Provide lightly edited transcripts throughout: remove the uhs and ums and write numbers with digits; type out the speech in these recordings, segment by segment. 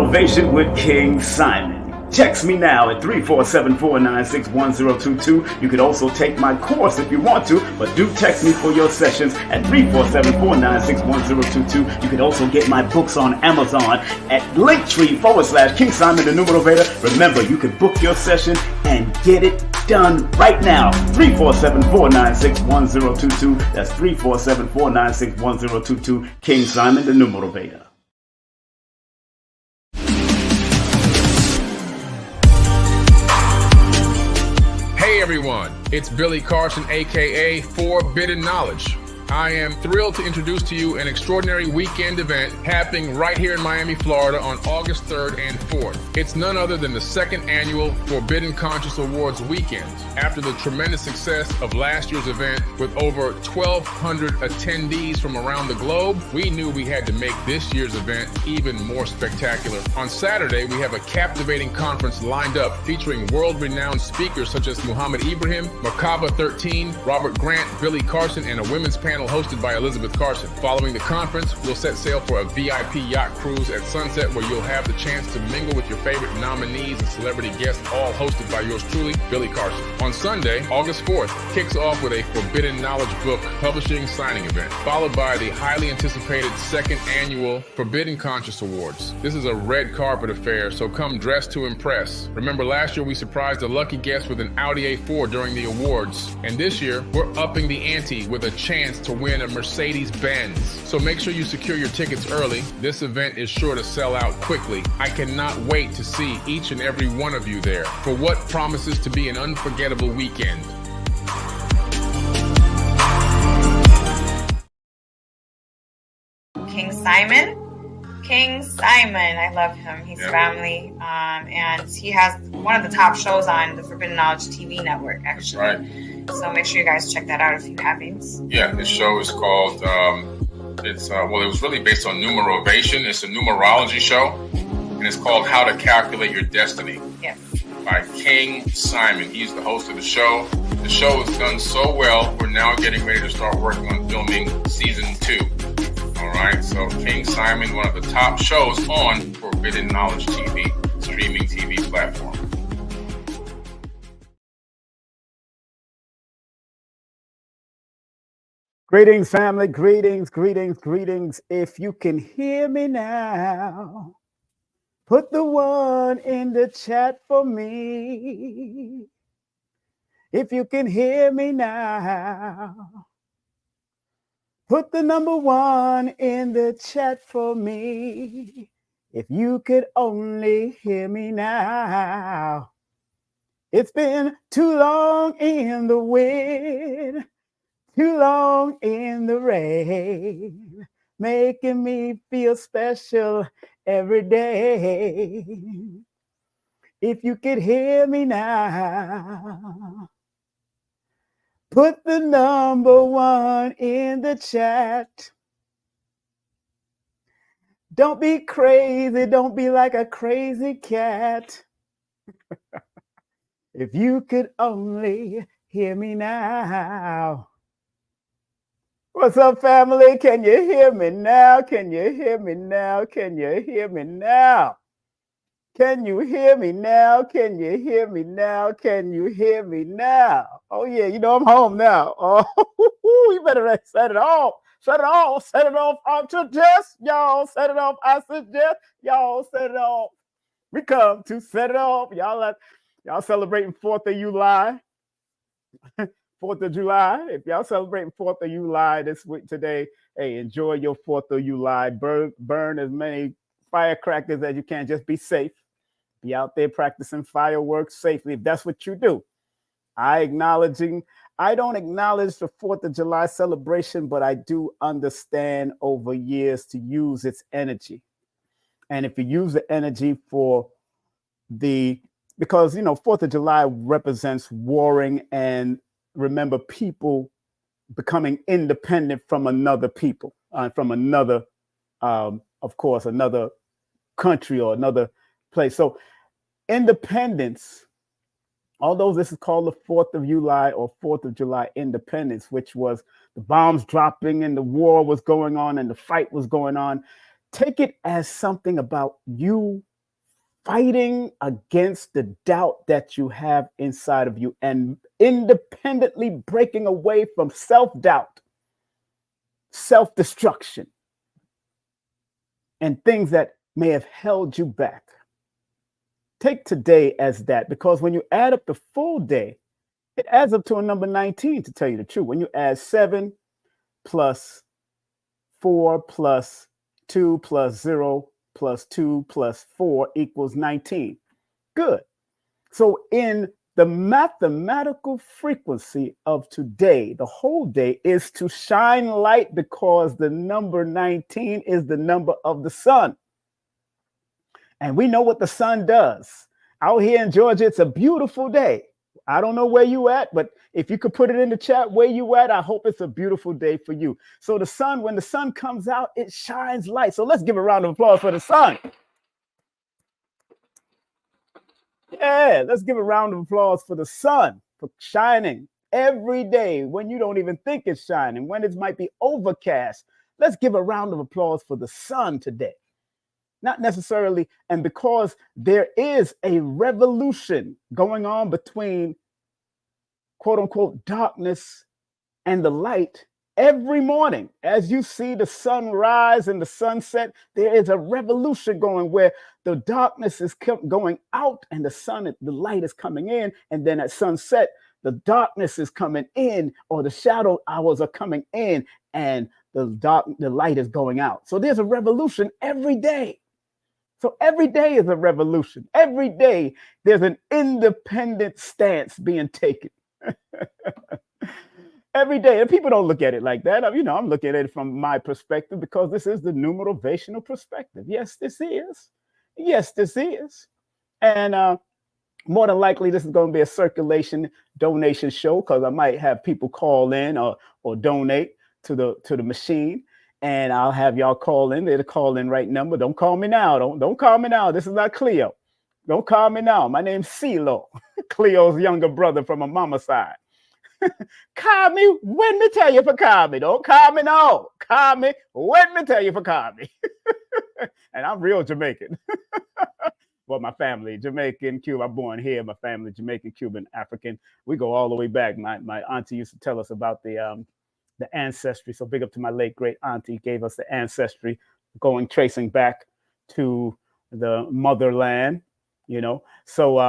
Motivation with King Simon. Text me now at 347-496-1022. You can also take my course if you want to, but do text me for your sessions at 347-496-1022. You can also get my books on Amazon at Linktree/King Simon the Numerovator. Remember, you can book your session and get it done right now. 347-496-1022. That's 347-496-1022. King Simon the Numerovator. Hey everyone, it's Billy Carson, aka Forbidden Knowledge. I am thrilled to introduce to you an extraordinary weekend event happening right here in Miami, Florida on August 3rd and 4th. It's none other than the second annual Forbidden Conscious Awards weekend. After the tremendous success of last year's event with over 1,200 attendees from around the globe, we knew we had to make this year's event even more spectacular. On Saturday, we have a captivating conference lined up featuring world-renowned speakers such as Muhammad Ibrahim, Merkaba 13, Robert Grant, Billy Carson, and a women's panel hosted by Elizabeth Carson. Following the conference, we'll set sail for a VIP yacht cruise at sunset where you'll have the chance to mingle with your favorite nominees and celebrity guests, all hosted by yours truly, Billy Carson. On Sunday, August 4th, kicks off with a Forbidden Knowledge book publishing signing event, followed by the highly anticipated second annual Forbidden Conscious Awards. This is a red carpet affair, so come dressed to impress. Remember, last year we surprised a lucky guest with an Audi A4 during the awards, and this year we're upping the ante with a chance to win a Mercedes-Benz. So make sure you secure your tickets early. This event is sure to sell out quickly. I cannot wait to see each and every one of you there for what promises to be an unforgettable weekend. King Simon. I love him. He's family. And he has one of the top shows on the Forbidden Knowledge TV network, actually. That's right. So make sure you guys check that out if you haven't. Yeah, this show is called, it was really based on numerovation. It's a numerology show, and it's called How to Calculate Your Destiny. Yes. By King Simon. He's the host of the show. The show has done so well, we're now getting ready to start working on filming season 2. All right, so King Simon, one of the top shows on Forbidden Knowledge TV, streaming TV platform. Greetings, family. Greetings. If you can hear me now, put the 1 in the chat for me. If you can hear me now, put the number 1 in the chat for me. If you could only hear me now. It's been too long in the wind, too long in the rain, making me feel special every day. If you could hear me now, put the number 1 in the chat. Don't be crazy. Don't be like a crazy cat. If you could only hear me now. What's up, family? Can you hear me now? Can you hear me now? Can you hear me now? Can you hear me now? Can you hear me now? Can you hear me now? Oh, yeah, you know I'm home now. Oh, you better set it off. Set it off. Set it off. I suggest y'all set it off. I suggest y'all set it off. We come to set it off. Y'all celebrating 4th of July. 4th of July. If y'all celebrating 4th of July this week today, hey, enjoy your 4th of July. Burn as many firecrackers as you can. Just be safe. Be out there practicing fireworks safely if that's what you do. I don't acknowledge the 4th of July celebration, but I do understand over years to use its energy. And if you use the energy because 4th of July represents warring and remember people becoming independent from another people, from another, of course, another country or another place. So independence, although this is called the 4th of July or 4th of July independence, which was the bombs dropping and the war was going on and the fight was going on, take it as something about you fighting against the doubt that you have inside of you and independently breaking away from self-doubt, self-destruction, and things that may have held you back. Take today as that, because when you add up the full day, it adds up to a number 19, to tell you the truth. When you add 7 plus 4 plus 2 plus 0 plus 2 plus 4 equals 19. Good. So in the mathematical frequency of today, the whole day is to shine light, because the number 19 is the number of the sun. And we know what the sun does. Out here in Georgia, it's a beautiful day. I don't know where you at, but if you could put it in the chat where you at, I hope it's a beautiful day for you. So the sun, when the sun comes out, it shines light. So let's give a round of applause for the sun. Yeah, let's give a round of applause for the sun, for shining every day when you don't even think it's shining, when it might be overcast. Let's give a round of applause for the sun today. Not necessarily, and because there is a revolution going on between quote unquote darkness and the light every morning. As you see the sun rise and the sunset, there is a revolution going where the darkness is going out and the light is coming in. And then at sunset, the darkness is coming in, or the shadow hours are coming in, and the light is going out. So there's a revolution every day. So every day is a revolution. Every day there's an independent stance being taken. Every day. And people don't look at it like that. I'm looking at it from my perspective, because this is the numerovational perspective. Yes, this is. Yes, this is. And more than likely, this is going to be a circulation donation show, because I might have people call in or donate to the machine. And I'll have y'all call in. They're the call-in right number. Don't call me now. Don't call me now. This is not Cleo. Don't call me now. My name's CeeLo, Cleo's younger brother from a mama side. Call me when me tell you for call me. Don't call me now. Call me when me tell you for call me. And I'm real Jamaican. Well, my family, Jamaican, Cuban. I'm born here. My family, Jamaican, Cuban, African. We go all the way back. My auntie used to tell us about the ancestry. So big up to my late great auntie, gave us the ancestry, tracing back to the motherland, So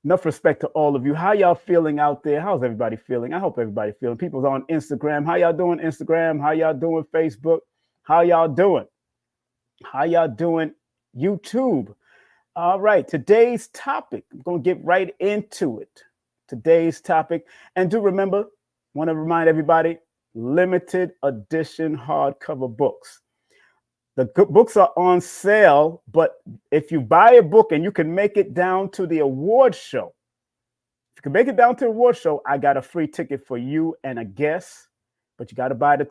enough respect to all of you. How y'all feeling out there? How's everybody feeling? I hope everybody feeling. People's on Instagram. How y'all doing Instagram? How y'all doing Facebook? How y'all doing? How y'all doing YouTube? All right, today's topic. I'm going to get right into it. Today's topic. And do remember, want to remind everybody, limited edition hardcover books. The books are on sale, but if you buy a book and you can make it down to the award show, I got a free ticket for you and a guest. But you got to buy the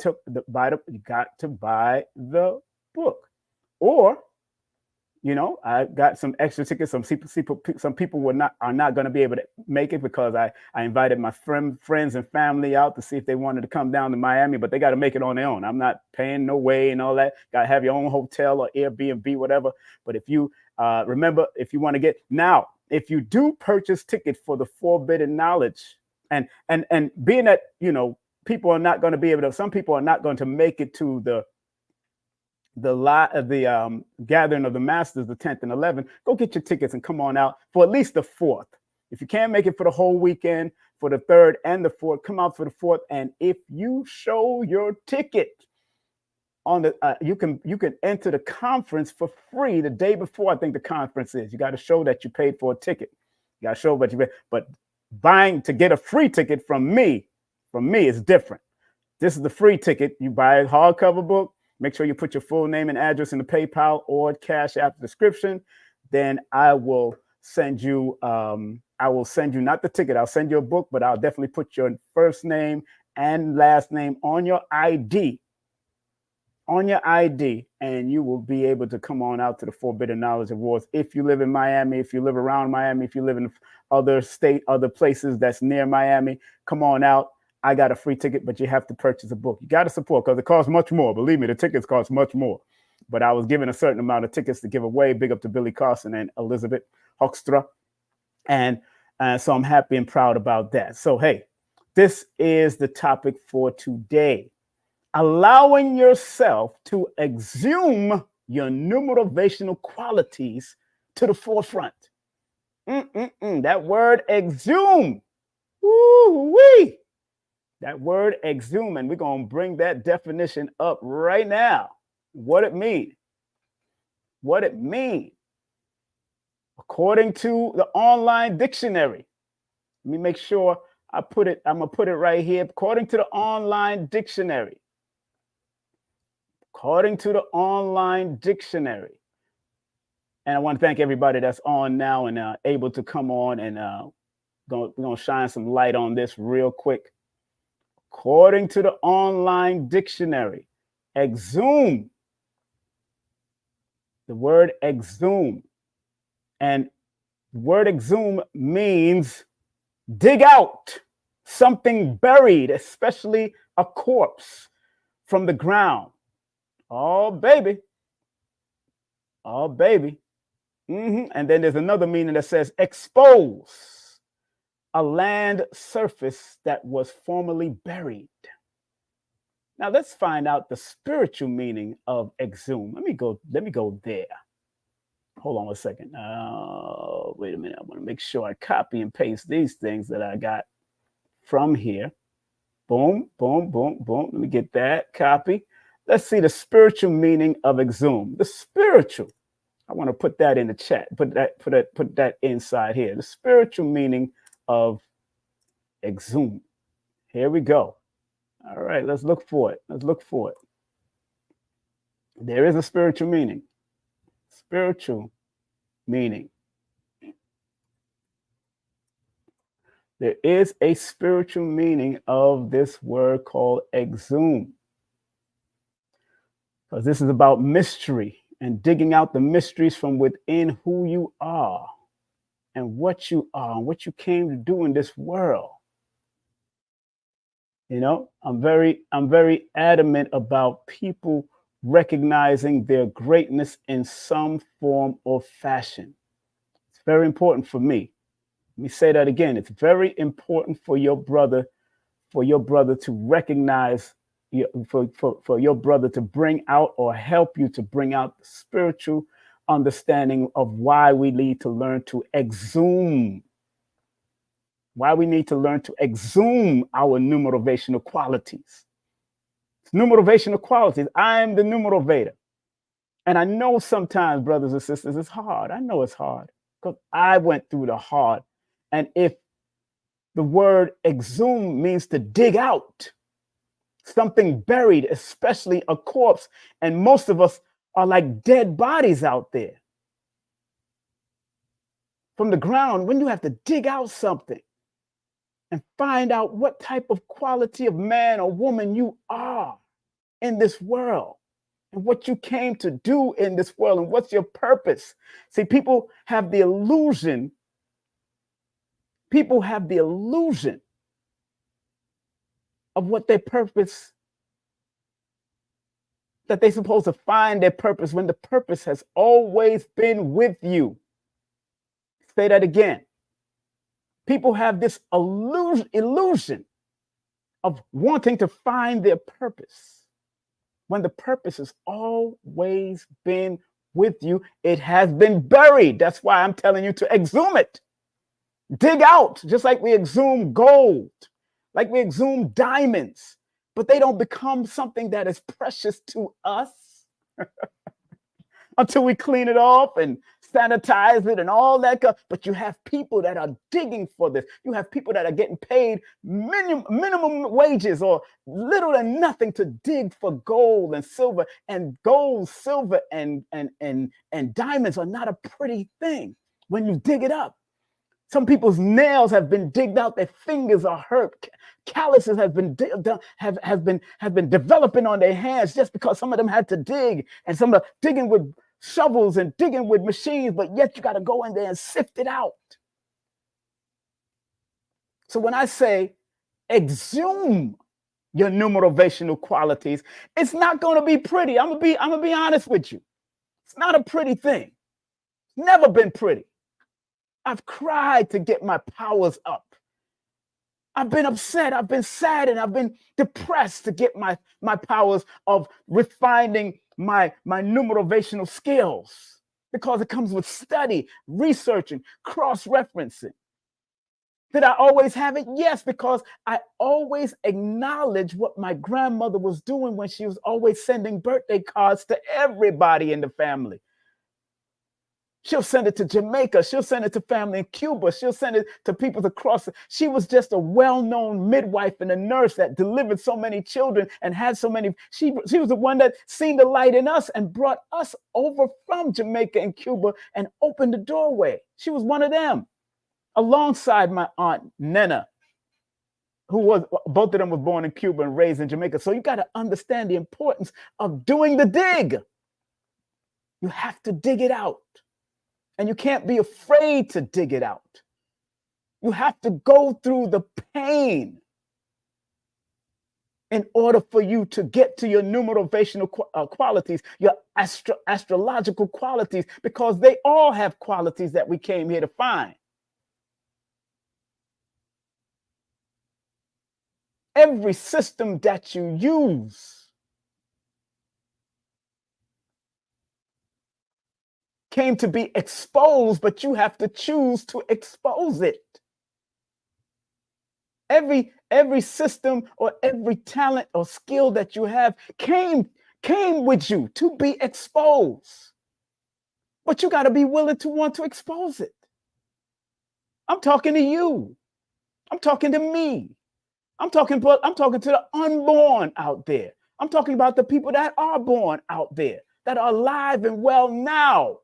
book, or I got some extra tickets. Some people are not going to be able to make it, because I invited my friends and family out to see if they wanted to come down to Miami, but they got to make it on their own. I'm not paying no way and all that. Got to have your own hotel or Airbnb, whatever. But if you remember, if you want to if you do purchase ticket for the Forbidden Knowledge, and being that people are not going to be able to, some people are not going to make it to the gathering of the masters, the 10th and 11th, go get your tickets and come on out for at least the 4th. If you can't make it for the whole weekend, for the 3rd and the 4th, come out for the 4th. And if you show your ticket on the, you can enter the conference for free the day before. I think the conference is. You got to show that you paid for a ticket. You got to show what you paid. But buying to get a free ticket from me is different. This is the free ticket. You buy a hardcover book. Make sure you put your full name and address in the PayPal or Cash App description. Then I will send you not the ticket. I'll send you a book, but I'll definitely put your first name and last name on your ID. And you will be able to come on out to the Forbidden Knowledge Awards. If you live in Miami, if you live around Miami, if you live in other places that's near Miami, come on out. I got a free ticket, but you have to purchase a book. You got to support, because it costs much more. Believe me, the tickets cost much more. but I was given a certain amount of tickets to give away. Big up to Billy Carson and Elizabeth Hoekstra. And so I'm happy and proud about that. So, hey, this is the topic for today. Allowing yourself to exhume your numerovational qualities to the forefront. That word exhume. Woo-wee. That word exhume, and we're going to bring that definition up right now. What it means. What it means. According to the online dictionary. Let me make sure I put it, I'm going to put it right here. According to the online dictionary. According to the online dictionary. And I want to thank everybody that's on now and able to come on, and we're going to shine some light on this real quick. According to the online dictionary, exhume, the word exhume, and the word exhume means dig out something buried, especially a corpse, from the ground. Oh, baby. Oh, baby. And then there's another meaning that says expose a land surface that was formerly buried. Now let's find out the spiritual meaning of exhume. Let me go there. Hold on a second. Wait a minute. I want to make sure I copy and paste these things that I got from here. Boom, boom, boom, boom. Let me get that. Copy. Let's see the spiritual meaning of exhume. The spiritual. I want to put that in the chat. Put that inside here. The spiritual meaning of exhume. Here we go. All right, let's look for it. Let's look for it. There is a spiritual meaning. Spiritual meaning. There is a spiritual meaning of this word called exhume. Because this is about mystery and digging out the mysteries from within who you are and what you are and what you came to do in this world. You know, I'm very adamant about people recognizing their greatness in some form or fashion. It's very important for me. Let me say that again. It's very important for your brother to recognize, for your brother to bring out or help you to bring out the spiritual understanding of why we need to learn to exhume. Why we need to learn to exhume our numerovational qualities. Numerovational qualities. I'm the numerovator. And I know sometimes, brothers and sisters, it's hard. I know it's hard because I went through the hard. And if the word exhume means to dig out something buried, especially a corpse, and most of us are like dead bodies out there from the ground, when you have to dig out something and find out what type of quality of man or woman you are in this world and what you came to do in this world and what's your purpose. See, people have the illusion of what their purpose, that they're supposed to find their purpose when the purpose has always been with you. Say that again. People have this illusion of wanting to find their purpose when the purpose has always been with you. It has been buried. That's why I'm telling you to exhume it. Dig out, just like we exhume gold, like we exhume diamonds, but they don't become something that is precious to us until we clean it off and sanitize it and all that. But you have people that are digging for this. You have people that are getting paid minimum wages or little than nothing to dig for gold and silver. And gold, silver, and diamonds are not a pretty thing when you dig it up. Some people's nails have been digged out. Their fingers are hurt. Calluses have been developing on their hands just because some of them had to dig, and some are digging with shovels and digging with machines, but yet you got to go in there and sift it out. So when I say exhume your numerovational qualities, it's not going to be pretty. I'm gonna be honest with you. It's not a pretty thing. It's never been pretty. I've cried to get my powers up. I've been upset, I've been sad, and I've been depressed to get my powers of refining my numerovational skills, because it comes with study, researching, cross-referencing. Did I always have it? Yes, because I always acknowledge what my grandmother was doing when she was always sending birthday cards to everybody in the family. She'll send it to Jamaica. She'll send it to family in Cuba. She'll send it to people across. She was just a well-known midwife and a nurse that delivered so many children and had so many. She was the one that seen the light in us and brought us over from Jamaica and Cuba and opened the doorway. She was one of them, alongside my aunt Nena, who was, both of them were born in Cuba and raised in Jamaica. So you got to understand the importance of doing the dig. You have to dig it out. And you can't be afraid to dig it out. You have to go through the pain in order for you to get to your numerovational qualities, your astrological qualities, because they all have qualities that we came here to find. Every system that you use came to be exposed, but you have to choose to expose it. Every system or every talent or skill that you have came with you to be exposed. But you got to be willing to want to expose it. I'm talking to you. I'm talking to me. I'm talking to the unborn out there. I'm talking about the people that are born out there, that are alive and well now.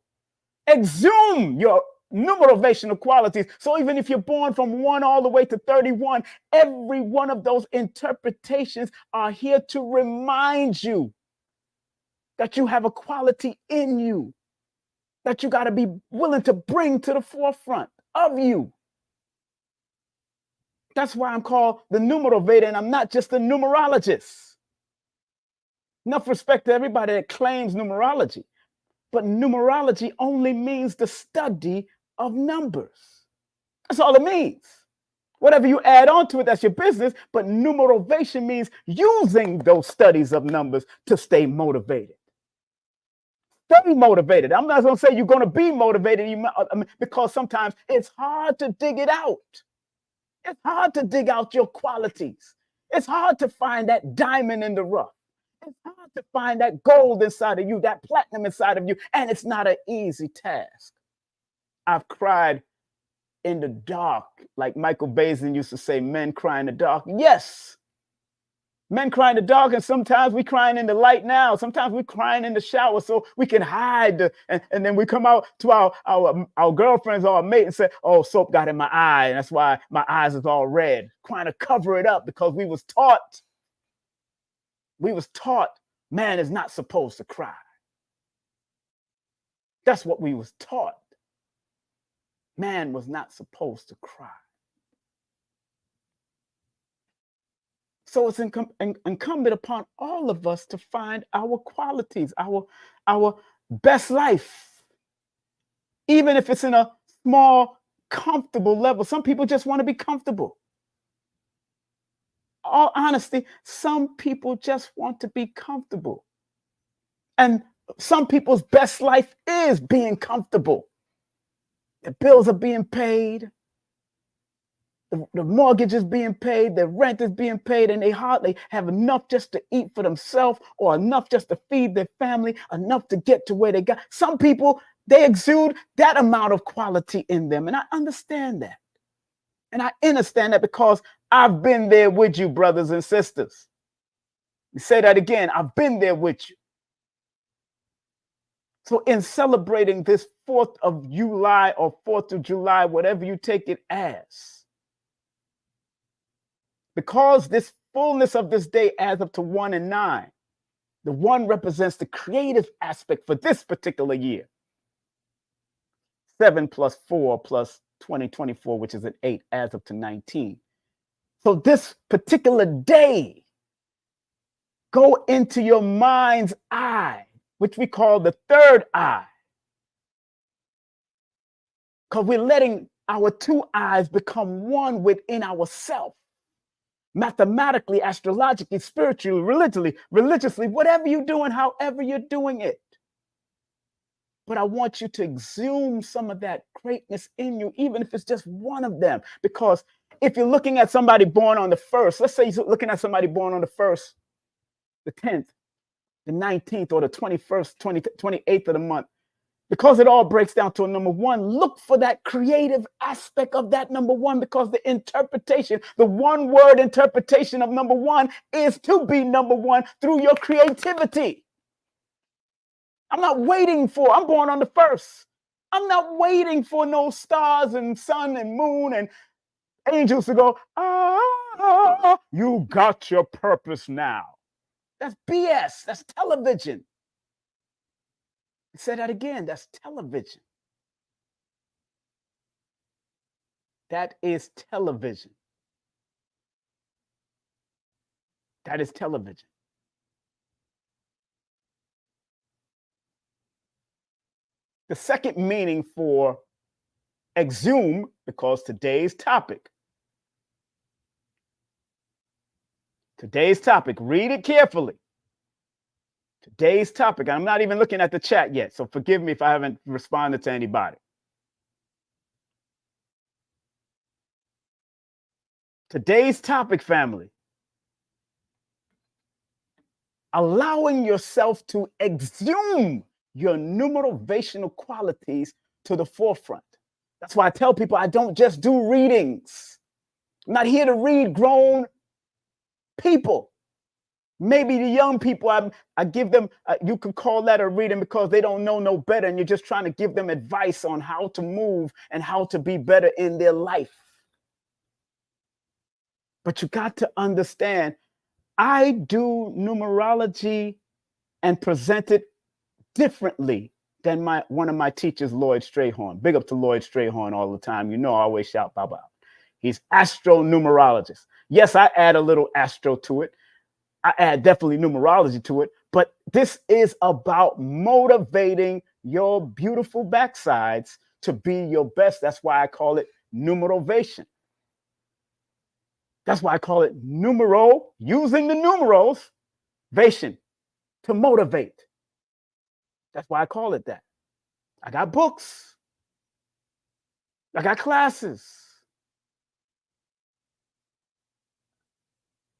Exhume your numerovational qualities. So even if you're born from 1 all the way to 31, every one of those interpretations are here to remind you that you have a quality in you that you got to be willing to bring to the forefront of you. That's why I'm called the Numerovator, and I'm not just a numerologist. Enough respect to everybody that claims numerology. But numerology only means the study of numbers. That's all it means. Whatever you add on to it, that's your business. But numerovation means using those studies of numbers to stay motivated. Stay motivated. I'm not going to say you're going to be motivated, because sometimes it's hard to dig it out. It's hard to dig out your qualities. It's hard to find that diamond in the rough. It's hard to find that gold inside of you, that platinum inside of you, and it's not an easy task. I've cried in the dark, like Michael Bazin used to say, men cry in the dark. Yes, men cry in the dark, and sometimes we crying in the light now. Sometimes we're crying in the shower so we can hide, and then we come out to our girlfriends or our mate and say, oh, soap got in my eye, and that's why my eyes is all red, trying to cover it up, because we was taught man is not supposed to cry. That's what we was taught. Man was not supposed to cry. So it's incumbent upon all of us to find our qualities, our best life, even if it's in a small, comfortable level. Some people just want to be comfortable. All honesty, some people just want to be comfortable. And some people's best life is being comfortable. The bills are being paid. The mortgage is being paid. The rent is being paid. And they hardly have enough just to eat for themselves, or enough just to feed their family, enough to get to where they got. Some people, they exude that amount of quality in them. And I understand that. And I understand that because I've been there with you, brothers and sisters. You say that again. I've been there with you. So in celebrating this 4th of July or 4th of July, whatever you take it as, because this fullness of this day adds up to 1 and 9, the 1 represents the creative aspect for this particular year. 7 plus 4 plus 2024, which is an 8, adds up to 19. So this particular day go into your mind's eye, which we call the third eye. Because we're letting our two eyes become one within ourselves. Mathematically, astrologically, spiritually, religiously, whatever you're doing, however you're doing it. But I want you to exhume some of that greatness in you, even if it's just one of them. Because if you're looking at somebody born on the 1st, let's say you're looking at somebody born on the 1st, the 10th, the 19th, or the 21st, 28th of the month, because it all breaks down to a number 1, look for that creative aspect of that number 1, because the interpretation, the one-word interpretation of number 1 is to be number 1 through your creativity. I'm not waiting I'm born on the 1st. I'm not waiting for no stars and sun and moon and angels to go, you got your purpose now. That's BS. That's television. Say that again. That's television. That is television. That is television. The second meaning for exhume, because today's topic, read it carefully. Today's topic, I'm not even looking at the chat yet, so forgive me if I haven't responded to anybody. Today's topic, family, allowing yourself to exhume your numerovational qualities to the forefront. That's why I tell people I don't just do readings. I'm not here to read grown people. Maybe the young people, I give them, you could call that a reading because they don't know no better, and you're just trying to give them advice on how to move and how to be better in their life. But you got to understand, I do numerology and present it differently than one of my teachers, Lloyd Strayhorn. Big up to Lloyd Strayhorn all the time. You know I always shout Baba out. He's astronumerologist. Yes, I add a little astro to it. I add definitely numerology to it, but this is about motivating your beautiful backsides to be your best. That's why I call it numerovation. That's why I call it using the numerals, vation, to motivate. That's why I call it that. I got books. I got classes.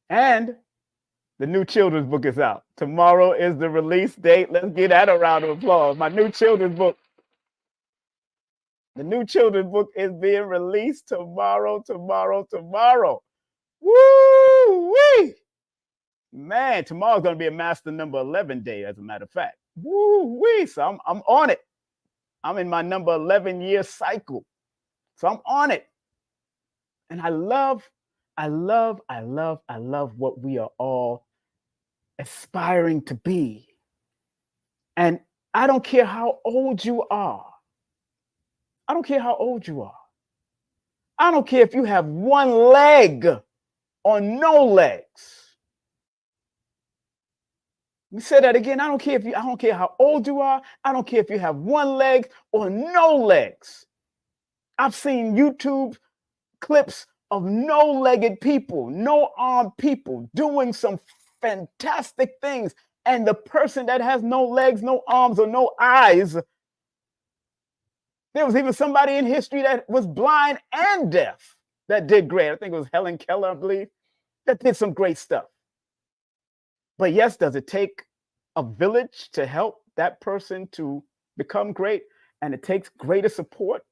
And the new children's book is out. Tomorrow is the release date. Let's give that a round of applause. My new children's book. The new children's book is being released tomorrow. Woo-wee! Man, tomorrow's going to be a master number 11 day, as a matter of fact. Woo-wee! So I'm on it. I'm in my number 11-year cycle. So I'm on it. And I love what we are all aspiring to be. And I don't care how old you are. I don't care how old you are. I don't care if you have one leg or no legs. Let me say that again. I don't care how old you are. I don't care if you have one leg or no legs. I've seen YouTube clips of no-legged people, no-armed people doing some fantastic things. And the person that has no legs, no arms, or no eyes, there was even somebody in history that was blind and deaf that did great. I think it was Helen Keller, I believe, that did some great stuff. But yes, does it take a village to help that person to become great? And it takes greater support?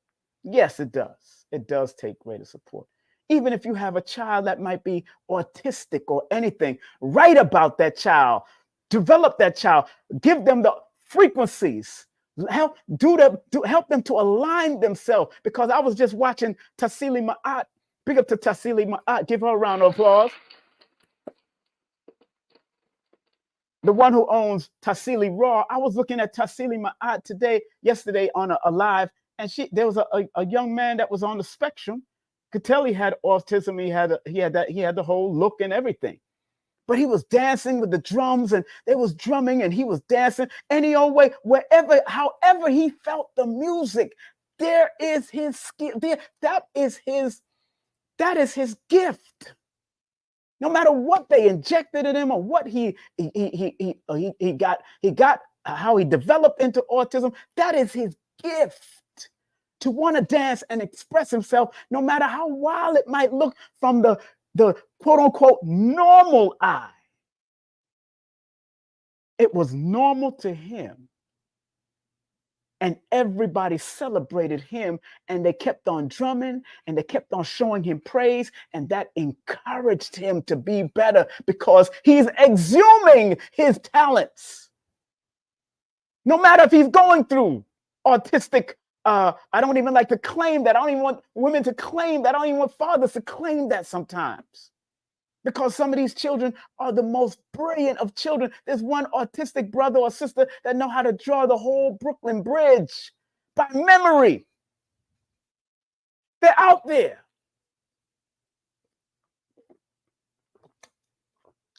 Yes, it does. It does take greater support. Even if you have a child that might be autistic or anything, write about that child, develop that child, give them the frequencies, help them to align themselves. Because I was just watching Tassili Ma'at. Big up to Tassili Ma'at. Give her a round of applause. The one who owns Tassili Raw. I was looking at Tassili Ma'at yesterday on a live, and there was a young man that was on the spectrum. Could tell he had autism. He had the whole look and everything. But he was dancing with the drums, and they was drumming, and he was dancing any old way, wherever, however he felt the music. There is his skill. That is his gift. No matter what they injected in him or what he got, how he developed into autism, that is his gift, to want to dance and express himself, no matter how wild it might look from the quote unquote normal eye. It was normal to him. And everybody celebrated him, and they kept on drumming, and they kept on showing him praise, and that encouraged him to be better, because he's exhuming his talents. No matter if he's going through autistic, I don't even like to claim that. I don't even want women to claim that. I don't even want fathers to claim that sometimes. Because some of these children are the most brilliant of children. There's one autistic brother or sister that know how to draw the whole Brooklyn Bridge by memory. They're out there.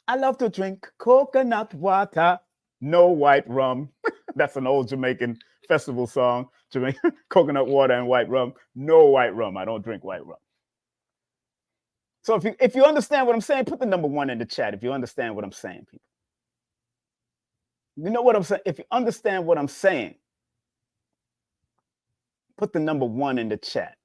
I love to drink coconut water, no white rum. That's an old Jamaican festival song. Jamaican coconut water and white rum, no white rum. I don't drink white rum. So if you understand what I'm saying, put the number 1 in the chat if you understand what I'm saying, people. You know what I'm saying? If you understand what I'm saying, put the number 1 in the chat.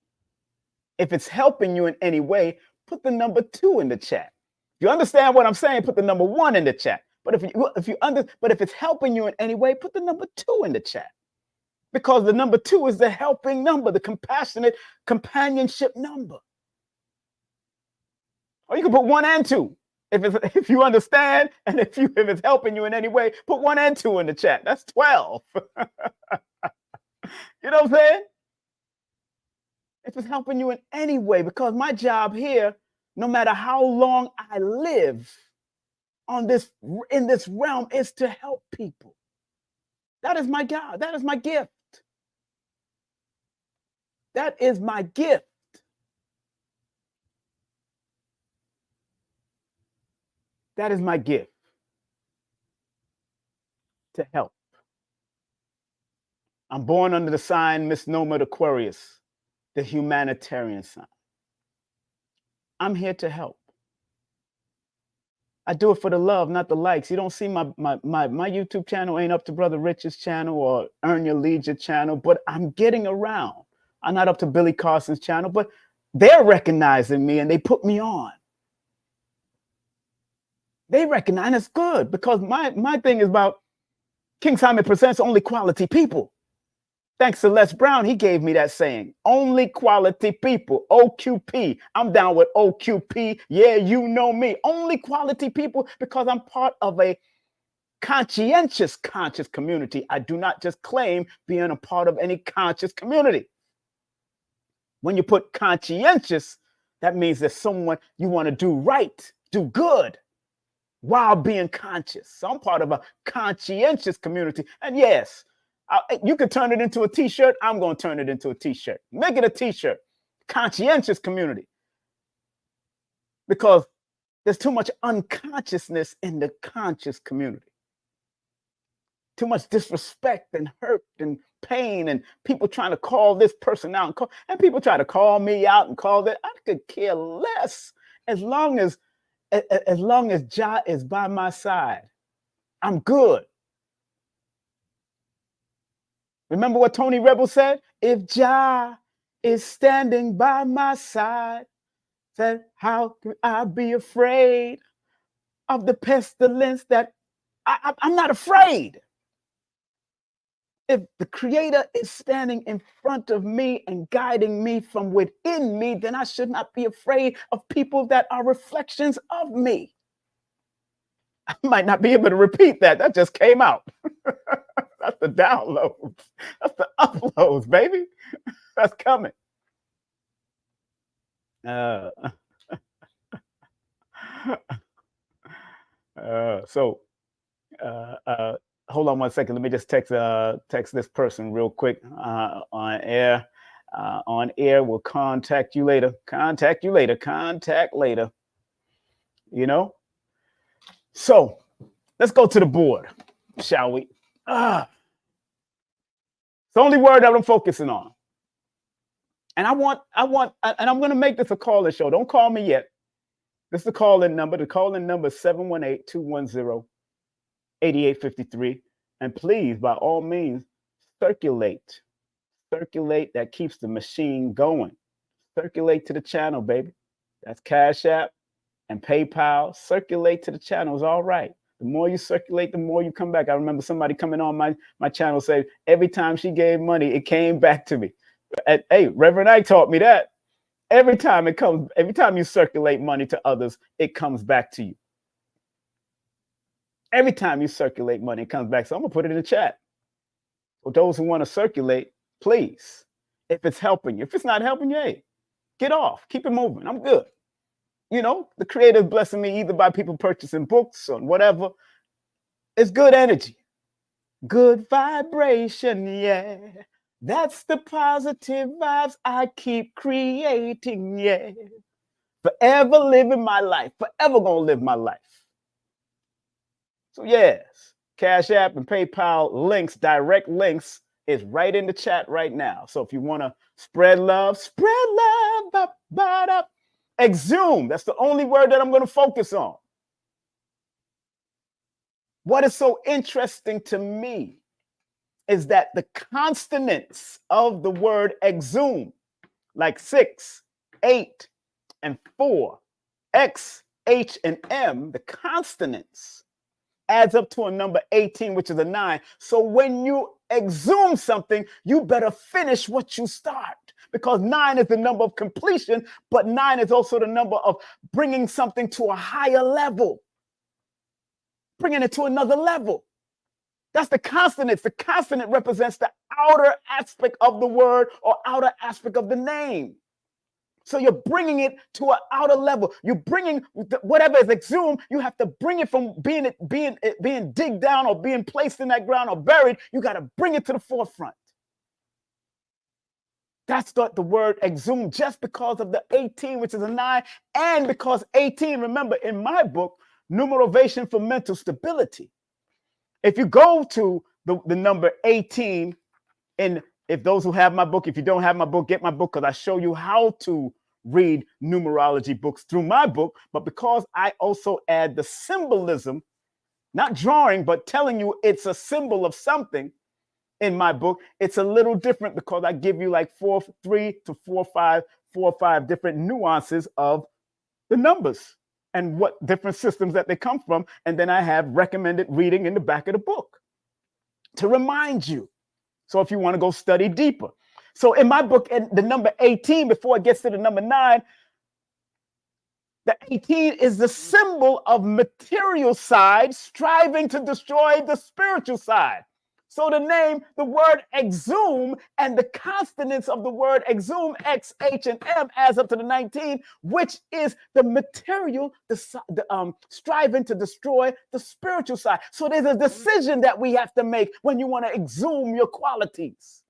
If it's helping you in any way, put the number 2 in the chat. If you understand what I'm saying, put the number 1 in the chat. But if it's helping you in any way, put the number 2 in the chat. Because the number 2 is the helping number, the compassionate companionship number. Or you can put 1 and 2. If you understand, and if it's helping you in any way, put 1 and 2 in the chat. That's 12. You know what I'm saying? If it's helping you in any way, because my job here, no matter how long I live in this realm, is to help people. That is my God. That is my gift. That is my gift. That is my gift, to help. I'm born under the sign misnomer Aquarius, the humanitarian sign. I'm here to help. I do it for the love, not the likes. You don't see my YouTube channel ain't up to Brother Rich's channel or Earn Your Leisure channel, but I'm getting around. I'm not up to Billy Carson's channel, but they're recognizing me and they put me on. They recognize it's good, because my thing is about King Simon presents only quality people. Thanks to Les Brown, he gave me that saying, only quality people, OQP. I'm down with OQP. Yeah, you know me. Only quality people, because I'm part of a conscious community. I do not just claim being a part of any conscious community. When you put conscientious, that means there's someone you want to do right, do good, while being conscious. So I'm part of a conscientious community. And yes, you can turn it into a t-shirt. I'm going to turn it into a t-shirt. Make it a t-shirt. Conscientious community. Because there's too much unconsciousness in the conscious community. Too much disrespect and hurt and pain, and people trying to call this person out, and people try to call me out and call that. I could care less, as long as Jah is by my side. I'm good. Remember what Tony Rebel said? If Jah is standing by my side, said, how could I be afraid of the pestilence that I'm not afraid. If the Creator is standing in front of me and guiding me from within me, then I should not be afraid of people that are reflections of me. I might not be able to repeat that. That just came out. That's the downloads. That's the uploads, baby. That's coming. Hold on 1 second. Let me just text this person real quick on air. On air, we'll contact you later. Contact later. You know? So let's go to the board, shall we? It's the only word that I'm focusing on. And I'm going to make this a call-in show. Don't call me yet. This is the call-in number. The call-in number is 718-210-8853. And please, by all means, circulate. Circulate. That keeps the machine going. Circulate to the channel, baby. That's Cash App and PayPal. Circulate to the channel is all right. The more you circulate, the more you come back. I remember somebody coming on my channel saying every time she gave money, it came back to me. Hey, Reverend Ike taught me that. Every time you circulate money to others, it comes back to you. Every time you circulate money, it comes back. So I'm going to put it in the chat. For those who want to circulate, please, if it's helping you. If it's not helping you, hey, get off. Keep it moving. I'm good. You know, the Creator is blessing me either by people purchasing books or whatever. It's good energy. Good vibration, yeah. That's the positive vibes I keep creating, yeah. Forever living my life. Forever gonna live my life. So yes, Cash App and PayPal links, direct links is right in the chat right now. So if you want to spread love, EXHUME. That's the only word that I'm going to focus on. What is so interesting to me is that the consonants of the word EXHUME, like 6, 8, and 4, X, H, and M, the consonants adds up to a number 18, which is a 9. So when you exhume something, you better finish what you start, because 9 is the number of completion, but 9 is also the number of bringing something to a higher level, bringing it to another level. That's the consonants. The consonant represents the outer aspect of the word or outer aspect of the name. So you're bringing it to an outer level. You're bringing whatever is exhumed. You have to bring it from being digged down or being placed in that ground or buried. You got to bring it to the forefront. That's the word exhumed, just because of the 18, which is a 9, and because 18. Remember, in my book, Numerovation for Mental Stability, if you go to the number 18, and if those who have my book, if you don't have my book, get my book, because I show you how to read numerology books through my book. But because I also add the symbolism, not drawing, but telling you it's a symbol of something in my book, it's a little different, because I give you like 3 to 4 or 5 different nuances of the numbers and what different systems that they come from. And then I have recommended reading in the back of the book to remind you. So if you want to go study deeper. So in my book, the number 18, before it gets to the number 9, the 18 is the symbol of material side striving to destroy the spiritual side. So the name, the word exhume, and the consonants of the word exhume, X, H, and M, adds up to the 19, which is the material, striving to destroy the spiritual side. So there's a decision that we have to make when you want to exhume your qualities.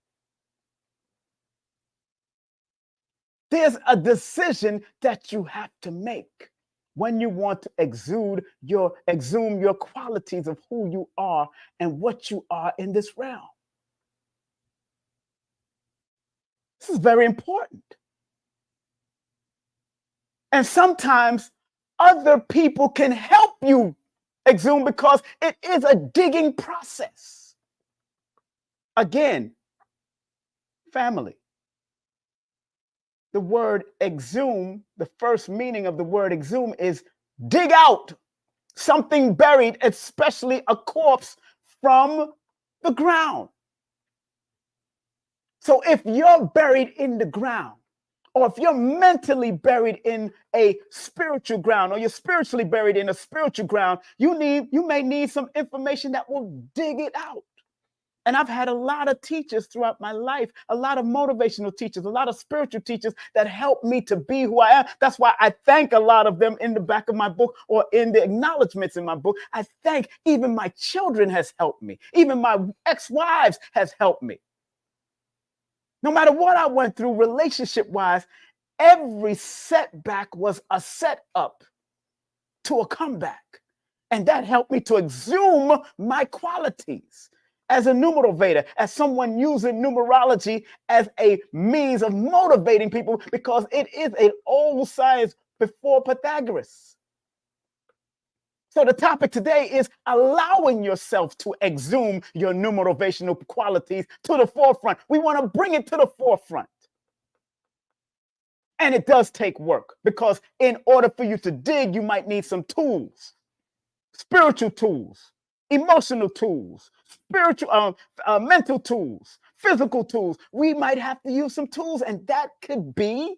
There's a decision that you have to make when you want to exhume your qualities of who you are and what you are in this realm. This is very important. And sometimes other people can help you exhume, because it is a digging process. Again, family. The word exhume, the first meaning of the word exhume is dig out something buried, especially a corpse, from the ground. So if you're buried in the ground, or if you're mentally buried in a spiritual ground, or you're spiritually buried in a spiritual ground, you may need some information that will dig it out. And I've had a lot of teachers throughout my life, a lot of motivational teachers, a lot of spiritual teachers that helped me to be who I am. That's why I thank a lot of them in the back of my book or in the acknowledgments in my book. I thank even my children has helped me. Even my ex-wives has helped me. No matter what I went through relationship-wise, every setback was a setup to a comeback. And that helped me to exhume my qualities as a numerovator, as someone using numerology as a means of motivating people, because it is an old science before Pythagoras. So the topic today is allowing yourself to exhume your numerovational qualities to the forefront. We want to bring it to the forefront. And it does take work, because in order for you to dig, you might need some tools, spiritual tools, emotional tools, mental tools, physical tools. We might have to use some tools, and that could be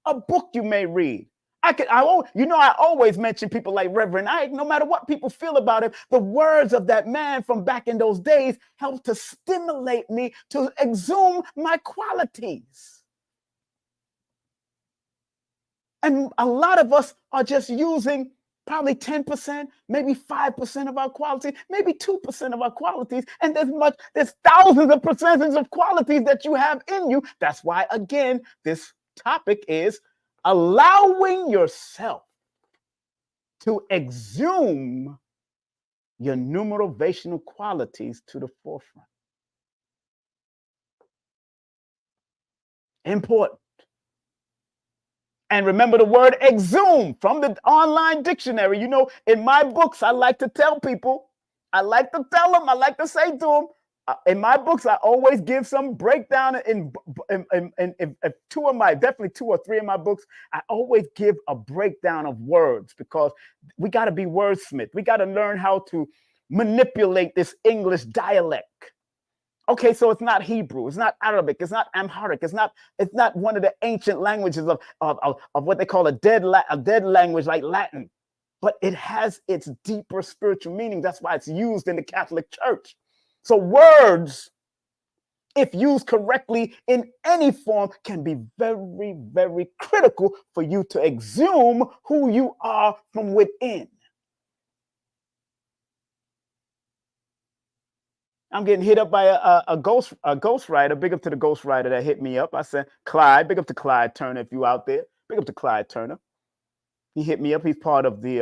a book you may read. I always mention people like Reverend Ike. No matter what people feel about him, the words of that man from back in those days helped to stimulate me to exhume my qualities. And a lot of us are just using probably 10%, maybe 5% of our qualities, maybe 2% of our qualities. And there's thousands of percentages of qualities that you have in you. That's why, again, this topic is allowing yourself to exhume your numerovational qualities to the forefront. Important. And remember the word exhume from the online dictionary. You know, in my books, I like to tell people, I like to say to them, in my books, I always give some breakdown in definitely 2 or 3 of my books. I always give a breakdown of words, because we got to be wordsmith. We got to learn how to manipulate this English dialect. Okay, so it's not Hebrew, it's not Arabic, it's not Amharic, it's not one of the ancient languages of what they call a dead language like Latin, but it has its deeper spiritual meaning. That's why it's used in the Catholic Church. So words, if used correctly in any form, can be very, very critical for you to exhume who you are from within. I'm getting hit up by a ghostwriter. Big up to the ghostwriter that hit me up. I said, Clyde, big up to Clyde Turner if you out there. Big up to Clyde Turner. He hit me up. He's part of the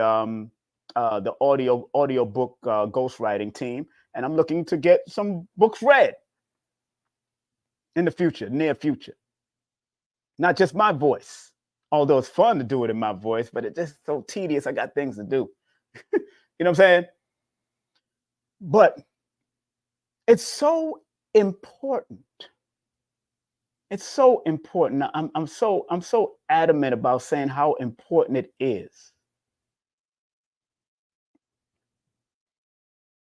audio book ghostwriting team. And I'm looking to get some books read in the future, near future. Not just my voice, although it's fun to do it in my voice, but it's just so tedious. I got things to do. You know what I'm saying? But it's so important. It's so important. I'm so adamant about saying how important it is.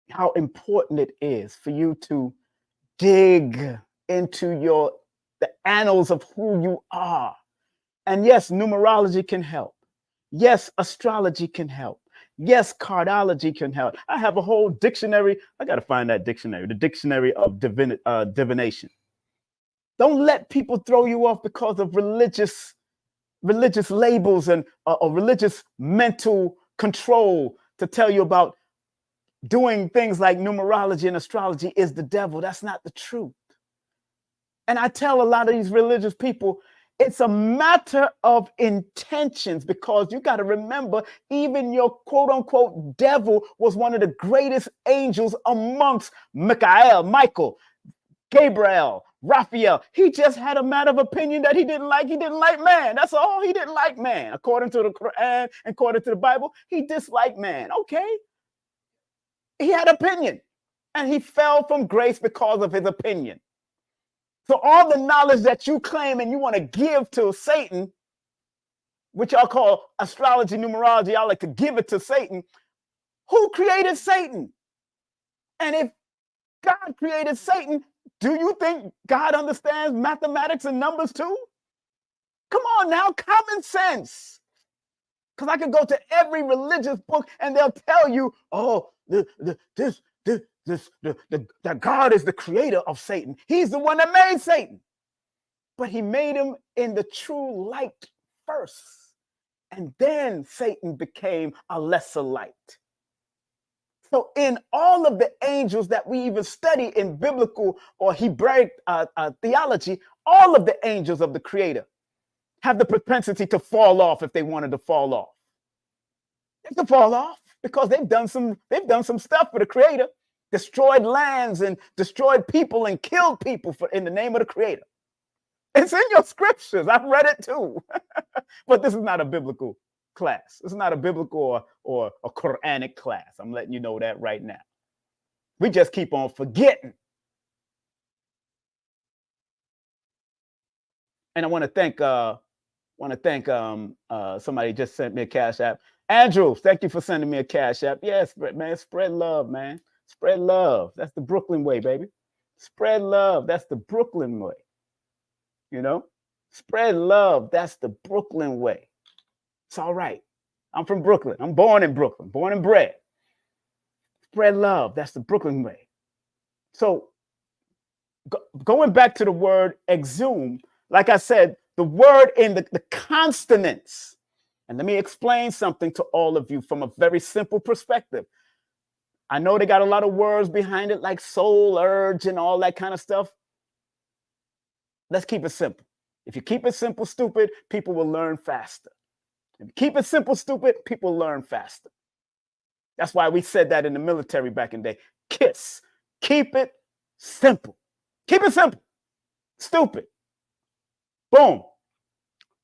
How important it is for you to dig into the annals of who you are. And yes, numerology can help. Yes, astrology can help. Yes, cardology can help. I have a whole dictionary. I got to find that dictionary, the dictionary of divination. Don't let people throw you off because of religious labels and or religious mental control to tell you about doing things like numerology and astrology is the devil. That's not the truth. And I tell a lot of these religious people, it's a matter of intentions, because you got to remember, even your quote unquote devil was one of the greatest angels amongst Michael, Gabriel, Raphael. He just had a matter of opinion that he didn't like. He didn't like man. That's all. He didn't like man. According to the Quran, according to the Bible, he disliked man. Okay. He had opinion, and he fell from grace because of his opinion. So all the knowledge that you claim and you want to give to Satan, which y'all call astrology, numerology, I like to give it to Satan. Who created Satan? And if God created Satan, do you think God understands mathematics and numbers too? Come on now, common sense. Because I could go to every religious book and they'll tell you, oh, that God is the creator of Satan. He's the one that made Satan. But he made him in the true light first. And then Satan became a lesser light. So in all of the angels that we even study in biblical or Hebraic theology, all of the angels of the creator have the propensity to fall off if they wanted to fall off. They can fall off. because they've done some stuff for the Creator, destroyed lands and destroyed people and killed people in the name of the Creator. It's in your scriptures. I've read it too. But this is not a biblical class. It's not a biblical or a Quranic class. I'm letting you know that right now. We just keep on forgetting. And I want to thank somebody just sent me a Cash App. Andrew, thank you for sending me a Cash App. Yes, man, spread love, man. Spread love. That's the Brooklyn way, baby. Spread love. That's the Brooklyn way. You know, spread love. That's the Brooklyn way. It's all right. I'm from Brooklyn. I'm born in Brooklyn, born and bred. Spread love. That's the Brooklyn way. So going back to the word exhume, like I said, the word in the consonants. And let me explain something to all of you from a very simple perspective. I know they got a lot of words behind it, like soul, urge, and all that kind of stuff. Let's keep it simple. If you keep it simple, stupid, people will learn faster. If you keep it simple, stupid, people learn faster. That's why we said that in the military back in the day. KISS. Keep it simple. Keep it simple. Stupid. Boom.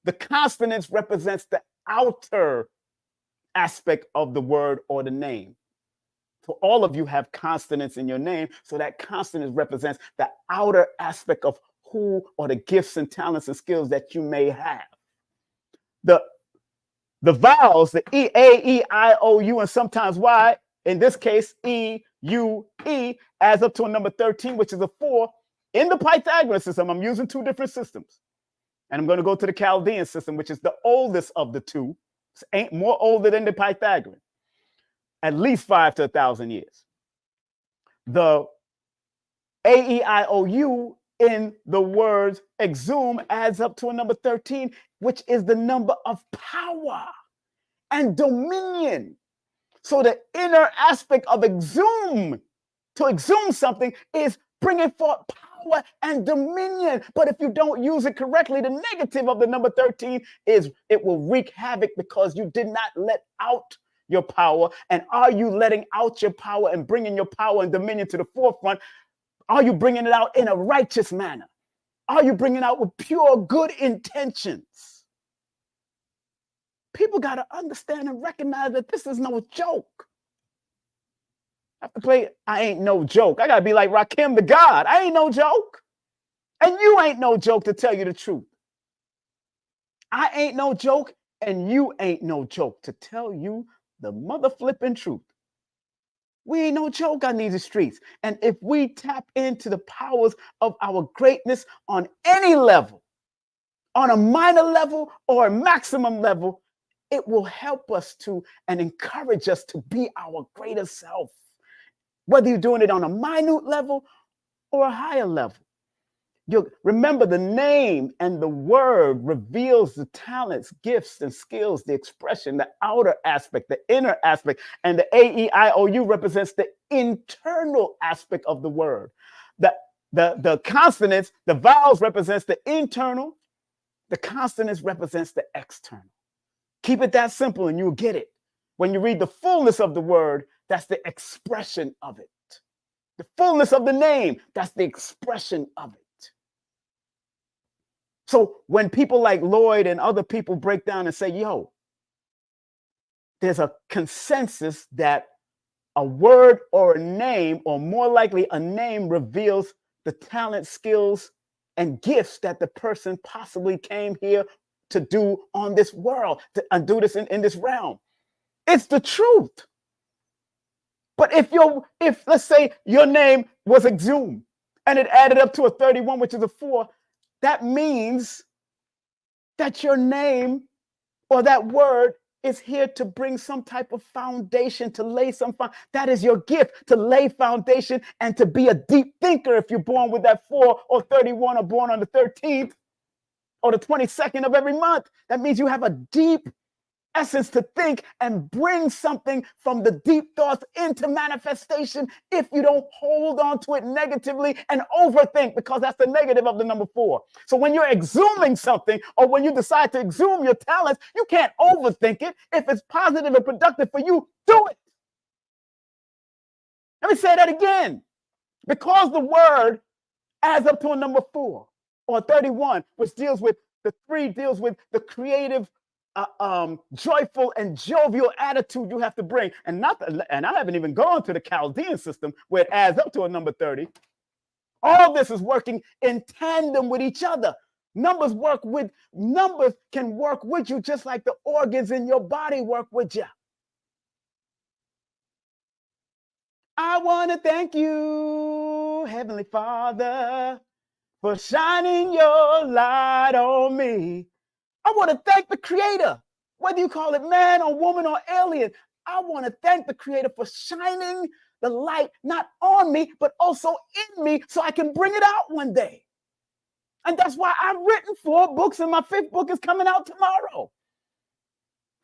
The consonants represents the outer aspect of the word or the name. So all of you have consonants in your name. So that consonant represents the outer aspect of who or the gifts and talents and skills that you may have. The vowels, the E, A, E, I, O, U, and sometimes Y, in this case, E, U, E, adds up to a number 13, which is a 4. In the Pythagorean system, I'm using two different systems. And I'm going to go to the Chaldean system, which is the oldest of the two. It's more older than the Pythagorean. At least 5 to 1,000 years. The A-E-I-O-U in the words exhume adds up to a number 13, which is the number of power and dominion. So the inner aspect of exhume, to exhume something, is bringing forth power and dominion. But if you don't use it correctly, the negative of the number 13 is it will wreak havoc because you did not let out your power. And are you letting out your power and bringing your power and dominion to the forefront? Are you bringing it out in a righteous manner? Are you bringing it out with pure good intentions? People got to understand and recognize that this is no joke. I have to play, I ain't no joke. I got to be like Rakim the God. I ain't no joke. And you ain't no joke, to tell you the truth. I ain't no joke, and you ain't no joke, to tell you the mother flipping truth. We ain't no joke on these streets. And if we tap into the powers of our greatness on any level, on a minor level or a maximum level, it will help us to and encourage us to be our greater self. Whether you're doing it on a minute level or a higher level. Remember, the name and the word reveals the talents, gifts, and skills, the expression, the outer aspect, the inner aspect, and the A-E-I-O-U represents the internal aspect of the word. The consonants, the vowels represents the internal, the consonants represents the external. Keep it that simple and you'll get it. When you read the fullness of the word, that's the expression of it. The fullness of the name, that's the expression of it. So when people like Lloyd and other people break down and say, yo, there's a consensus that a word or a name, or more likely a name, reveals the talent, skills, and gifts that the person possibly came here to do on this world, to do this in this realm. It's the truth. But if let's say your name was exhume and it added up to a 31, which is a 4, that means that your name or that word is here to bring some type of foundation, to lay some that is your gift, to lay foundation and to be a deep thinker. If you're born with that 4 or 31 or born on the 13th or the 22nd of every month, that means you have a deep essence to think and bring something from the deep thoughts into manifestation if you don't hold on to it negatively and overthink, because that's the negative of the number 4. So when you're exhuming something, or when you decide to exhume your talents, you can't overthink it. If it's positive and productive for you, do it. Let me say that again. Because the word adds up to a number 4 or 31, which deals with the 3, deals with the creative, joyful and jovial attitude you have to bring. And I haven't even gone to the Chaldean system where it adds up to a number 30. All this is working in tandem with each other. Numbers can work with you just like the organs in your body work with you. I want to thank you, Heavenly Father, for shining your light on me. I want to thank the Creator, whether you call it man or woman or alien. I want to thank the Creator for shining the light not on me, but also in me so I can bring it out one day. And that's why I've written 4 books and my 5th book is coming out tomorrow.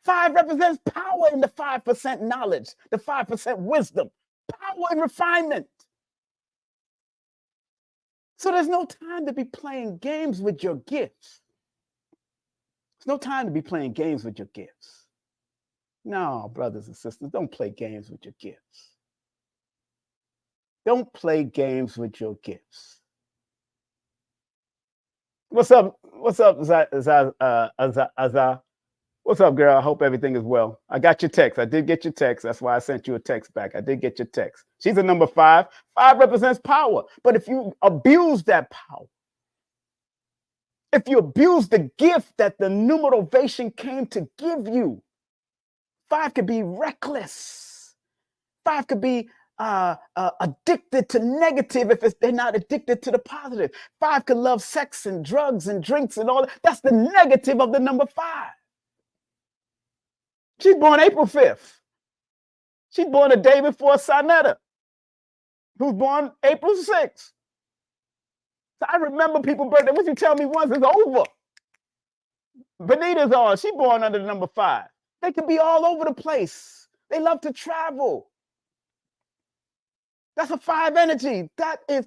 5 represents power in the 5% knowledge, the 5% wisdom, power and refinement. So there's no time to be playing games with your gifts. There's no time to be playing games with your gifts. No, brothers and sisters, don't play games with your gifts. Don't play games with your gifts. What's up? What's up, Azza? What's up, girl? I hope everything is well. I got your text. I did get your text. That's why I sent you a text back. I did get your text. She's a number 5. 5 represents power. But if you abuse that power, if you abuse the gift that the numerovation came to give you, 5 could be reckless. 5 could be addicted to negative if they're not addicted to the positive. 5 could love sex and drugs and drinks and all that. That's the negative of the number 5. She's born April 5th. She's born a day before Sonetta, who's born April 6th. So I remember people's birthday. What you tell me once is over. Benita's on. She's born under the number 5. They could be all over the place. They love to travel. That's a 5 energy. That is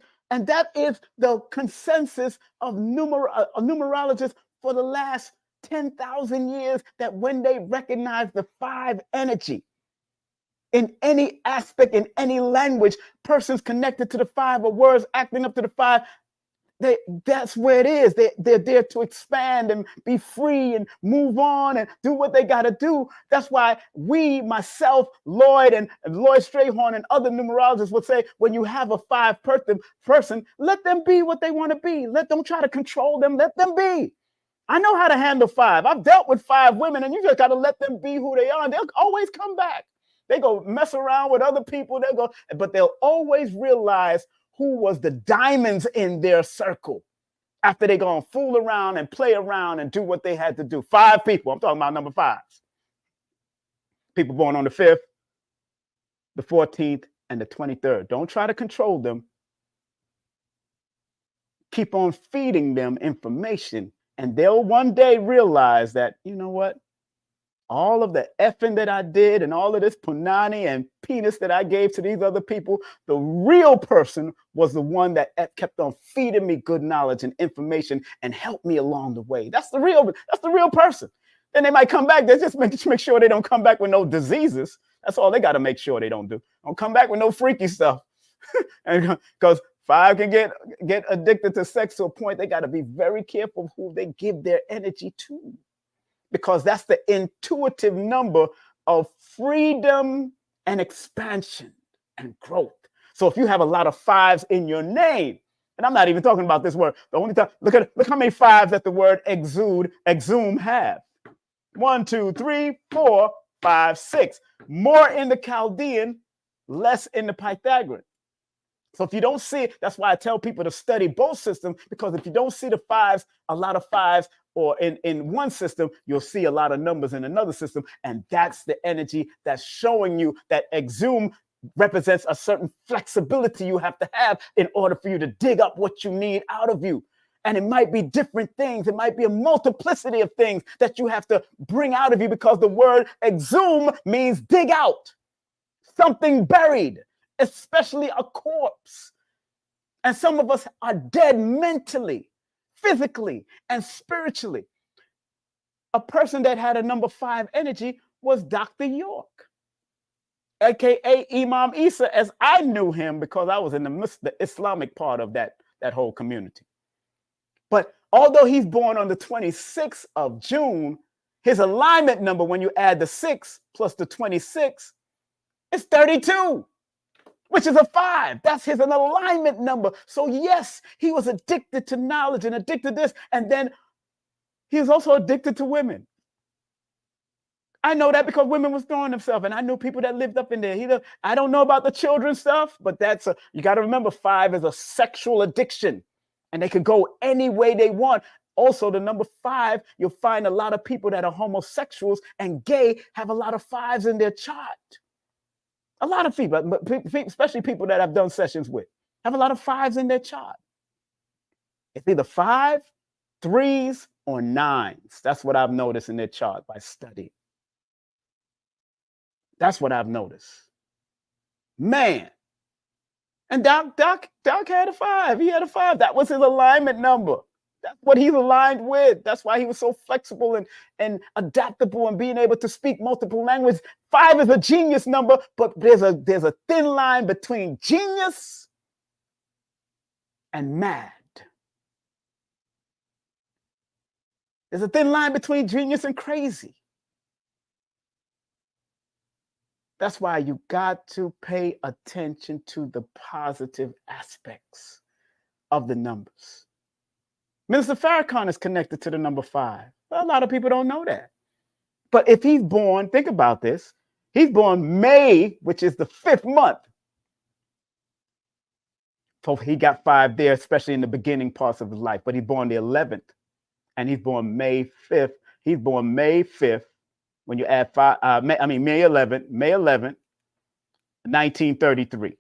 the consensus of numerologists for the last 10,000 years, that when they recognize the 5 energy in any aspect, in any language, persons connected to the 5 or words acting up to the 5, that's where it is. They're there to expand and be free and move on and do what they got to do. That's why myself, Lloyd, and Lloyd Strayhorn and other numerologists would say, when you have a 5 person, let them be what they want to be. Don't try to control them. Let them be. I know how to handle 5. I've dealt with 5 women, and you just got to let them be who they are. And they'll always come back. They go mess around with other people. But they'll always realize who was the diamonds in their circle after they go and fool around and play around and do what they had to do. 5 people. I'm talking about number 5s. People born on the 5th, the 14th, and the 23rd. Don't try to control them. Keep on feeding them information. And they'll one day realize that, you know what? All of the effing that I did and all of this punani and penis that I gave to these other people, the real person was the one that kept on feeding me good knowledge and information and helped me along the way. That's the real person. Then they might come back. They just make sure they don't come back with no diseases. That's all they got to make sure they don't do. Don't come back with no freaky stuff. And because 5 can get addicted to sex to a point, they got to be very careful who they give their energy to, because that's the intuitive number of freedom and expansion and growth. So if you have a lot of 5s in your name, and I'm not even talking about this word, the only time, look how many 5s that the word EXHUME have. 1, 2, 3, 4, 5, 6. More in the Chaldean, less in the Pythagorean. So if you don't see it, that's why I tell people to study both systems, because if you don't see the 5s, a lot of 5s, or in one system, you'll see a lot of numbers in another system. And that's the energy that's showing you that EXHUME represents a certain flexibility you have to have in order for you to dig up what you need out of you. And it might be different things. It might be a multiplicity of things that you have to bring out of you, because the word EXHUME means dig out, something buried, especially a corpse. And some of us are dead mentally, physically, and spiritually. A person that had a number 5 energy was Dr. York. aka Imam Isa, as I knew him because I was in the Islamic part of that whole community. But although he's born on the 26th of June, his alignment number, when you add the 6 plus the 26, is 32, which is a 5. That's an alignment number. So yes, he was addicted to knowledge and addicted to this. And then he was also addicted to women. I know that because women was throwing themselves, and I knew people that lived up in there. I don't know about the children stuff, but you got to remember 5 is a sexual addiction, and they could go any way they want. Also, the number 5, you'll find a lot of people that are homosexuals and gay have a lot of 5s in their chart. A lot of people, especially people that I've done sessions with, have a lot of 5s in their chart. It's either 5, 3s, or 9s. That's what I've noticed in their chart by studying. That's what I've noticed. Man. And Doc had a 5. He had a 5. That was his alignment number. That's what he's aligned with. That's why he was so flexible and adaptable and being able to speak multiple languages. 5 is a genius number, but there's a thin line between genius and mad. There's a thin line between genius and crazy. That's why you got to pay attention to the positive aspects of the numbers. Minister Farrakhan is connected to the number 5. Well, a lot of people don't know that. But if he's born, think about this. He's born May, which is the 5th month. So he got 5 there, especially in the beginning parts of his life. But he's born the 11th, and he's born May 5th. He's born May 5th. When you add May 11th, 1933.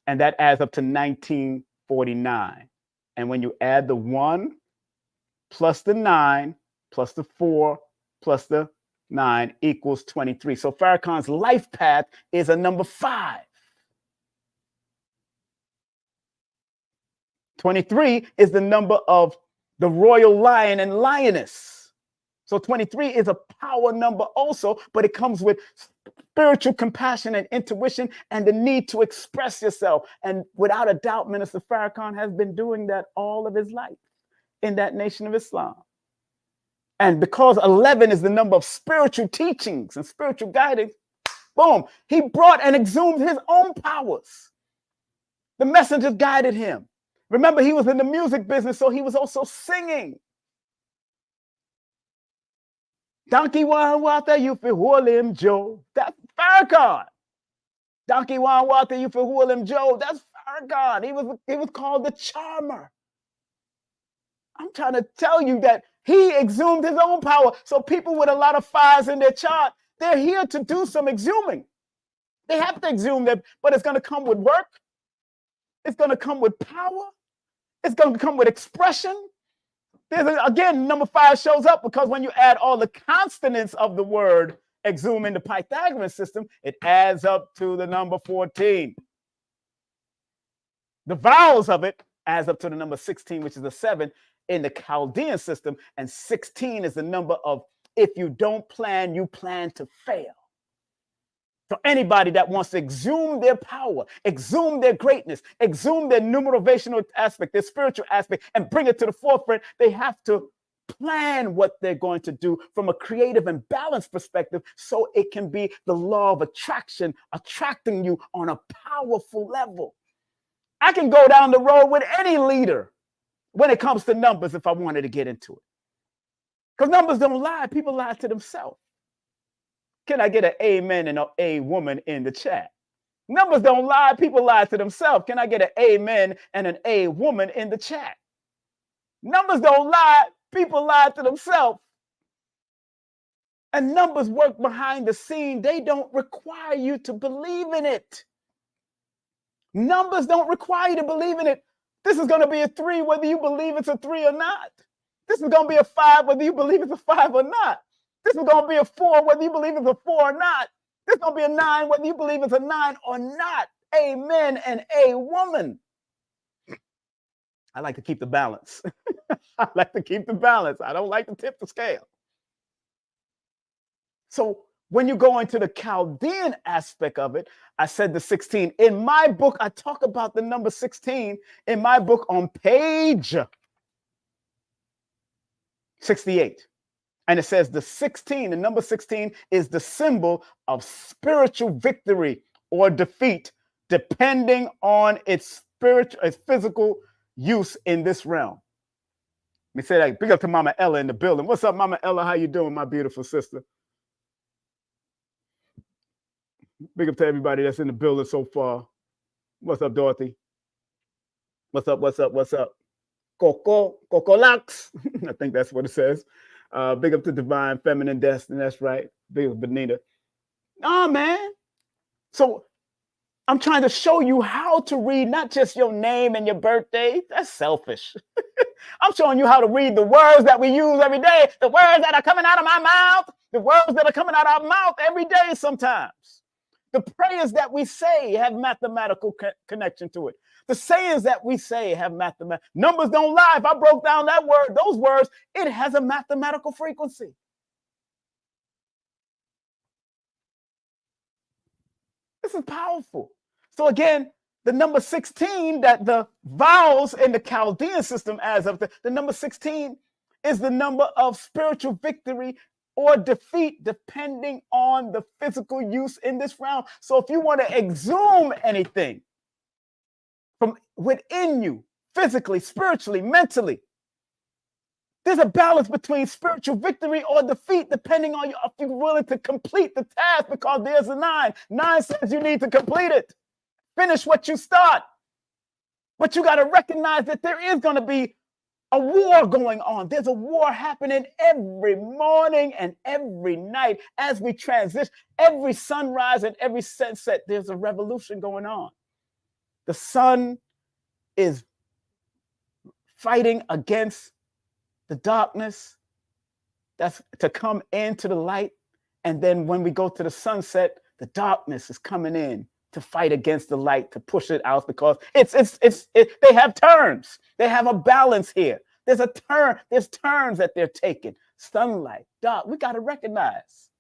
And that adds up to 1949. And when you add the 1 plus the 9 plus the 4 plus the 9 equals 23. So Farrakhan's life path is a number 5. 23 is the number of the royal lion and lioness. So 23 is a power number also, but it comes with spiritual compassion and intuition and the need to express yourself. And without a doubt, Minister Farrakhan has been doing that all of his life in that Nation of Islam. And because 11 is the number of spiritual teachings and spiritual guidance, boom, he brought and exhumed his own powers. The messengers guided him. Remember, he was in the music business, so he was also singing. Donkey Wan Wata, you for William Joe. That's Farrakhan. Donkey Wan Wata, you for William Joe. That's Farrakhan. He was called the charmer. I'm trying to tell you that he exhumed his own power. So people with a lot of 5s in their chart, they're here to do some exhuming. They have to exhume them, but it's going to come with work. It's going to come with power. It's going to come with expression. Again, number 5 shows up because when you add all the consonants of the word exhume in the Pythagorean system, it adds up to the number 14. The vowels of it adds up to the number 16, which is a 7 in the Chaldean system. And 16 is the number of if you don't plan, you plan to fail. So anybody that wants to exhume their power, exhume their greatness, exhume their numerovational aspect, their spiritual aspect, and bring it to the forefront, they have to plan what they're going to do from a creative and balanced perspective so it can be the law of attraction, attracting you on a powerful level. I can go down the road with any leader when it comes to numbers if I wanted to get into it. Because numbers don't lie. People lie to themselves. Can I get an amen and a woman in the chat? Numbers don't lie. People lie to themselves. Can I get an amen and an a woman in the chat? Numbers don't lie. People lie to themselves. And numbers work behind the scene. They don't require you to believe in it. Numbers don't require you to believe in it. This is going to be a 3 whether you believe it's a 3 or not. This is going to be a 5 whether you believe it's a 5 or not. This is going to be a 4 whether you believe it's a 4 or not. This is going to be a 9 whether you believe it's a 9 or not. Amen and a woman. I like to keep the balance. I like to keep the balance. I don't like to tip the scale. So when you go into the Chaldean aspect of it, I said the 16. In my book, I talk about the number 16 in my book on page 68. And it says the 16, the number 16 is the symbol of spiritual victory or defeat, depending on its physical use in this realm. Let me say that. Big up to Mama Ella in the building. What's up, Mama Ella? How you doing, my beautiful sister? Big up to everybody that's in the building so far. What's up, Dorothy? What's up, what's up, what's up? Coco Lax. I think that's what it says. Big up to Divine Feminine Destiny. That's right. Big up Benita. Oh, man. So I'm trying to show you how to read not just your name and your birthday. That's selfish. I'm showing you how to read the words that we use every day, the words that are coming out of my mouth, the words that are coming out of our mouth every day sometimes. The prayers that we say have mathematical connection to it. The sayings that we say have mathematical. Numbers don't lie. If I broke down that word, those words, it has a mathematical frequency. This is powerful. So again, the number 16, that the vowels in the Chaldean system as of the number 16 is the number of spiritual victory or defeat, depending on the physical use in this round. So if you want to exhume anything from within you, physically, spiritually, mentally, there's a balance between spiritual victory or defeat, depending on if you're willing to complete the task, because there's a 9. 9 says you need to complete it. Finish what you start. But you got to recognize that there is going to be a war going on. There's a war happening every morning and every night as we transition. Every sunrise and every sunset, there's a revolution going on. The sun is fighting against the darkness that's to come into the light. And then when we go to the sunset, the darkness is coming in to fight against the light, to push it out, because they have turns. They have a balance here. There's a turn. There's turns that they're taking. Sunlight, dark. We got to recognize.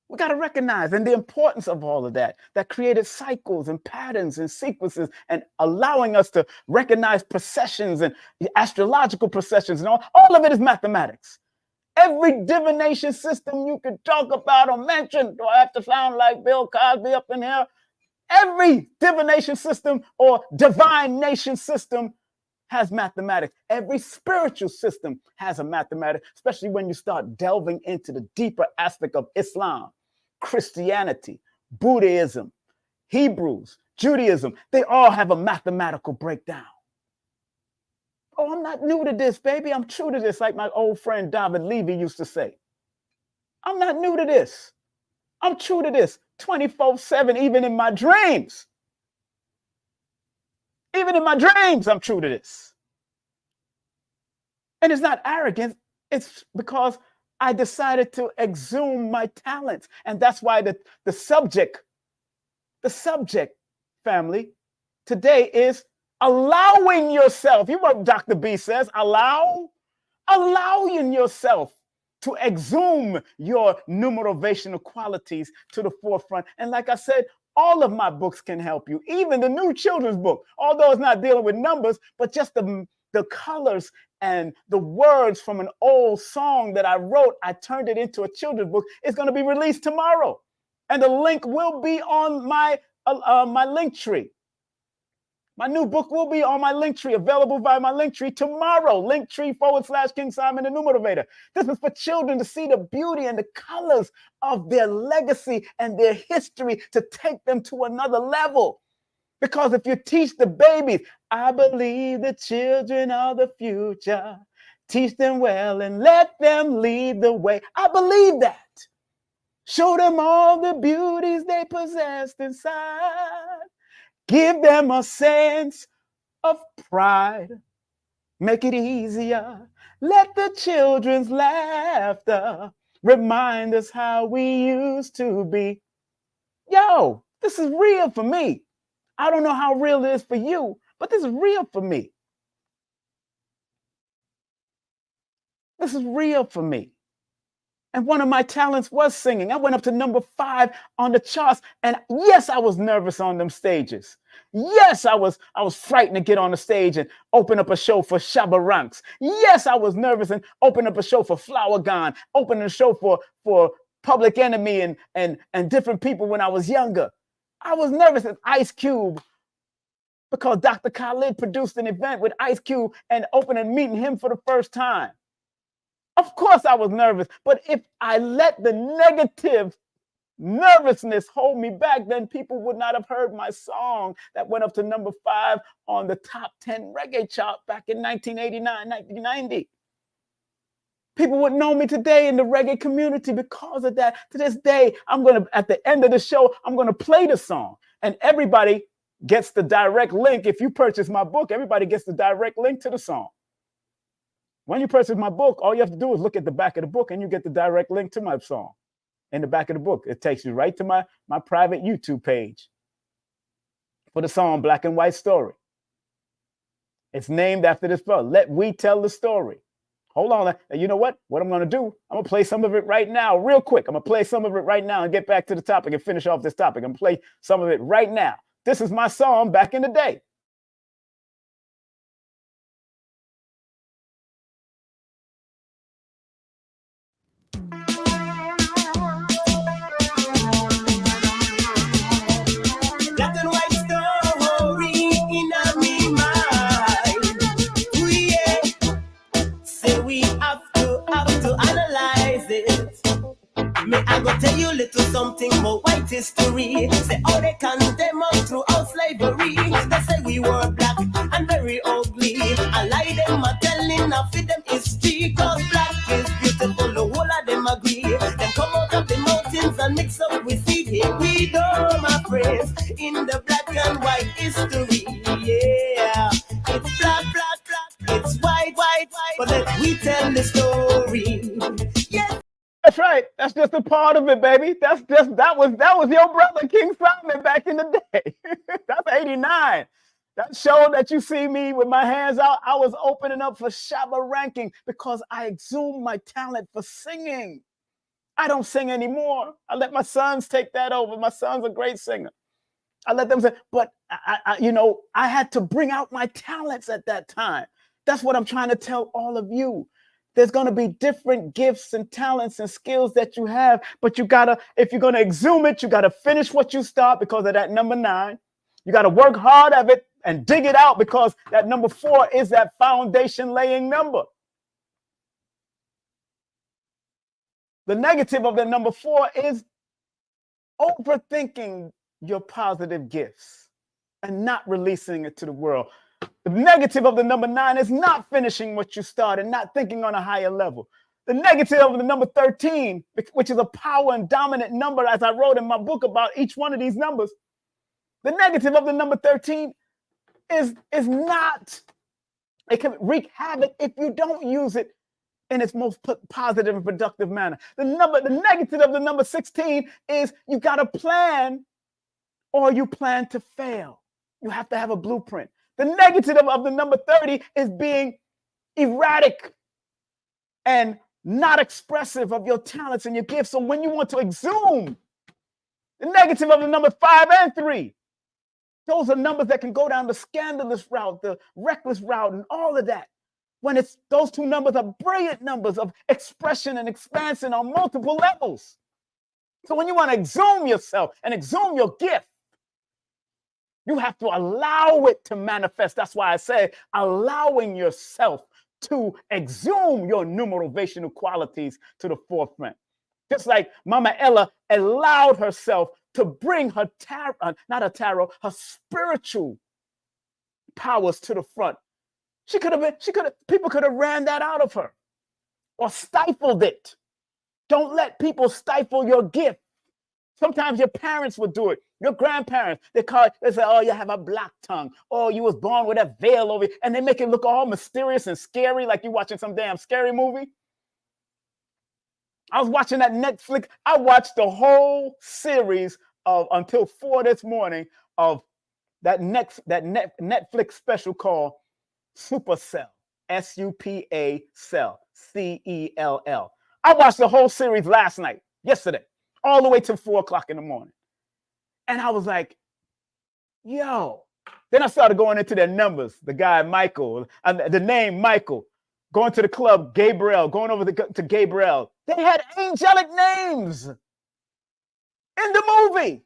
We got to recognize, and the importance of all of that created cycles and patterns and sequences, and allowing us to recognize processions and astrological processions, and all of it is mathematics. Every divination system you can talk about or mention. Do I have to sound like Bill Cosby up in here? Every divination system or divine nation system has mathematics. Every spiritual system has a mathematics, especially when you start delving into the deeper aspect of Islam, Christianity, Buddhism, Hebrews, Judaism. They all have a mathematical breakdown. Oh, I'm not new to this, baby. I'm true to this, like my old friend David Levy used to say. I'm not new to this. I'm true to this 24/7, even in my dreams. Even in my dreams, I'm true to this. And it's not arrogance. It's because I decided to exhume my talents. And that's why the subject, family, today is allowing yourself. You know what Dr. B says, allowing yourself to exhume your numerovational qualities to the forefront. And like I said, all of my books can help you, even the new children's book, although it's not dealing with numbers, but just the colors and the words from an old song that I wrote. I turned it into a children's book. It's going to be released tomorrow. And the link will be on my Linktree. My new book will be on my Linktree, available via my Linktree tomorrow. Linktree/King Simon the Numerovator. This is for children to see the beauty and the colors of their legacy and their history, to take them to another level. Because if you teach the babies, I believe the children are the future. Teach them well and let them lead the way. I believe that. Show them all the beauties they possessed inside. Give them a sense of pride. Make it easier. Let the children's laughter remind us how we used to be. Yo, this is real for me. I don't know how real it is for you, but this is real for me. This is real for me. And one of my talents was singing. I went up to number 5 on the charts. And yes, I was nervous on them stages. Yes, I was frightened to get on the stage and open up a show for Shabba Ranks. Yes, I was nervous and open up a show for Flower Gone, opening a show for Public Enemy and different people when I was younger. I was nervous at Ice Cube because Dr. Khalid produced an event with Ice Cube and opening meeting him for the first time. Of course I was nervous, but if I let the negative nervousness hold me back, then people would not have heard my song that went up to number 5 on the top 10 reggae chart back in 1989, 1990. People would know me today in the reggae community because of that. To this day, at the end of the show, I'm going to play the song. And everybody gets the direct link. If you purchase my book, everybody gets the direct link to the song. When you purchase my book, all you have to do is look at the back of the book and you get the direct link to my song in the back of the book. It takes you right to my private YouTube page for the song Black and White Story. It's named after this brother. Let we tell the story. Hold on. You know what? What I'm going to do, I'm going to play some of it right now, real quick. I'm going to play some of it right now and get back to the topic and finish off this topic. I'm going to play some of it right now. This is my song back in the day. I go tell you little something about white history. Say how they condemn us throughout slavery. They say we were black and very ugly. I lie them are telling of them history. Cause black is beautiful, the whole of them agree. Them come out of the mountains and mix up with seed. Here we go, my friends, in the black and white history. Yeah, it's black, black, black. It's white, white, white. But let we tell the story. Yes. That's right. That's just a part of it, baby. That was your brother King Simon back in the day. That's 89. That show that you see me with my hands out, I was opening up for Shabba Ranking because I exhumed my talent for singing. I don't sing anymore. I let my sons take that over. My son's a great singer. I let them sing, but I had to bring out my talents at that time. That's what I'm trying to tell all of you. There's going to be different gifts and talents and skills that you have, but you gotta, if you're going to exhume it, you got to finish what you start because of that number 9. You got to work hard at it and dig it out because that number 4 is that foundation laying number. The negative of the number 4 is overthinking your positive gifts and not releasing it to the world. The negative of the number 9 is not finishing what you started, not thinking on a higher level. The negative of the number 13, which is a power and dominant number, as I wrote in my book about each one of these numbers, the negative of the number 13 is not, it can wreak havoc if you don't use it in its most positive and productive manner. The negative of the number 16 is you got to plan or you plan to fail. You have to have a blueprint. The negative of the number 30 is being erratic and not expressive of your talents and your gifts. So when you want to exhume, the negative of the number 5 and 3, those are numbers that can go down the scandalous route, the reckless route, and all of that. When it's those 2 numbers are brilliant numbers of expression and expansion on multiple levels. So when you want to exhume yourself and exhume your gift, you have to allow it to manifest. That's why I say allowing yourself to exhume your numerovational qualities to the forefront. Just like Mama Ella allowed herself to bring her her spiritual powers to the front. People could have ran that out of her or stifled it. Don't let people stifle your gift. Sometimes your parents would do it. Your grandparents, they say, oh, you have a black tongue. Oh, you was born with a veil over it. And they make it look all mysterious and scary, like you're watching some damn scary movie. I was watching that Netflix. I watched the whole series of until 4 this morning of that Netflix special called Supercell, S-U-P-A Cell, C-E-L-L. I watched the whole series yesterday, all the way till 4 o'clock in the morning. And I was like, yo. Then I started going into their numbers. The guy, Michael, the name Michael, going to the club, Gabriel, going over to Gabriel. They had angelic names in the movie.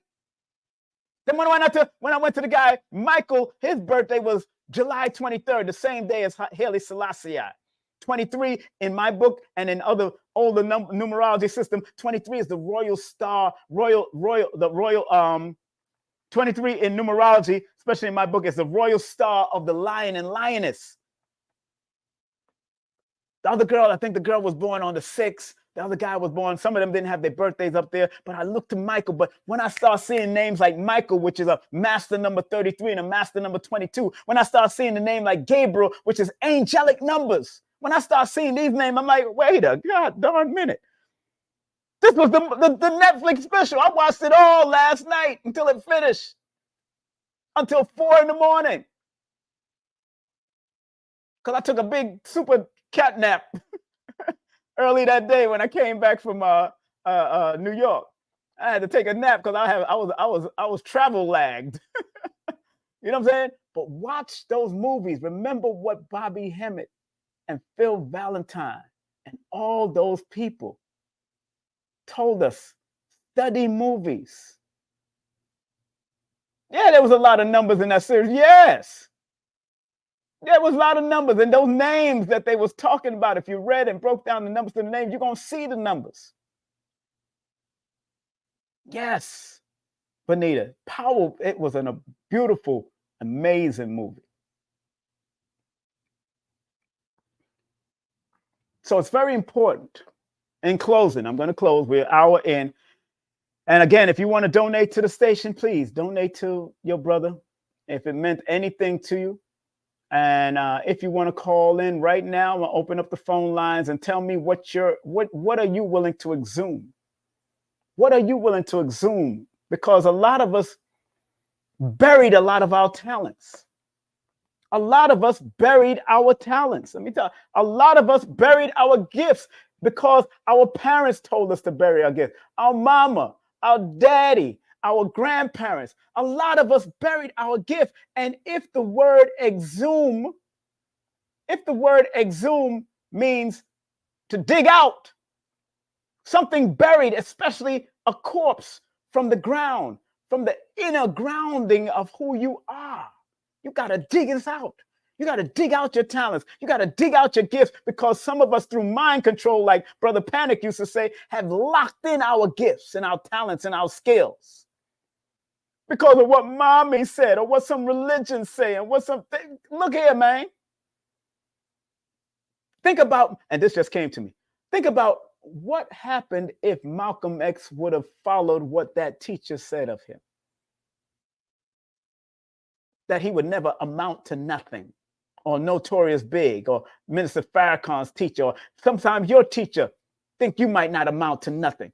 Then when I went to the guy, Michael, his birthday was July 23rd, the same day as Haile Selassie. 23 in my book and in other older numerology system, 23 is the royal star, the royal 23 in numerology, especially in my book, is the royal star of the lion and lioness. The other girl, I think the girl was born on the 6th. The other guy was born. Some of them didn't have their birthdays up there, but I looked to Michael. But when I start seeing names like Michael, which is a master number 33 and a master number 22, when I start seeing the name like Gabriel, which is angelic numbers, when I start seeing these names, I'm like, wait a god darn minute. This was the Netflix special. I watched it all last night until it finished. Until 4 in the morning. Because I took a big super cat nap early that day when I came back from New York. I had to take a nap because I was travel lagged. You know what I'm saying? But watch those movies. Remember what Bobby Hemmett and Phil Valentine and all those people told us. Study movies. Yeah, there was a lot of numbers in that series. Yes. There was a lot of numbers. And those names that they was talking about, if you read and broke down the numbers to the names, you're going to see the numbers. Yes. Bonita, it was a beautiful, amazing movie. So it's very important. In closing, I'm going to close. We're an hour in. And again, if you want to donate to the station, please donate to your brother if it meant anything to you. And if you want to call in right now, I'm going to open up the phone lines and tell me what are you willing to exhume? What are you willing to exhume? Because a lot of us buried a lot of our talents. A lot of us buried our talents. Let me tell you, a lot of us buried our gifts because our parents told us to bury our gifts. Our mama, our daddy, our grandparents, a lot of us buried our gift. And if the word exhume means to dig out something buried, especially a corpse from the ground, from the inner grounding of who you are, you got to dig this out. You got to dig out your talents. You got to dig out your gifts, because some of us, through mind control, like Brother Panic used to say, have locked in our gifts and our talents and our skills because of what mommy said or what some religions say and what something. Look here, man. Think about, and this just came to me, think about what happened if Malcolm X would have followed what that teacher said of him. That he would never amount to nothing. Or Notorious Big, or Minister Farrakhan's teacher, or sometimes your teacher think you might not amount to nothing.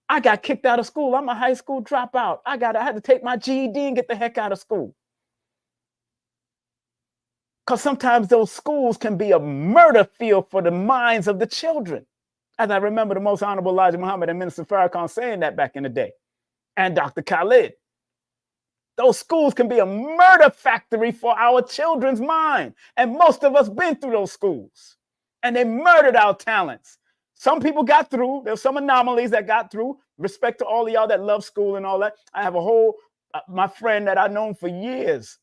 I got kicked out of school. I'm a high school dropout. I had to take my GED and get the heck out of school. Because sometimes those schools can be a murder field for the minds of the children. As I remember the Most Honorable Elijah Muhammad and Minister Farrakhan saying that back in the day. And Dr. Khalid. Those schools can be a murder factory for our children's mind. And most of us been through those schools. And they murdered our talents. Some people got through. There's some anomalies that got through. Respect to all of y'all that love school and all that. I have a whole, my friend that I've known for years.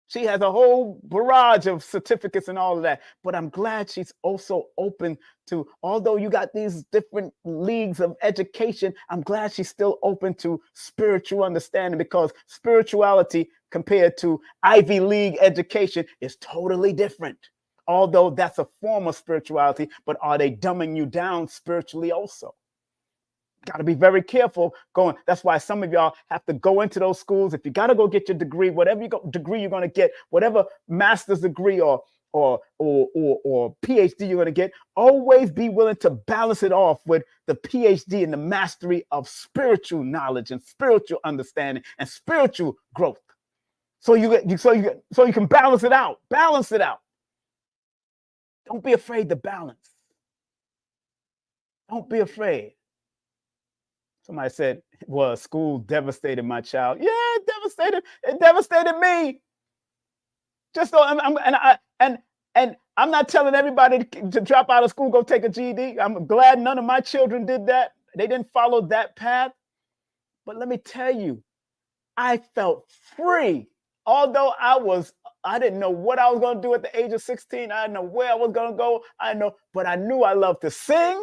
She has a whole barrage of certificates and all of that. But I'm glad she's also open to, although you got these different leagues of education, I'm glad she's still open to spiritual understanding, because spirituality compared to Ivy League education is totally different. Although that's a form of spirituality, but are they dumbing you down spiritually also? Got to be very careful going. That's why some of y'all have to go into those schools. If you got to go get your degree, whatever degree you're going to get, whatever master's degree or PhD you're going to get, always be willing to balance it off with the PhD and the mastery of spiritual knowledge and spiritual understanding and spiritual growth. So you can balance it out. Balance it out. Don't be afraid to balance. Don't be afraid. Somebody said, well, school devastated my child. Yeah, it devastated me. Just so and I'm not telling everybody to drop out of school, go take a GED. I'm glad none of my children did that. They didn't follow that path. But let me tell you, I felt free. Although I didn't know what I was going to do at the age of 16. I didn't know where I was going to go. But I knew I loved to sing.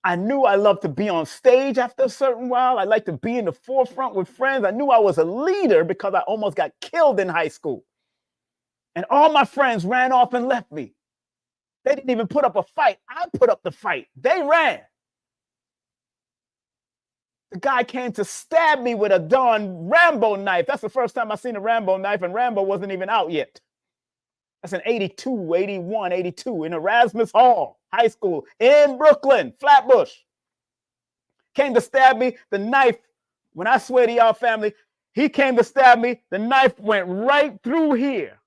I knew I loved to be on stage after a certain while. I liked to be in the forefront with friends. I knew I was a leader because I almost got killed in high school. And all my friends ran off and left me. They didn't even put up a fight. I put up the fight. They ran. The guy came to stab me with a darn Rambo knife. That's the first time I seen a Rambo knife, and Rambo wasn't even out yet. That's in 82, 81, 82 in Erasmus Hall High School in Brooklyn, Flatbush. Came to stab me. The knife, when I swear to y'all family, he came to stab me. The knife went right through here.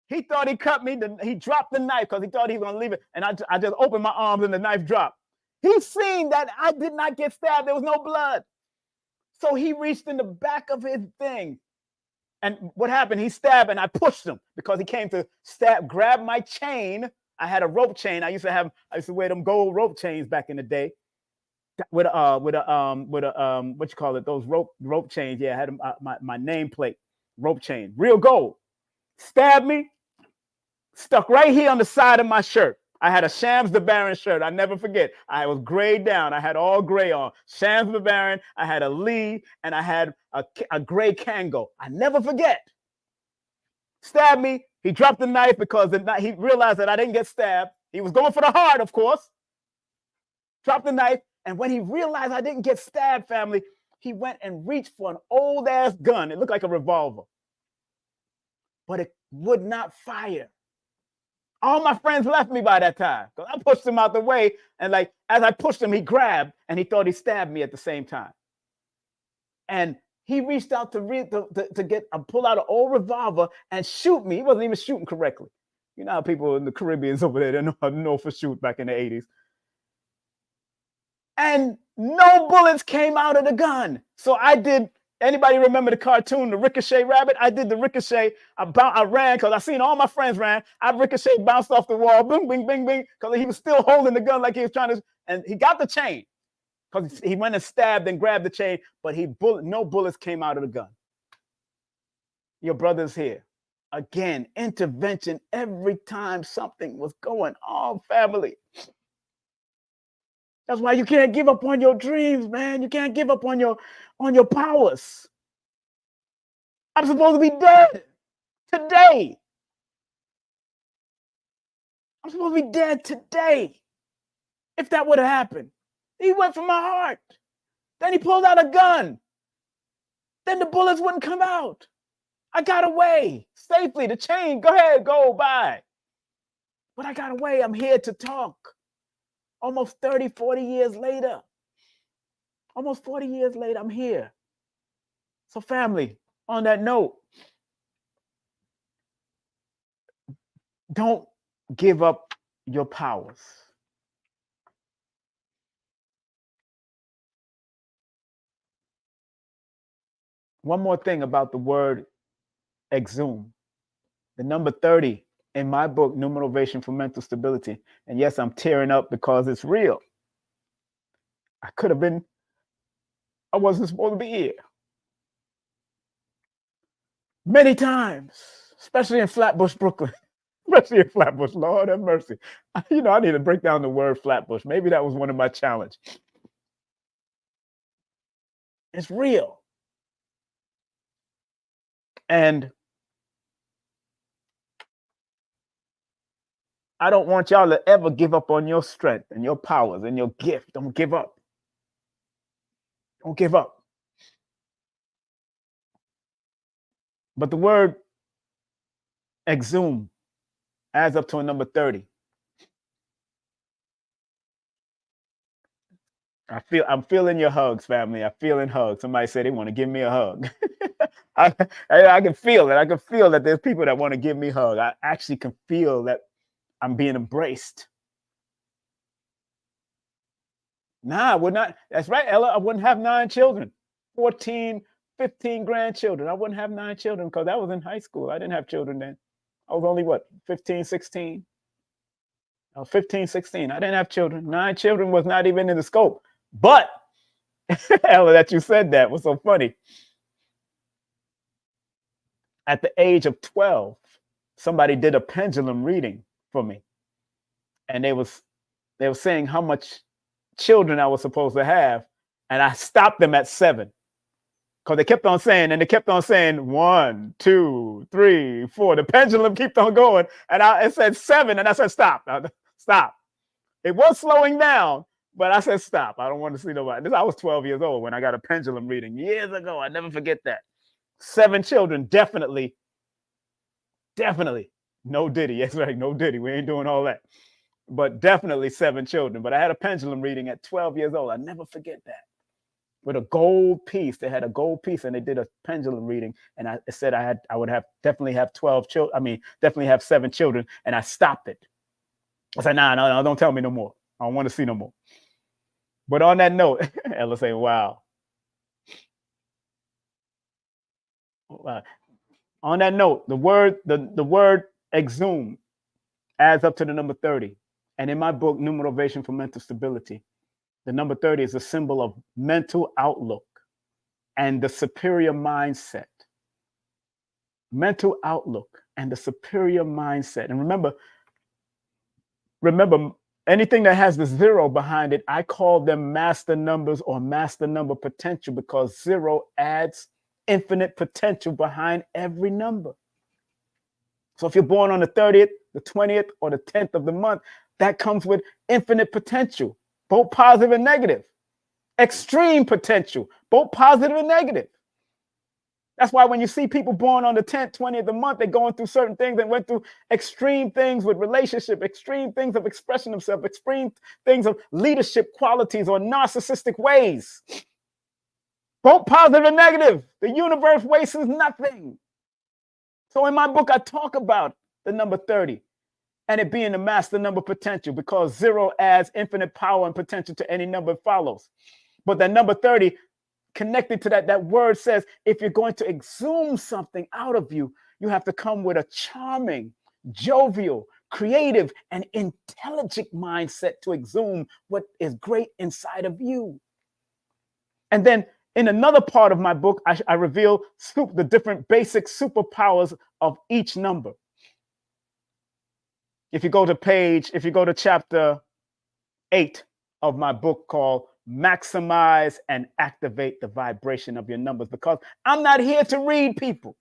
He thought he cut me. He dropped the knife because he thought he was going to leave it. And I just opened my arms and the knife dropped. He seen that I did not get stabbed. There was no blood. So he reached in the back of his thing. And what happened? He stabbed and I pushed him because he came to grab my chain. I had a rope chain. I used to wear them gold rope chains back in the day. With what you call it? Those rope chains. Yeah, I had my nameplate rope chain, real gold. Stabbed me, stuck right here on the side of my shirt. I had a Shams the Baron shirt. I never forget. I was grayed down. I had all gray on. Shams the Baron. I had a Lee, and I had a gray Kango. I never forget. Stabbed me. He dropped the knife because he realized that I didn't get stabbed. He was going for the heart, of course. Dropped the knife, and when he realized I didn't get stabbed, family, he went and reached for an old-ass gun. It looked like a revolver, but it would not fire. All my friends left me by that time because I pushed him out the way. And as I pushed him, he grabbed and he thought he stabbed me at the same time. And he reached out to pull out an old revolver and shoot me. He wasn't even shooting correctly. You know how people in the Caribbeans over there, they know for shoot back in the 80s. And no bullets came out of the gun. So I did. Anybody remember the cartoon, the Ricochet Rabbit? I did the Ricochet. I ran because I seen all my friends ran. I ricochet, bounced off the wall, bing, bing, bing, bing, because he was still holding the gun like he was trying to, and he got the chain because he went and stabbed and grabbed the chain, but no bullets came out of the gun. Your brother's here. Again, intervention every time something was going on, family. That's why you can't give up on your dreams, man. You can't give up on your powers. I'm supposed to be dead today. I'm supposed to be dead today. If that would have happened. He went for my heart. Then he pulled out a gun. Then the bullets wouldn't come out. I got away safely. The chain, go ahead, go, bye. But I got away. I'm here to talk. Almost 30, 40 years later. Almost 40 years later, I'm here. So family, on that note, don't give up your powers. One more thing about the word EXHUME. The number 30 in my book, Numerovation for Mental Stability. And yes, I'm tearing up because it's real. I wasn't supposed to be here. Many times, especially in Flatbush, Brooklyn. Especially in Flatbush, Lord have mercy. I need to break down the word Flatbush. Maybe that was one of my challenges. It's real. And I don't want y'all to ever give up on your strength and your powers and your gift. Don't give up. Don't give up. But the word EXHUME adds up to a number 30. I'm feeling your hugs, family. I'm feeling hugs. Somebody said they want to give me a hug. I can feel it. I can feel that there's people that want to give me a hug. I actually can feel that I'm being embraced. Nah, I would not. That's right, Ella. I wouldn't have 9 children, 14, 15 grandchildren. I wouldn't have 9 children because I was in high school. I didn't have children then. I was only what, 15, 16? I was 15, 16. I didn't have children. 9 children was not even in the scope. But, Ella, that you said that was so funny. At the age of 12, somebody did a pendulum reading for me. And they were saying how much children I was supposed to have. And I stopped them at 7. Because they kept on saying, and they kept on saying 1, 2, 3, 4. The pendulum kept on going. And it said 7. And I said, stop. Stop. It was slowing down, but I said, stop. I don't want to see nobody. I was 12 years old when I got a pendulum reading years ago. I never forget that. 7 children, definitely. No Diddy. Yes, right. No Diddy. We ain't doing all that. But definitely 7 children. But I had a pendulum reading at 12 years old. I never forget that. With a gold piece. They had a gold piece and they did a pendulum reading. And I said I would definitely have 12 children. I mean, definitely have 7 children. And I stopped it. I said, no, don't tell me no more. I don't want to see no more. But on that note, Ella saying, wow. On that note, the word EXHUME adds up to the number 30. And in my book, Numerovation for Mental Stability, the number 30 is a symbol of mental outlook and the superior mindset. Mental outlook and the superior mindset. And remember, anything that has the 0 behind it, I call them master numbers or master number potential because 0 adds infinite potential behind every number. So if you're born on the 30th, the 20th, or the 10th of the month, that comes with infinite potential, both positive and negative. Extreme potential, both positive and negative. That's why when you see people born on the 10th, 20th of the month, they're going through certain things and went through extreme things with relationship, extreme things of expression of self, extreme things of leadership qualities or narcissistic ways. Both positive and negative. The universe wastes nothing. So in my book, I talk about the number 30 and it being the master number potential because 0 adds infinite power and potential to any number it follows. But that number 30, connected to that word says, if you're going to exhume something out of you, you have to come with a charming, jovial, creative, and intelligent mindset to exhume what is great inside of you. And then in another part of my book, I reveal the different basic superpowers of each number. If you go to chapter 8 of my book called Maximize and Activate the Vibration of Your Numbers, because I'm not here to read people.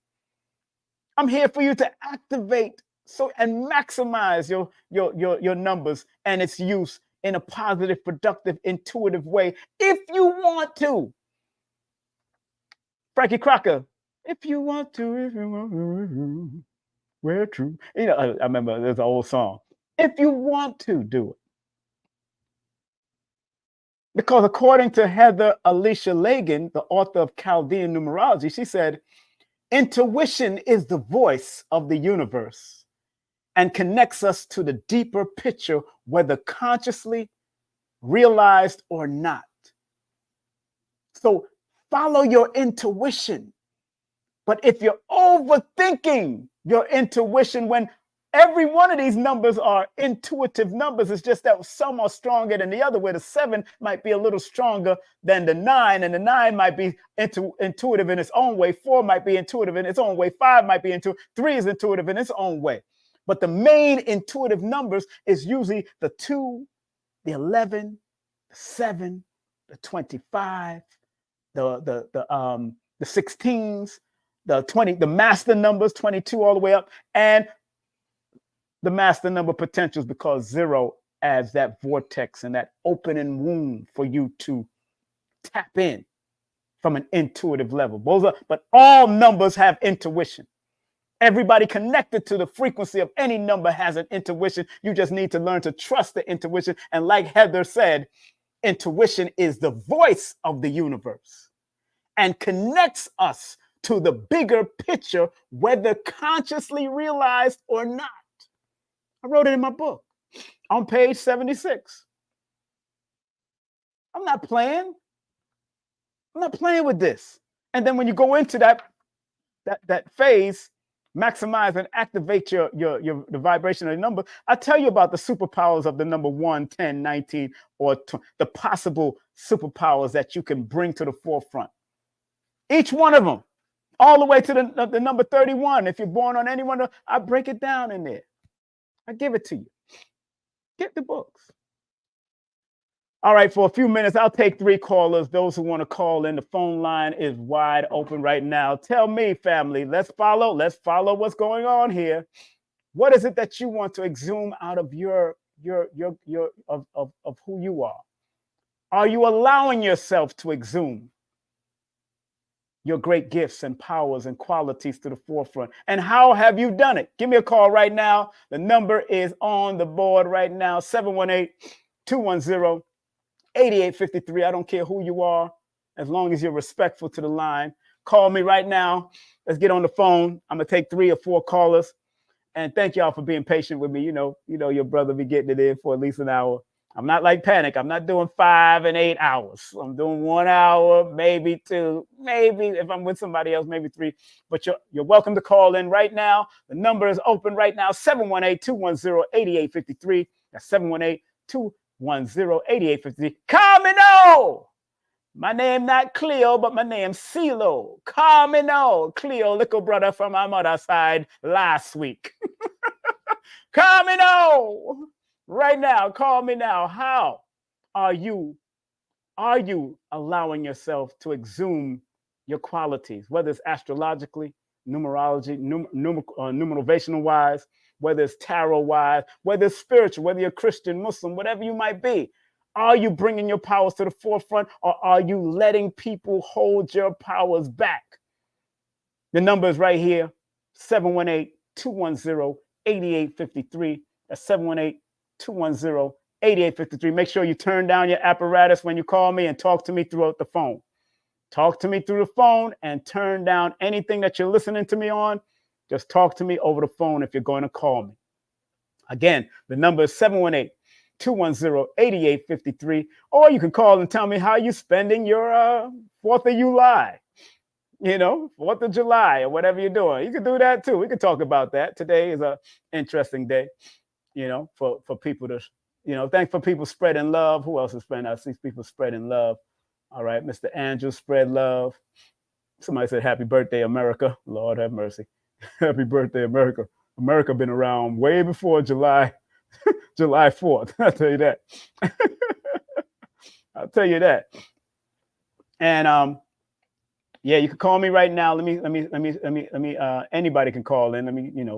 I'm here for you to activate and maximize your numbers and its use in a positive, productive, intuitive way if you want to. Frankie Crocker, if you want to, wear true. You know, I remember there's an old song. If you want to do it. Because according to Heather Alicia Lagan, the author of Chaldean Numerology, she said, intuition is the voice of the universe and connects us to the deeper picture, whether consciously realized or not. So follow your intuition. But if you're overthinking your intuition, when every one of these numbers are intuitive numbers, it's just that some are stronger than the other, where the 7 might be a little stronger than the 9, and the 9 might be intuitive in its own way. 4 might be intuitive in its own way. 5 might be intuitive. 3 is intuitive in its own way. But the main intuitive numbers is usually the 2, the 11, the 7, the 25, the 16s, the 20, the master numbers, 22 all the way up, and the master number potentials, because 0 adds that vortex and that opening wound for you to tap in from an intuitive level. But all numbers have intuition. Everybody connected to the frequency of any number has an intuition. You just need to learn to trust the intuition. And like Heather said, intuition is the voice of the universe and connects us to the bigger picture, whether consciously realized or not. I wrote it in my book on page 76. I'm not playing. I'm not playing with this. And then when you go into that phase, maximize and activate the vibration of the number. I tell you about the superpowers of the number 1, 10, 19, or the possible superpowers that you can bring to the forefront. Each one of them, all the way to the number 31. If you're born on any one, I break it down in there. I give it to you. Get the books. All right, for a few minutes, I'll take 3 callers. Those who want to call in, the phone line is wide open right now. Tell me, family, let's follow what's going on here. What is it that you want to exhume out of of who you are? Are you allowing yourself to exhume your great gifts and powers and qualities to the forefront? And how have you done it? Give me a call right now. The number is on the board right now, 718-210-8853. I don't care who you are, as long as you're respectful to the line. Call me right now. Let's get on the phone. I'm gonna take 3 or 4 callers. And thank y'all for being patient with me. You know, your brother be getting it in for at least an hour. I'm not like Panic. I'm not doing 5 and 8 hours. I'm doing 1 hour, maybe 2, maybe if I'm with somebody else, maybe 3. But you're welcome to call in right now. The number is open right now, 718-210-8853. That's 718-210-8853. Camino! My name not Cleo, but my name's CeeLo. Camino. Cleo, little brother from my mother's side last week. Camino! Right now, call me now. How are you allowing yourself to exhume your qualities, whether it's astrologically, numerology, numerovational wise, whether it's tarot wise, whether it's spiritual, whether you're Christian, Muslim, whatever you might be? Are you bringing your powers to the forefront, or are you letting people hold your powers back? The number is right here, 718-210-8853. That's 718-210-8853. Make sure you turn down your apparatus when you call me and talk to me throughout the phone. Talk to me through the phone and turn down anything that you're listening to me on. Just talk to me over the phone if you're going to call me. Again, the number is 718-210-8853. Or you can call and tell me how you're spending your 4th of July. 4th of July or whatever you're doing. You can do that too. We can talk about that. Today is an interesting day, for people to, thanks for people spreading love. Who else is spreading? I see people spreading love. All right, Mr. Andrew, spread love. Somebody said, happy birthday, America. Lord have mercy. Happy birthday, America. America been around way before July 4th. I'll tell you that. I'll tell you that. And yeah, you can call me right now. Let me anybody can call in.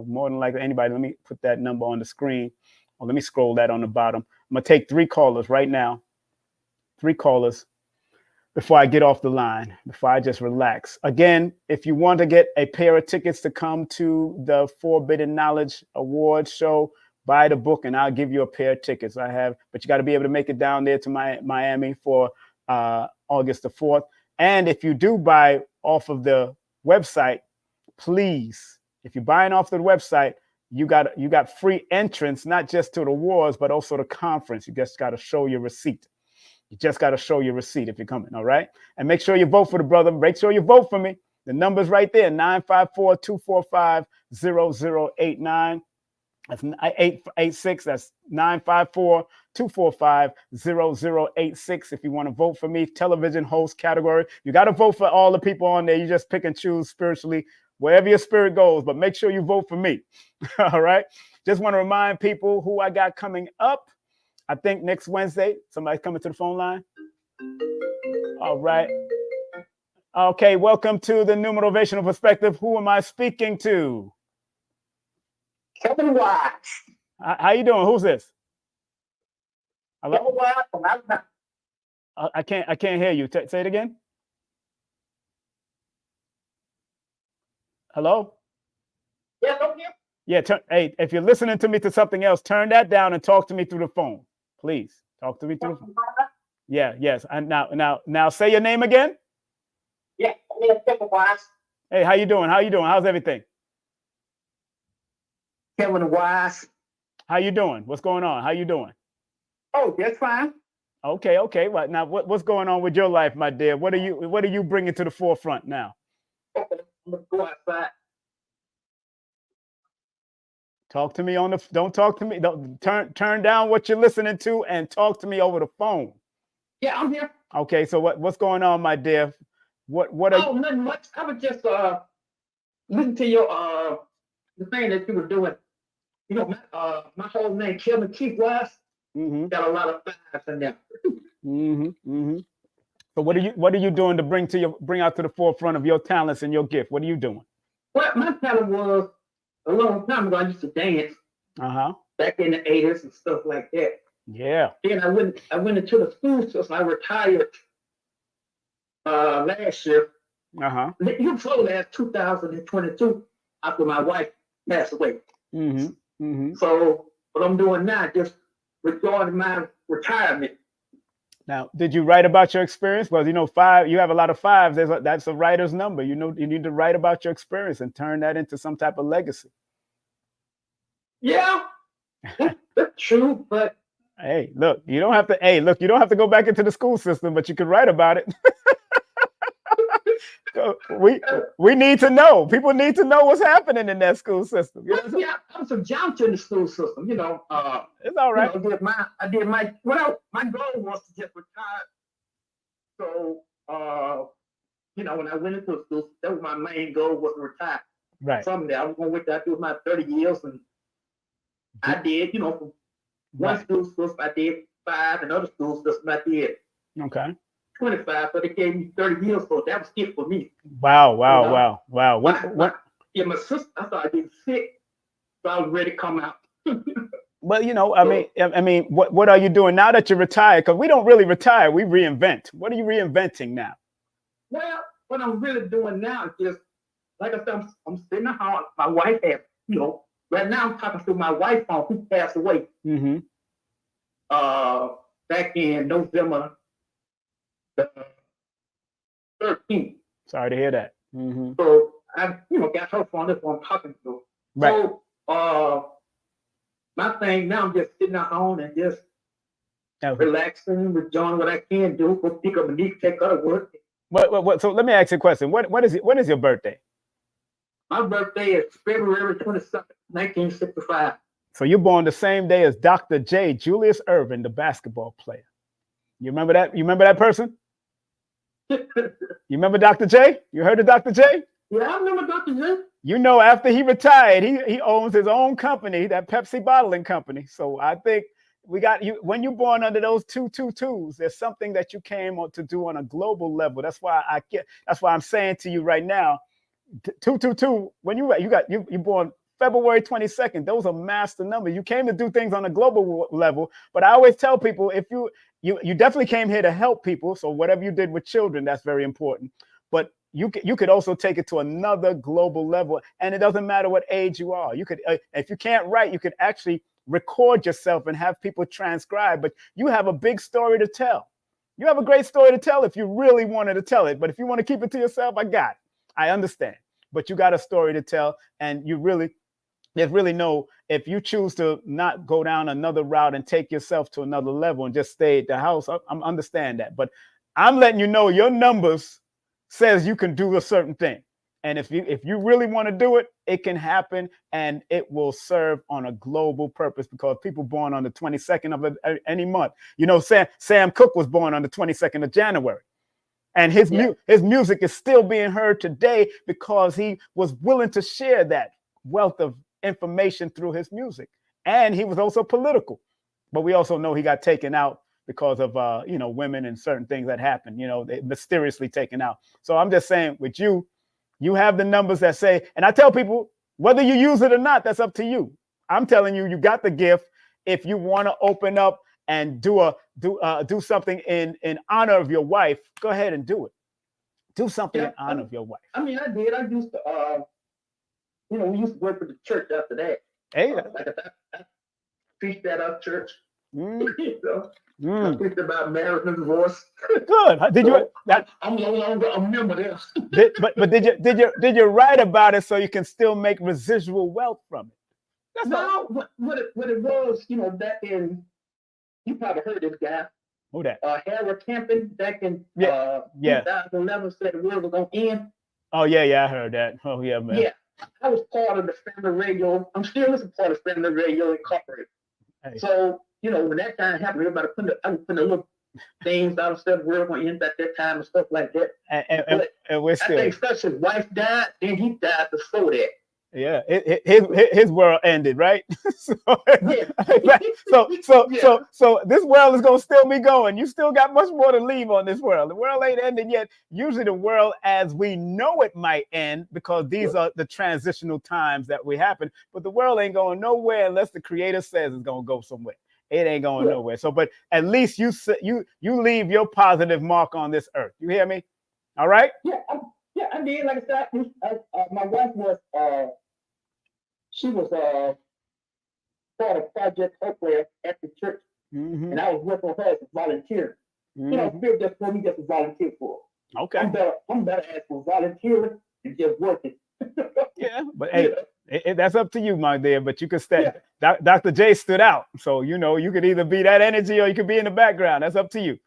More than likely anybody. Let me put that number on the screen, or let me scroll that on the bottom. I'm gonna take 3 callers right now. 3 callers before I get off the line, before I just relax. Again, if you want to get a pair of tickets to come to the Forbidden Knowledge Awards show, buy the book and I'll give you a pair of tickets. But you got to be able to make it down there to Miami for August the 4th. And if you do buy off of the website, please, if you're buying off the website, you got free entrance, not just to the awards, but also the conference. You just got to show your receipt. You just got to show your receipt if you're coming, all right? And make sure you vote for the brother. Make sure you vote for me. The number's right there, 954-245-0089. That's 886. That's 954-245-0086. If you want to vote for me, television host category. You got to vote for all the people on there. You just pick and choose spiritually, wherever your spirit goes, but make sure you vote for me. All right. Just want to remind people who I got coming up. I think next Wednesday, somebody's coming to the phone line. All right. Okay. Welcome to the Numerovational Perspective. Who am I speaking to? Kevin Watts. How you doing? Who's this? Hello? Kevin Watts from Alabama. I can't hear you. Say it again. Hello? Yes, I'm here. Yeah. Hey, if you're listening to me to something else, turn that down and talk to me through the phone, please. Talk to me through the phone. Yeah. Yes. And now, say your name again. Yeah, I'm here, Kevin Watts. Hey, how you doing? How's everything? Kevin Watts. How you doing? What's going on? How you doing? Oh, just fine. Okay, okay. Well, now what's going on with your life, my dear? What are you bringing to the forefront now? Okay, I'm gonna go outside. Talk to me on the. Don't talk to me. Don't turn down what you're listening to and talk to me over the phone. Yeah, I'm here. Okay, so what's going on, my dear? What are? Oh, nothing much. I was just listening to your the thing that you were doing. You know, my whole name, Kevin Keith West, got a lot of fives in there. So what are you doing to bring out to the forefront of your talents and your gift? What are you doing? Well, my talent was a long time ago. I used to dance. Back in the 80s and stuff like that. Yeah. Then I went into the school system. I retired last year. You told last 2022 after my wife passed away. So what I'm doing now, just regarding my retirement. Now, did you write about your experience? Well, you know, you have a lot of fives. That's a writer's number. You know, you need to write about your experience and turn that into some type of legacy. Yeah, that's true. But hey, look, you don't have to go back into the school system, but you can write about it. we need to know. People need to know what's happening in that school system. You know yeah, I was a junkie in the school system. You know, it's all right. You know, my goal was to just retire. So, you know, when I went into school, that was my main goal, was to retire. Right. From there, I was going to wait till I do my 30 years, and I did. You know, from one school system I did 5, and other school system I did. Okay. 25, so they gave me 30 years, so that was it for me. Wow. Yeah, my sister, I thought I did sick, so I was ready to come out. Well, you know, I mean, what are you doing now that you're retired? Because we don't really retire, we reinvent. What are you reinventing now? Well, what I'm really doing now is just, like I said, I'm sitting at home. My wife has, you know, right now I'm talking to my wife on who passed away. Back in November 13th. Sorry to hear that. So I, you know, got her phone. That's what I'm talking to. Right. So my thing now, I'm just sitting at home and just relaxing, enjoying what I can do. Go pick up a niece, take her to work. So let me ask you a question. When is your birthday? My birthday is February 22nd, 1965. So you're born the same day as Dr. J. Julius Erving, the basketball player. You remember that? You remember that person? You remember Dr. J? You heard of Dr. J? Yeah, I remember Dr. J. You know, after he retired, he owns his own company, that Pepsi bottling company. So I think we got you. When you're born under those 222s, there's something that you came on to do on a global level. That's why I'm saying to you right now, 222. When you're born February 22nd, those are master numbers. You came to do things on a global level, but I always tell people, if you definitely came here to help people. So whatever you did with children, that's very important. But you could also take it to another global level, and it doesn't matter what age you are. You could, if you can't write, you could actually record yourself and have people transcribe. But you have a big story to tell. You have a great story to tell if you really wanted to tell it. But if you want to keep it to yourself, I got it. I understand. But you got a story to tell, and there's really no, if you choose to not go down another route and take yourself to another level and just stay at the house, I understand that. But I'm letting you know your numbers says you can do a certain thing. And if you really want to do it, it can happen, and it will serve on a global purpose, because people born on the 22nd of any month. You know, Sam Cooke was born on the 22nd of January. And his music is still being heard today because he was willing to share that wealth of information through his music. And he was also political, but we also know he got taken out because of women and certain things that happened, they mysteriously taken out. So I'm just saying, with you have the numbers that say, and I tell people, whether you use it or not, that's up to you. I'm telling you, you got the gift. If you want to open up and do something in honor of your wife, go ahead and do it. Do something in honor of your wife. I mean, I did. I used to we used to work for the church after that. Hey, I preached at our church. I preached about marriage and divorce. Good. Did you? I'm no longer a member there. But did you write about it so you can still make residual wealth from it? That's what it was. Back in, you probably heard this guy, Who that? Harold Camping back in 2011 said the world was gonna end. Oh yeah, I heard that. Oh yeah, man. Yeah, I was part of the Family Radio. I'm still part of Family Radio Incorporated. Hey. So when that time happened, everybody I was putting a little things out of stuff. The world gonna end at that time and stuff like that. And we're still. I think first his wife died, then he died before that. Yeah, his world ended, right? So this world is gonna still be going. You still got much more to leave on this world. The world ain't ended yet. Usually, the world as we know it might end because these are the transitional times that we happen. But the world ain't going nowhere unless the Creator says it's gonna go somewhere. It ain't going nowhere. So, but at least you leave your positive mark on this earth. You hear me? All right? Yeah, I did. Like I said, my wife was. She was part of Project Hopewell at the church, and I was working with her as a volunteer. Spirit just told me just to volunteer for. Okay. I'm better at for volunteering and just working. Yeah, but hey, that's up to you, my dear. But you could stay. Yeah. Dr. J stood out, so you could either be that energy or you could be in the background. That's up to you.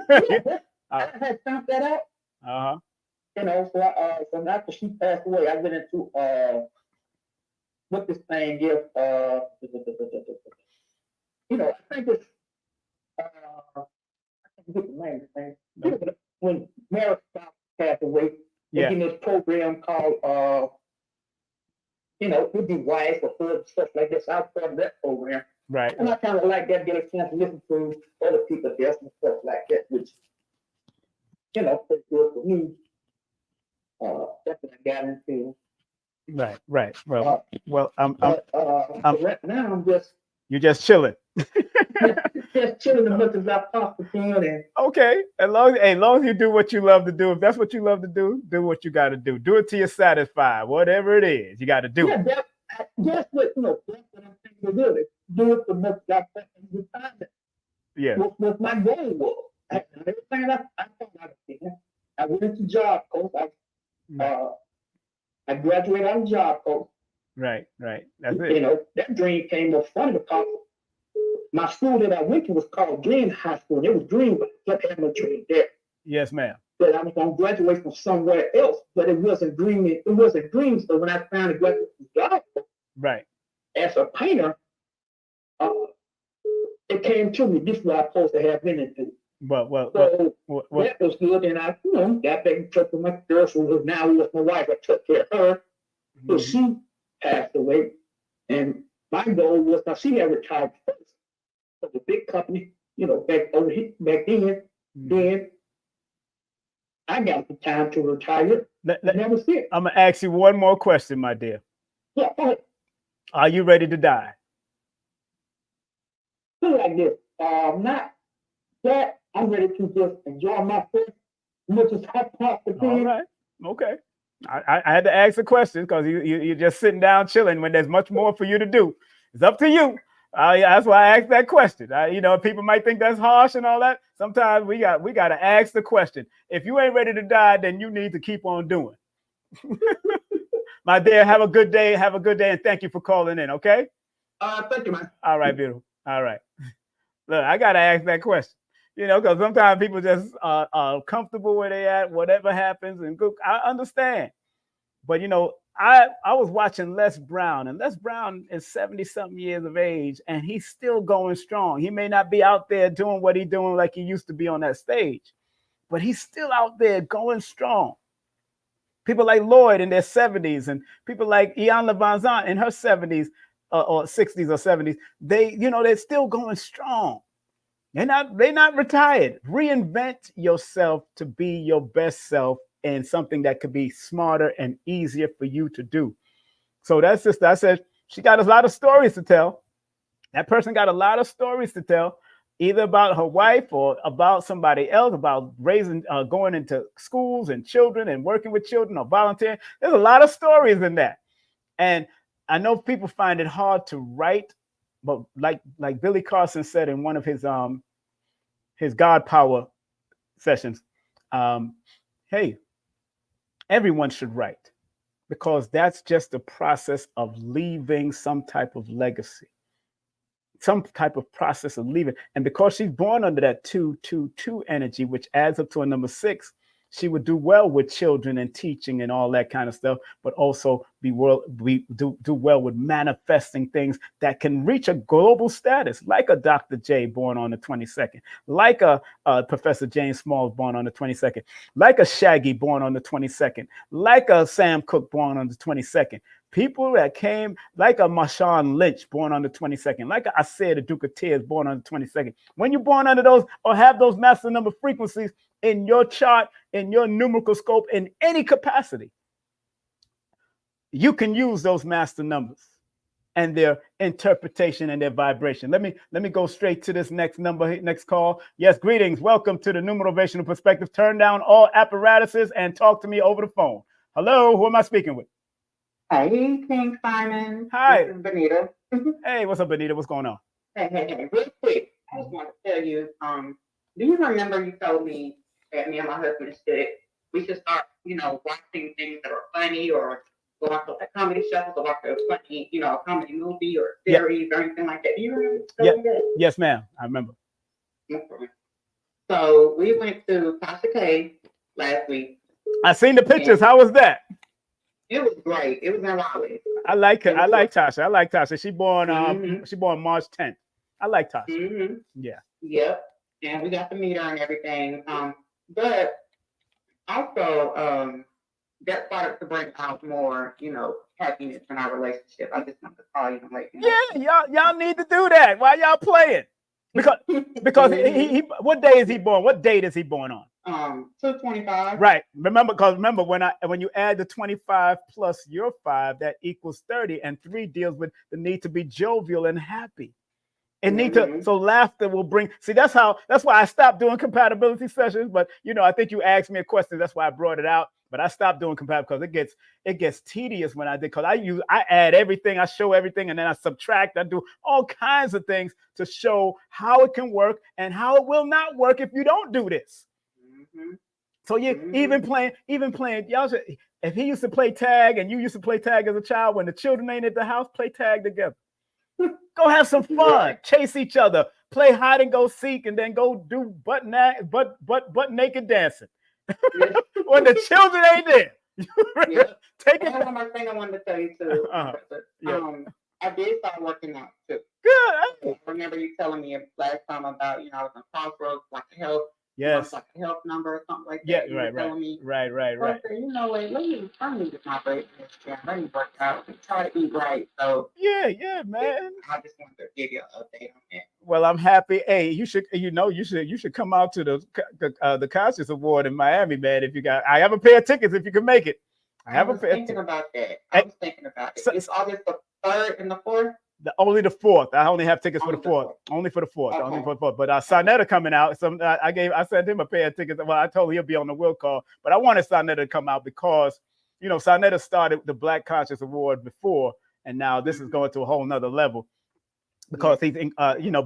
I had found that out. So after she passed away, I went into what this thing is, I think it's, I can't get the name of the thing. When Mary passed away, they did this program called, it'd be wise for her, stuff like this. I was part of that program. Right. And I kind of like that, get a chance to listen to other people's deaths and stuff like that, which, pretty good for me. That's what I got into. Right. Well, right now you're just chilling. just chilling as much as I possibly can. Okay, as long as you do what you love to do. If that's what you love to do, do what you got to do. Do it till you're satisfied. Whatever it is, you got to do it. That's what I'm thinking to do. Do it for much as I possibly can. Yeah. What my goal was. Everything I thought I was. I went into job coach. I graduated out of job coach. Right. That's it. That dream came up funny because my school that I went to was called Dream High School. It was Dream, but I kept having a dream there. Yes, ma'am. But I was going to graduate from somewhere else, but it wasn't dreaming. It wasn't dream. So when I finally graduated from job coach, right, as a painter, it came to me. This is what I'm supposed to have been into. Well, that was good, and I, got back in touch with my girl, who now was my wife. I took care of her, so she passed away, and my goal was now she had retired first for the big company, back then. Then I got the time to retire. That was it. I'm gonna ask you one more question, my dear. Yeah, go ahead. Are you ready to die? Feel like this. Not that. I'm ready to just enjoy my life as much as I possibly can. All right. Okay. I had to ask the question because you're just sitting down chilling when there's much more for you to do. It's up to you. That's why I asked that question. People might think that's harsh and all that. Sometimes we got to ask the question. If you ain't ready to die, then you need to keep on doing. My dear, have a good day. Have a good day, and thank you for calling in. Okay. Thank you, man. All right, beautiful. All right. Look, I got to ask that question. Because sometimes people just are comfortable where they at, whatever happens, and I understand. But I was watching Les Brown, and Les Brown is 70-something years of age, and he's still going strong. He may not be out there doing what he's doing like he used to be on that stage, but he's still out there going strong. People like Lloyd in their 70s, and people like Ian Van Zandt in her 70s or 60s or 70s, they're still going strong. They're not retired. Reinvent yourself to be your best self in something that could be smarter and easier for you to do. So that's just, I said, she got a lot of stories to tell. That person got a lot of stories to tell, either about her wife or about somebody else, about raising, going into schools and children and working with children or volunteering. There's a lot of stories in that. And I know people find it hard to write, but like Billy Carson said in one of his God Power sessions, hey, everyone should write, because that's just the process of leaving some type of legacy. some type of process of leaving. And because she's born under that 2-2-2 energy, which adds up to a number 6, she would do well with children and teaching and all that kind of stuff, but also do well with manifesting things that can reach a global status, like a Dr. J born on the 22nd, like a Professor James Smalls born on the 22nd, like a Shaggy born on the 22nd, like a Sam Cooke born on the 22nd. People that came, like a Marshawn Lynch born on the 22nd, like I said, the Duke of Tears born on the 22nd. When you're born under those or have those master number frequencies in your chart, in your numerical scope, in any capacity, you can use those master numbers and their interpretation and their vibration. Let me go straight to this next number, next call. Yes, greetings. Welcome to the Numerovational Perspective. Turn down all apparatuses and talk to me over the phone. Hello, who am I speaking with? Hey, King Simon. Hi. This is Benita. Hey, what's up, Benita? What's going on? Hey. Real quick, I just want to tell you, do you remember you told me that me and my husband we should start, watching things that are funny or go out to like comedy shows or watch a funny, comedy movie or series or anything like that. Do you remember? Yes, ma'am. I remember. Okay. So we went to Tasha K last week. I seen the pictures. How was that? It was great. It was in Raleigh. I like her. I like Tasha. She born she born March 10th. I like Tasha. Mm-hmm. Yeah. Yep. And we got to meet her and everything. But also that started to bring out more, happiness in our relationship. I just want to call you and let you know. Yeah, y'all need to do that. Why y'all playing? Because he what day is he born? What date is he born on? 2/25. Right. Remember when you add the 25 plus your 5, that equals 30, and 3 deals with the need to be jovial and happy. And need to, so laughter will bring, see, that's why I stopped doing compatibility sessions. But I think you asked me a question, that's why I brought it out. But I stopped doing compatibility because it gets tedious when I did, because I add everything, I show everything, and then I subtract, I do all kinds of things to show how it can work and how it will not work if you don't do this. So even playing, y'all should, if he used to play tag and you used to play tag as a child, when the children ain't at the house, play tag together. Go have some fun, chase each other, play hide and go seek, and then go do butt naked dancing. When the children ain't there. Take it. One more thing I wanted to tell you too. I did start working out too. Good. I remember you telling me last time about, I was in Crossroads, like health. Yes. Like a health number or something like that. Yeah, right. I said, wait, let me get my break. Let me work out and try to eat right. So yeah, man. I just wanted to give you an update on that. Well, I'm happy. Hey, you should come out to the Conscious Award in Miami, man. If you got, I have a pair of tickets if you can make it. I was thinking about that. It's August the 3rd and the 4th. Only the 4th. I only have tickets for the 4th. Only for the 4th. Okay. Only for the 4th. But Sarnetta coming out. I sent him a pair of tickets. Well, I told him he'll be on the will call. But I wanted Sarnetta to come out because, Sarnetta started the Black Conscious Award before, and now this is going to a whole nother level because he's,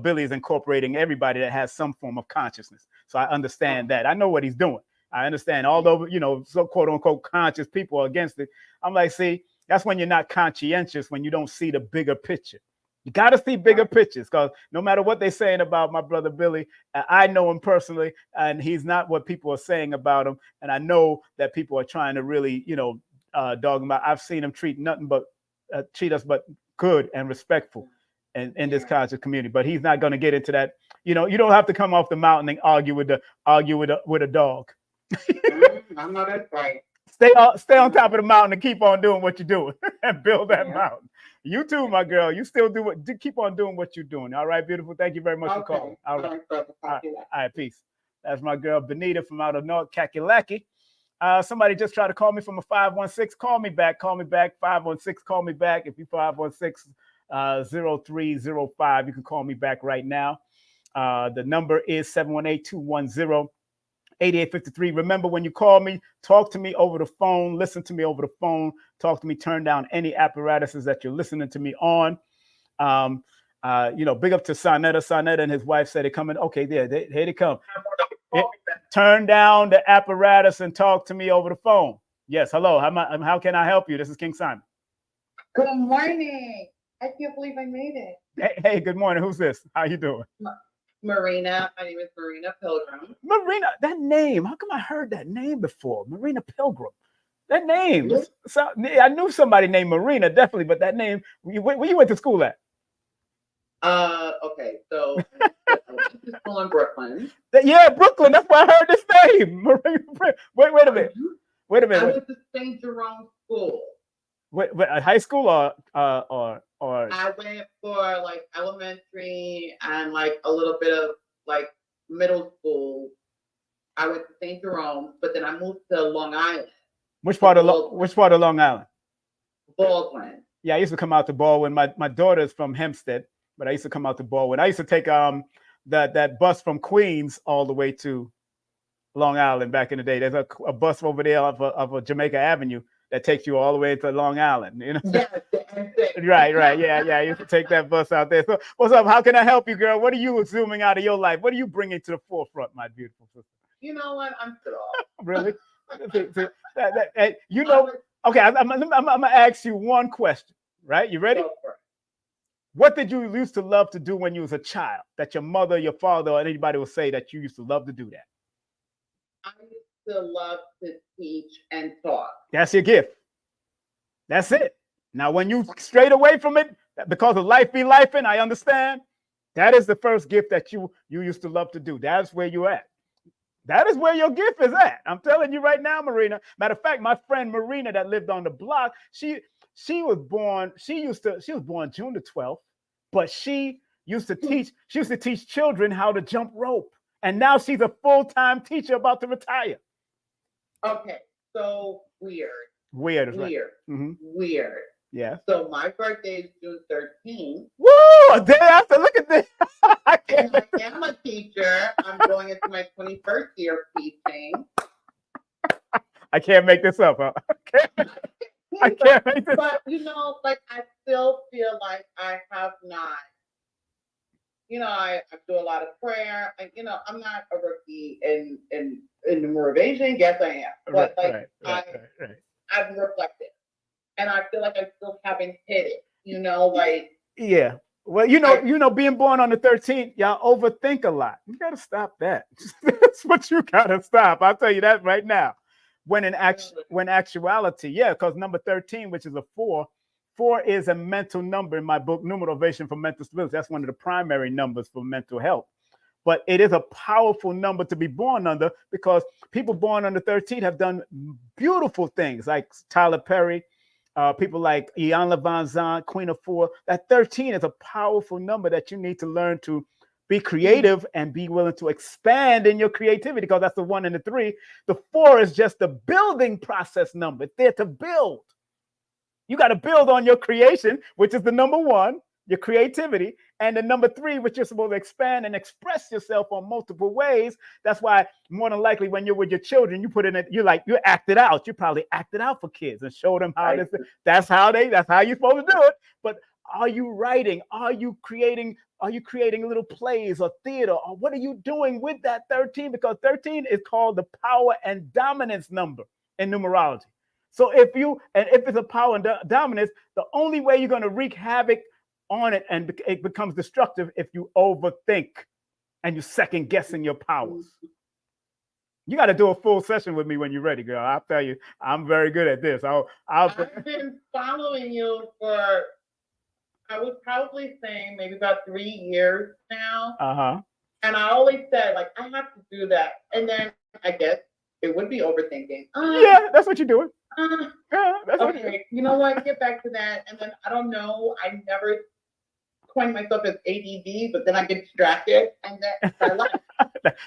Billy is incorporating everybody that has some form of consciousness. So I understand that. I know what he's doing. I understand. Although, so quote unquote conscious people are against it. I'm like, see, that's when you're not conscientious, when you don't see the bigger picture. You got to see bigger pictures, because no matter what they're saying about my brother Billy, I know him personally, and he's not what people are saying about him. And I know that people are trying to really, dog him out. I've seen him treat us but good and respectful in this conscious community. But he's not going to get into that. You don't have to come off the mountain and argue with a dog. I know that's right. Stay on top of the mountain and keep on doing what you're doing and build that mountain. You too, my girl. You still keep on doing what you're doing. All right, beautiful. Thank you very much for calling. All right. All right, peace. That's my girl Benita from out of North Kakalaki. Somebody just tried to call me from a 516. Call me back. 516. Call me back. If you 516-0305, you can call me back right now. The number is 718-210-8853. Remember, when you call me, talk to me over the phone, listen to me over the phone, talk to me, turn down any apparatuses that you're listening to me on. Big up to Sarnetta and his wife said they're coming. Okay, here they come. Turn down the apparatus and talk to me over the phone. Yes, hello. How can I help you? This is King Simon. Good morning. I can't believe I made it. Hey, good morning. Who's this? How you doing? Marina. My name is Marina Pilgrim. Marina, that name. How come I heard that name before? Marina Pilgrim. That name. Really? So, I knew somebody named Marina, definitely, but that name, where you went to school at? Okay, so I went to school in Brooklyn. Yeah, Brooklyn. That's why I heard this name. Wait a minute. Wait a minute. I went to St. Jerome School. Wait, high school or? I went for like elementary and like a little bit of like middle school. I went to St. Jerome, but then I moved to Long Island. Which part of Long Island? Baldwin. Yeah, I used to come out to Baldwin. My daughter is from Hempstead, but I used to come out to Baldwin. I used to take that bus from Queens all the way to Long Island back in the day. There's a bus over there of a Jamaica Avenue that takes you all the way to Long Island. You know? Yes, Right. Yeah. You can take that bus out there. So, what's up? How can I help you, girl? What are you assuming out of your life? What are you bringing to the forefront, my beautiful sister? You know what? I'm still off. Really? You know. Okay, I'm gonna ask you one question. Right? You ready? What did you used to love to do when you was a child? That your mother, your father, or anybody will say that you used to love to do that? I used to love to teach and talk. That's your gift. That's it. Now, when you strayed away from it because of life be life, and I understand, that is the first gift that you used to love to do. That's where you're at. That is where your gift is at. I'm telling you right now, Marina. Matter of fact, my friend Marina that lived on the block, she was born June the 12th, but she used to teach children how to jump rope. And now she's a full-time teacher about to retire. Okay, so weird. Weird. Mm-hmm. Weird. Yeah. So my birthday is June 13th. Woo! A day after. Look at this. I am a teacher. I'm going into my 21st year of teaching. I can't make this up. Huh? I can't make this. But you know, like I still feel like I have not. You know, I do a lot of prayer. And, you know, I'm not a rookie in numerovation. Yes, I am. But I've reflected. And I feel like I still haven't hit it. You know, like. Yeah. Well, you know, being born on the 13th, y'all overthink a lot. You got to stop that. That's what you got to stop. I'll tell you that right now. When actuality, yeah, because number 13, which is a 4 is a mental number in my book, Numerovation for Mental Stability. That's one of the primary numbers for mental health. But it is a powerful number to be born under because people born under 13 have done beautiful things like Tyler Perry, people like Iyanla Vanzant, Queen of 4. That 13 is a powerful number that you need to learn to be creative and be willing to expand in your creativity because that's the 1 and the 3. The 4 is just the building process number. It's there to build. You got to build on your creation, which is the number 1, your creativity, and the number 3, which you're supposed to expand and express yourself on multiple ways. That's why more than likely when you're with your children, you put in it, you act it out. You probably act it out for kids and show them how that's how you're supposed to do it. But are you writing? Are you creating little plays or theater? Or what are you doing with that 13? Because 13 is called the power and dominance number in numerology. So if it's a power and dominance, the only way you're going to wreak havoc on it and it becomes destructive if you overthink and you second guessing your powers. You got to do a full session with me when you're ready, girl. I'll tell you, I'm very good at this. I've been following you for, I would probably say maybe about 3 years now. Uh-huh. And I always said, like, I have to do that. And then I guess it would be overthinking. Yeah, that's what you're doing. Okay, you know what? Get back to that. And then I don't know. I never coined myself as ADD, but then I get distracted, and then I like.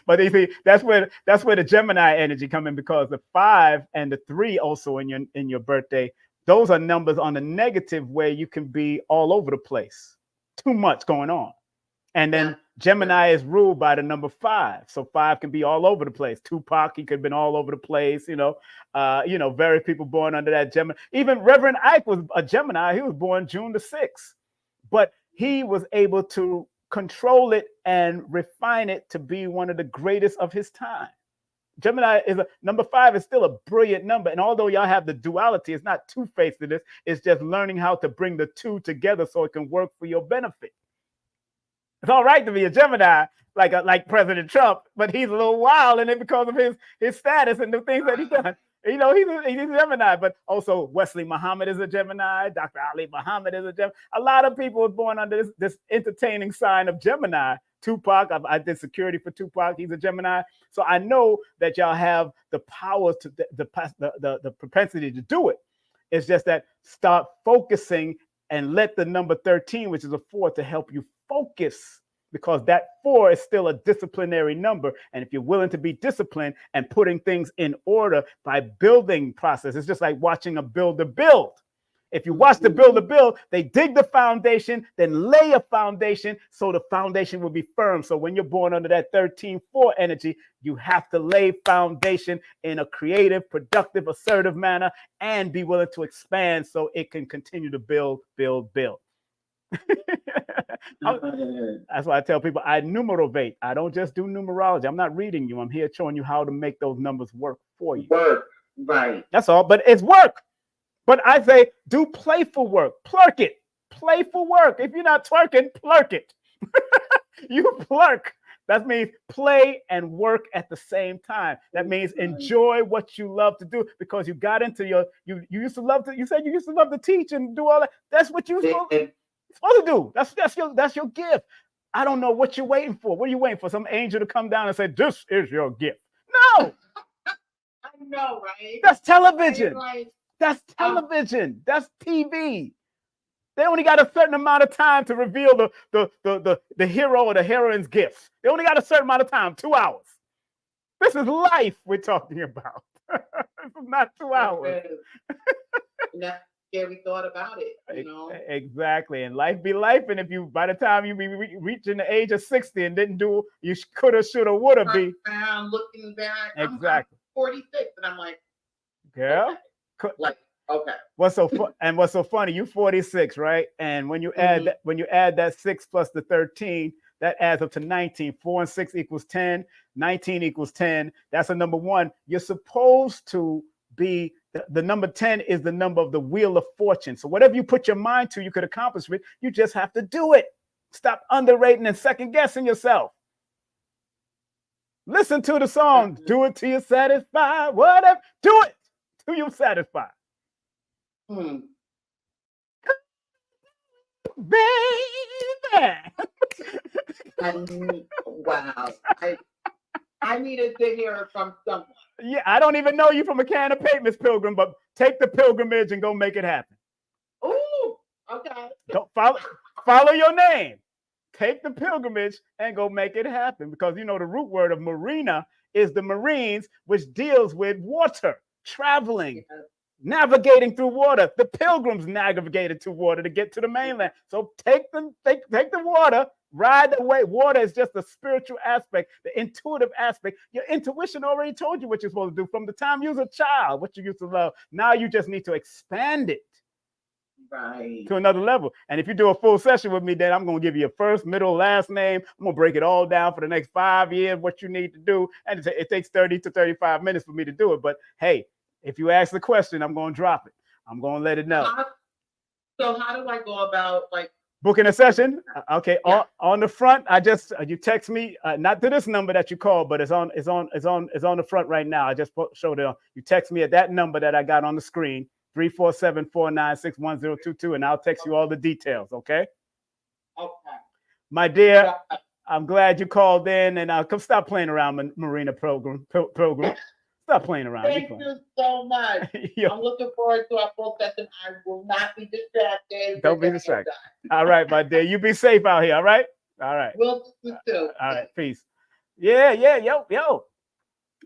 But you see, that's where the Gemini energy come in because the 5 and the 3 also in your birthday. Those are numbers on the negative where you can be all over the place. Too much going on. And then Gemini is ruled by the number 5. So 5 can be all over the place. Tupac, he could have been all over the place, very people born under that Gemini. Even Reverend Ike was a Gemini. He was born June the 6th. But he was able to control it and refine it to be one of the greatest of his time. Gemini is number 5 is still a brilliant number. And although y'all have the duality, it's not two-faced to this. It's just learning how to bring the two together so it can work for your benefit. It's all right to be a Gemini, like President Trump, but he's a little wild in it because of his status and the things that he's done. You know, he's a Gemini, but also Wesley Muhammad is a Gemini. Dr. Ali Muhammad is a Gemini. A lot of people are born under this entertaining sign of Gemini. Tupac, I did security for Tupac. He's a Gemini. So I know that y'all have the power to the propensity to do it. It's just that start focusing and let the number 13, which is a 4, to help you focus, because that 4 is still a disciplinary number. And if you're willing to be disciplined and putting things in order by building process, it's just like watching a builder build. If you watch the builder build, they dig the foundation, then lay a foundation so the foundation will be firm. So when you're born under that 13-4 energy, you have to lay foundation in a creative, productive, assertive manner and be willing to expand so it can continue to build. That's why I tell people I numerovate. I don't just do numerology. I'm not reading you. I'm here showing you how to make those numbers work for you. Work, right. That's all, but it's work. But I say do playful work. Plurk it. Playful work. If you're not twerking, plurk it. You plurk. That means play and work at the same time. That means enjoy what you love to do, because you got into you used to love to, you said you used to love to teach and do all that. That's what you're supposed to do. That's your gift. I don't know what you're waiting for. What are you waiting for? Some angel to come down and say, this is your gift. No. I know, right? That's television. That's television. That's TV. They only got a certain amount of time to reveal the hero or the heroine's gifts. They only got a certain amount of time, 2 hours. This is life we're talking about. This is not 2 hours. That's scary thought about it, you know? Exactly. And life be life. And if you, by the time you be reaching the age of 60 and didn't do, you coulda, shoulda, woulda be. I'm looking back. Exactly. I'm 46, and I'm like, girl. Okay. Like, okay. What's so funny? You 46, right? And when you add that 6 plus the 13, that adds up to 19. 4 and 6 equals 10. 19 equals 10. That's a number 1. You're supposed to be the number 10 is the number of the wheel of fortune. So whatever you put your mind to, you could accomplish it. You just have to do it. Stop underrating and second guessing yourself. Listen to the song. Do it till you're satisfied. Whatever. Do it till you're satisfied. Baby. Wow. I needed to hear it from someone. Yeah, I don't even know you from a can of paint, Miss Pilgrim, but take the pilgrimage and go make it happen. Ooh, okay. Don't follow your name. Take the pilgrimage and go make it happen, because you know the root word of marina is the Marines, which deals with water, traveling, navigating through water. The pilgrims navigated through water to get to the mainland. So take the water. Ride the way. Water is just the spiritual aspect, the intuitive aspect. Your intuition already told you what you're supposed to do from the time you was a child, what you used to love. Now you just need to expand it to another level. And if you do a full session with me, then I'm going to give you a first, middle, last name. I'm going to break it all down for the next 5 years, what you need to do. And it takes 30 to 35 minutes for me to do it. But hey, if you ask the question, I'm going to drop it. I'm going to let it know. So how do I go about booking a session? Okay, yeah. On the front, I just you text me, not to this number that you called, but it's on the front right now. I just showed it on. You text me at that number that I got on the screen, 347-496-1022, and I'll text you all the details. Okay. Okay. My dear, I'm glad you called in, and come stop playing around with Marina program. Stop playing around. Thank you so much. I'm looking forward to our full session. I will not be distracted. Don't be distracted. All right, my dear. You be safe out here. All right. All right. We'll do too. All right. Peace. Yeah. Yo.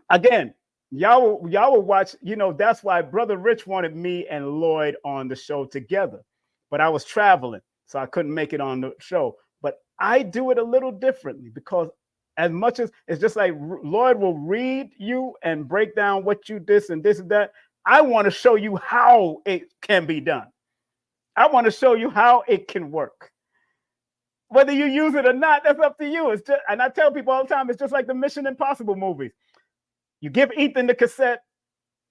Again, y'all will watch. You know, that's why Brother Rich wanted me and Lloyd on the show together, but I was traveling, so I couldn't make it on the show. But I do it a little differently, because as much as it's just like Lloyd will read you and break down what you this and that, I want to show you how it can be done. I want to show you how it can work. Whether you use it or not, that's up to you. It's just, and I tell people all the time, it's just like the Mission Impossible movies. You give Ethan the cassette.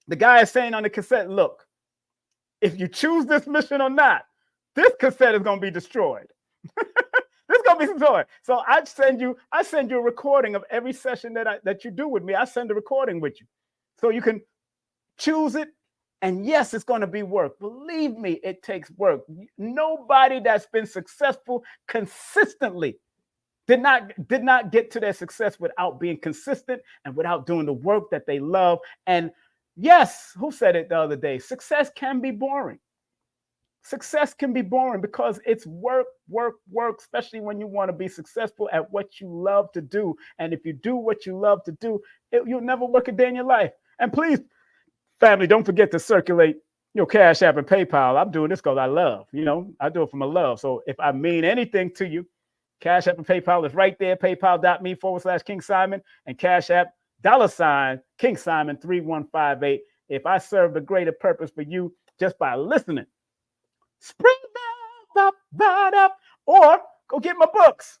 The guy is saying on the cassette, look, if you choose this mission or not, this cassette is going to be destroyed. This is going to be destroyed. So I send you a recording of every session that you do with me. I send a recording with you. So you can choose it. And yes, it's going to be work. Believe me, it takes work. Nobody that's been successful consistently did not get to their success without being consistent and without doing the work that they love. And yes, who said it the other day? Success can be boring. Success can be boring because it's work, especially when you want to be successful at what you love to do. And if you do what you love to do, you'll never work a day in your life. And please, family, don't forget to circulate your Cash App and PayPal. I'm doing this because I love, I do it from a love. So if I mean anything to you, Cash App and PayPal is right there, paypal.me/King Simon and Cash App $King Simon 3158. If I serve a greater purpose for you just by listening, spread that up, or go get my books.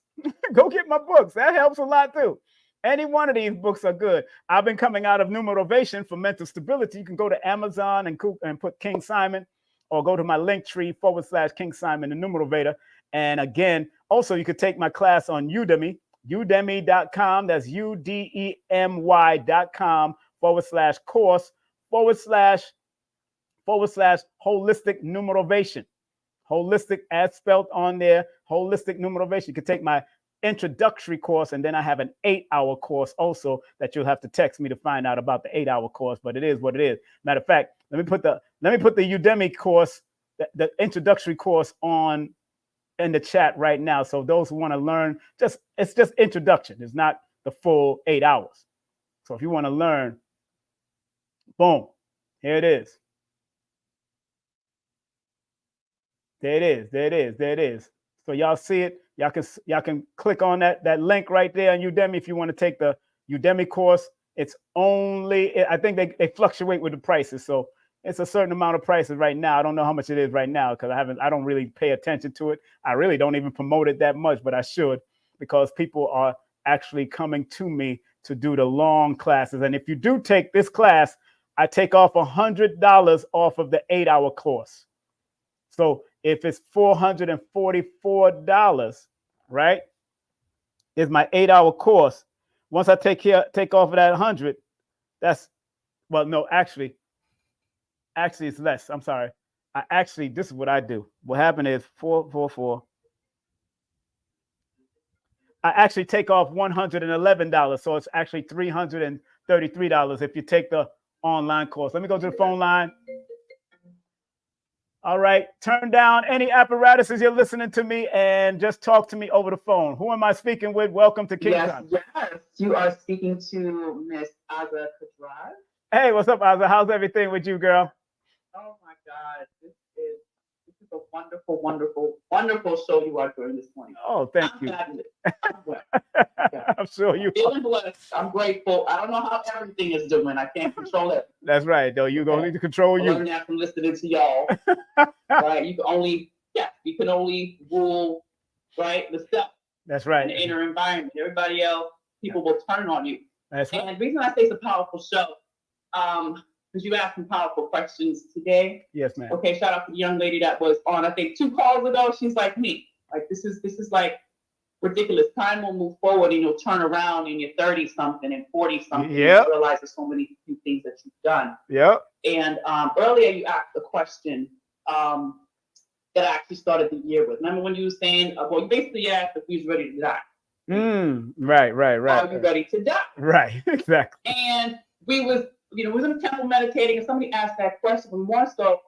Go get my books. That helps a lot too. Any one of these books are good. I've been coming out of Numerovation for mental stability. You can go to Amazon and put King Simon, or go to my Linktree /King Simon the Numerovator. And again, also you could take my class on Udemy, udemy.com. That's udemy.com/course/holistic numerovation. Holistic as spelled on there, holistic numerovation. You can take my introductory course, and then I have an 8-hour course also that you'll have to text me to find out about the 8-hour course, but it is what it is. Matter of fact, let me put the Udemy course, the introductory course in the chat right now. So those who want to learn, it's just introduction. It's not the full 8 hours. So if you want to learn, boom, here it is. There it is. So y'all see it. Y'all can click on that link right there on Udemy if you want to take the Udemy course. It's only, I think they fluctuate with the prices. So it's a certain amount of prices right now. I don't know how much it is right now because I don't really pay attention to it. I really don't even promote it that much, but I should, because people are actually coming to me to do the long classes. And if you do take this class, I take off $100 off of the 8-hour course. So if it's $444, right, is my 8-hour course. Once I take off of that 100, that's, well, no, actually it's less. I'm sorry. This is what I do. What happened is 444. I actually take off $111. So it's actually $333 if you take the online course. Let me go to the phone line. All right. Turn down any apparatuses you're listening to me and just talk to me over the phone. Who am I speaking with? Welcome to King Time. Yes, you are speaking to Miss Aza Kadraz. Hey, what's up, Aza? How's everything with you, girl? Oh my God, this is a wonderful show you are doing this morning. Oh, thank you. Fabulous. I'm sure you. Feeling blessed. I'm grateful. I don't know how everything is doing. I can't control it. That's right, though. You're gonna need to control you. Learn that from listening to y'all. Right? You can only rule, right, the self. That's right. The inner environment. Everybody else, people will turn on you. That's right. And the reason I say it's a powerful show, because you asked some powerful questions today. Yes, ma'am. Okay, shout out to the young lady that was on, I think 2 calls ago. She's like me. Like this is like ridiculous. Time will move forward and you'll turn around in your 30-something and 40-something. Yep. You realize there's so many things that you've done. Yep. And earlier you asked a question that I actually started the year with. Remember when you were saying, well, you basically asked if we was ready to die. Right. Are you ready to die? Right, exactly. And we was in the temple meditating, and somebody asked that question, but more so,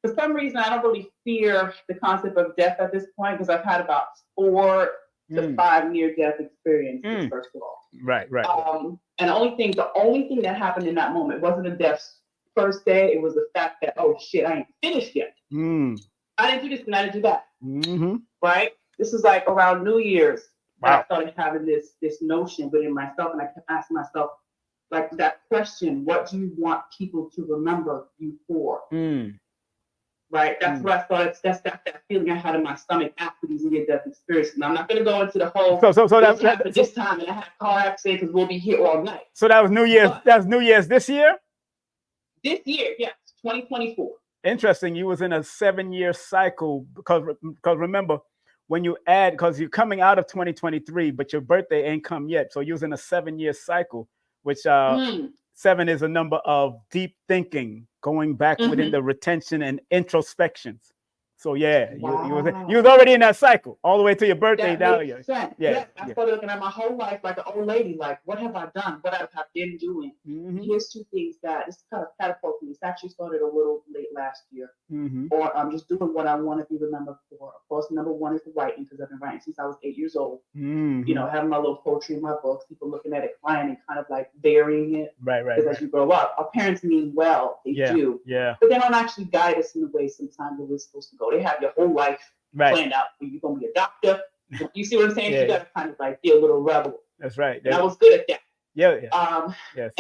for some reason, I don't really fear the concept of death at this point because I've had about 4 to 5 near-death experiences, first of all. Right. And the only thing that happened in that moment wasn't a death first day. It was the fact that, oh shit, I ain't finished yet. I didn't do this and I didn't do that. Right? This is like around New Year's. Wow. I started having this notion within myself, and I kept asking myself, like that question, what do you want people to remember you for? Right, that's what I thought. That's that feeling I had in my stomach after these near-death experiences. And I'm not going to go into the whole. So this time, and I had a car accident because we'll be here all night. So that was New Year's. That was New Year's this year. This year, yes, 2024. Interesting. You was in a 7-year cycle because remember when you add, because you're coming out of 2023, but your birthday ain't come yet. So you was in a 7-year cycle, which 7 is a number of deep thinking, going back within the retention and introspections. So yeah, you was already in that cycle all the way to your birthday down here. Yeah, I started looking at my whole life like an old lady, like what have I done? What have I been doing? Here's 2 things that this kind of catapulted me. It's actually started a little late last year. Or I'm just doing what I want to be remembered for. Of course, number 1 is the writing, because I've been writing since I was 8 years old. You know, having my little poetry in my books, people looking at it, crying, and kind of like burying it. Right. Because as you grow up, our parents mean well, they do. Yeah. But they don't actually guide us in the way sometimes that we're supposed to go. They have your whole life planned out. You're gonna be a doctor. You see what I'm saying? You gotta kind of like be a little rebel. That's right. And I was good at that. Yes.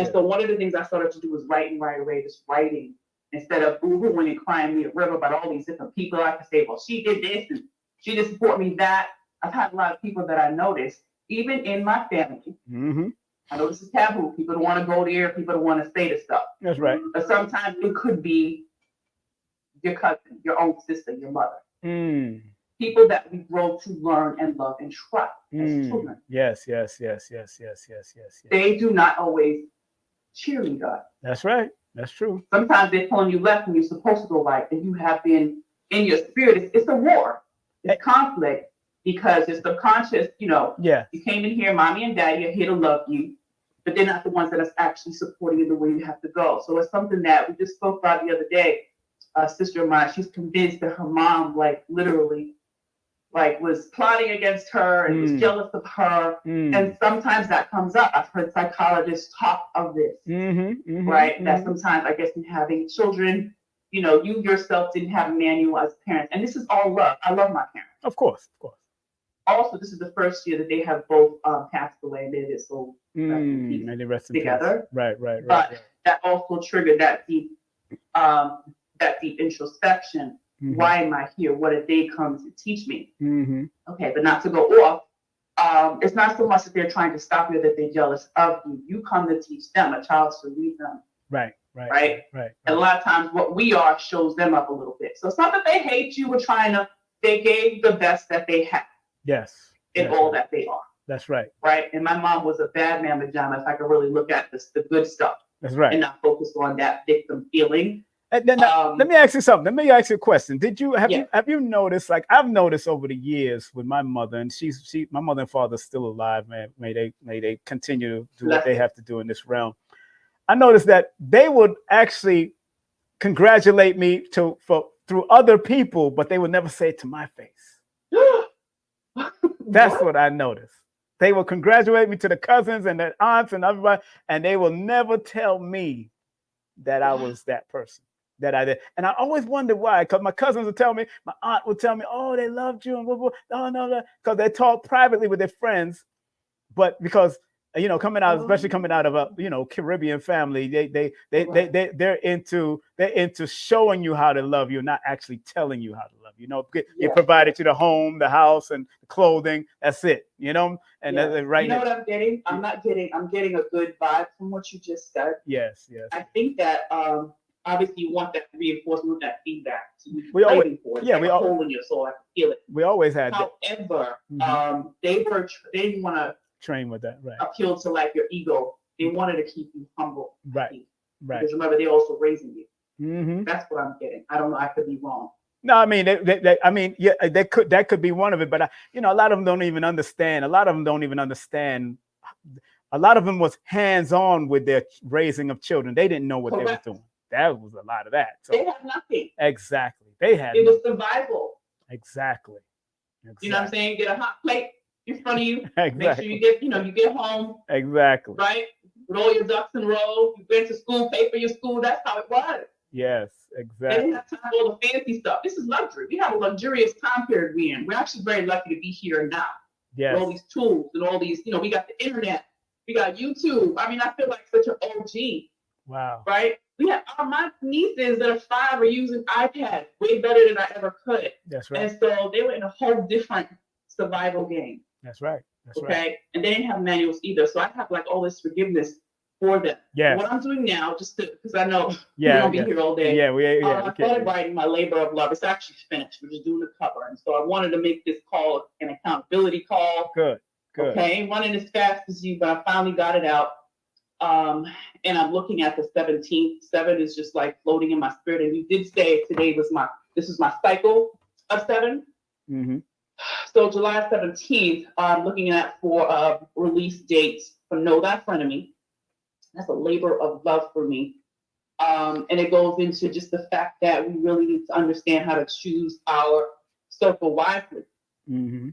So one of the things I started to do was writing right away. Just writing instead of boo-hooing and crying me a river about all these different people. I could say, well, she did this and she didn't support me that. I've had a lot of people that I noticed, even in my family. I know this is taboo. People don't want to go there. People don't want to say the stuff. That's right. But sometimes it could be your cousin, your own sister, your mother. People that we grow to learn and love and trust as children. Yes. They do not always cheerlead us. That's right. That's true. Sometimes they're pulling you left when you're supposed to go right, and you have been in your spirit. It's a war. It's conflict because it's subconscious. You know. Yeah. You came in here, mommy and daddy are here to love you, but they're not the ones that are actually supporting you the way you have to go. So it's something that we just spoke about the other day. A sister of mine, she's convinced that her mom, like literally, like was plotting against her and was jealous of her. And sometimes that comes up. I've heard psychologists talk of this, right? That sometimes, I guess, in having children, you know, you yourself didn't have a manual as parents. And this is all love. I love my parents. Of course. Also, this is the first year that they have both passed away, and they did so together. Right. But that also triggered that deep introspection. Why am I here? What did they come to teach me? Okay, but not to go off. It's not so much that they're trying to stop you, that they're jealous of you. You come to teach them. A child should lead them. Right. And a lot of times what we are shows them up a little bit. So it's not that they hate you or they gave the best that they have. Yes. In all that they are. That's right. Right. And my mom was a bad mamma jamma, if I could really look at the good stuff. That's right. And not focus on that victim feeling. And then let me ask you something. Let me ask you a question. Have you noticed, like I've noticed over the years with my mother, and my mother and father are still alive, man. May they continue to do what they have to do in this realm. I noticed that they would actually congratulate me through other people, but they would never say it to my face. That's what I noticed. They will congratulate me to the cousins and the aunts and everybody, and they will never tell me that I was that person. That I did. And I always wondered why, because my cousins would tell me, my aunt would tell me, oh, they loved you, and blah, blah. No, because they talk privately with their friends, but because especially coming out of a Caribbean family, they're into showing you how to love you, not actually telling you how to love you. You provided you the home, the house, and the clothing. That's it. And that's right. You know what I'm getting? I'm getting a good vibe from what you just said. Yes. I think that obviously you want that reinforcement, that feedback. So we always, a hole in your soul. I can feel it. We always had that. However, they didn't want to train with that, right? Appeal to like your ego. They wanted to keep you humble, right? Because remember, they're also raising you. That's what I'm getting. I don't know. I could be wrong. No, I mean, that could be one of it, but a lot of them don't even understand. A lot of them was hands-on with their raising of children. They didn't know what they were doing. That was a lot of that. So, they had nothing. Exactly. It was survival. Exactly. You know what I'm saying? Get a hot plate in front of you. Exactly. Make sure you get home. Exactly. Right? With all your ducks in a row. You went to school, pay for your school. That's how it was. Yes, exactly. They didn't have time for all the fancy stuff. This is luxury. We have a luxurious time period we're in. We're actually very lucky to be here now. Yes. With all these tools and all these, we got the internet. We got YouTube. I mean, I feel like such an OG. Wow. Right? My nieces that are 5 are using iPads way better than I ever could. That's right. And so they were in a whole different survival game. That's right. That's okay? Right. And they didn't have manuals either. So I have like all this forgiveness for them. Yeah. What I'm doing now, just because I know we're going to be here all day. I started writing my labor of love. It's actually finished. We're just doing the cover. And so I wanted to make this call an accountability call. Good. Okay. Running as fast as you, but I finally got it out. And I'm looking at the 17th. 7 is just like floating in my spirit. And you did say today was this is my cycle of 7. Mm-hmm. So July 17th, I'm looking at for release dates for Know Thy Frenemy. That's a labor of love for me. And it goes into just the fact that we really need to understand how to choose our circle wisely. Mm-hmm.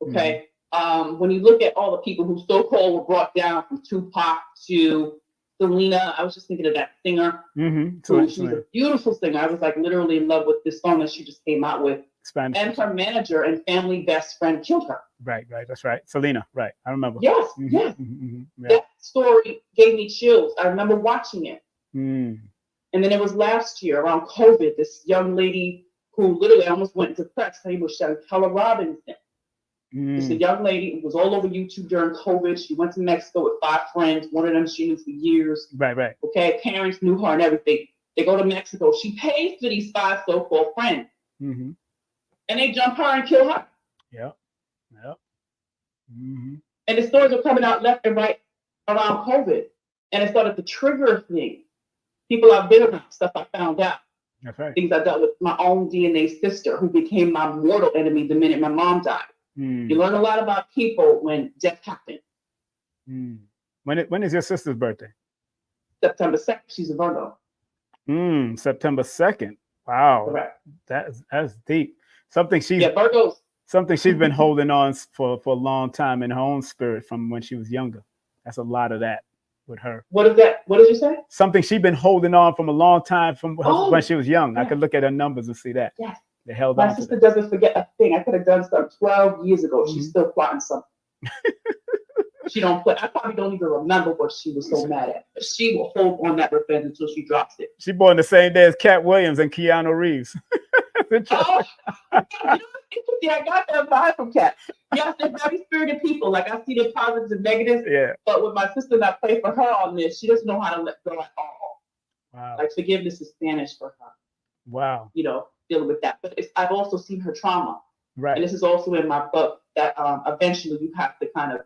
Okay. Mm-hmm. When you look at all the people who so-called were brought down from Tupac to Selena, I was just thinking of that singer. Mm-hmm. She's a beautiful singer. I was like literally in love with this song that she just came out with. Spanish. And her manager and family best friend killed her. Right. That's right. Selena. Right. I remember. Yes. Mm-hmm. Yes. Mm-hmm. Yeah. That story gave me chills. I remember watching it. Mm. And then it was last year around COVID, this young lady who literally almost went into press. Her name was Shankella Robinson. It's a young lady who was all over YouTube during COVID. She went to Mexico with 5 friends. One of them she knew for years. Right. Okay. Parents knew her and everything. They go to Mexico. She pays for these 5 so-called friends. Mm-hmm. And they jump her and kill her. Yeah. Mm-hmm. And the stories are coming out left and right around COVID. And it started to trigger things. People I've been around, stuff I found out. That's right. Things I dealt with my own DNA sister who became my mortal enemy the minute my mom died. You learn a lot about people when death happened. When is your sister's birthday? September 2nd. She's a Virgo. September 2nd. Wow. Correct. That's deep. Something she's been holding on for a long time in her own spirit from when she was younger. That's a lot of that with her. What is that? What did you say? Something she's been holding on from a long time from when she was young. Yeah. I could look at her numbers and see that. Yes. They held My on. sister doesn't forget a thing. I could have done something 12 years ago. She's still plotting something. She don't play. I probably don't even remember what she was so mad at. But she will hold on that revenge until she drops it. She born the same day as Cat Williams and Keanu Reeves. I got that vibe from Cat. Yes, they're very spirited people. Like I see the positives and negatives. Yeah. But with my sister that played for her on this, she doesn't know how to let go at all. Wow. Like forgiveness is Spanish for her. Wow. Dealing with that. But I've also seen her trauma. Right. And this is also in my book that eventually you have to kind of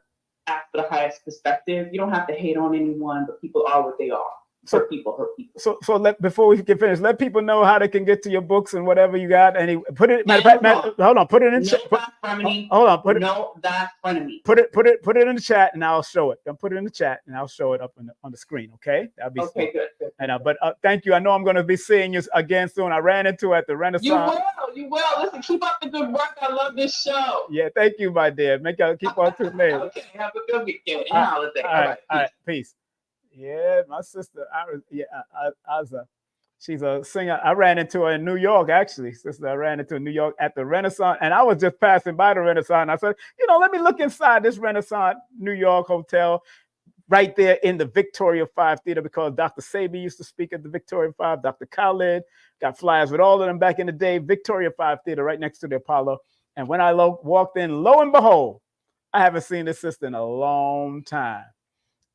ask for the highest perspective. You don't have to hate on anyone, but people are what they are. Hurt people. So before we get finished, let people know how they can get to your books and whatever you got. And put it. Hold on. Put it in chat. Hold on. Put it. Know Thy Frenemy. Put it in the chat, and I'll show it. I'll put it in the chat, and I'll show it up on the screen. Okay. That'll be okay. Good. And but thank you. I know I'm going to be seeing you again soon. I ran into at the Renaissance. You will. Listen, keep up the good work. I love this show. Yeah. Thank you, my dear. Make y'all keep on tuning in. Okay. Have a good weekend and holiday. All right. Peace. Yeah, my sister, she's a singer. I ran into her in New York, actually. I ran into New York at the Renaissance, and I was just passing by the Renaissance. And I said, let me look inside this Renaissance New York hotel right there in the Victoria 5 Theater, because Dr. Sabi used to speak at the Victoria 5, Dr. Khaled, got flyers with all of them back in the day. Victoria 5 Theater right next to the Apollo. And when I walked in, lo and behold, I haven't seen this sister in a long time.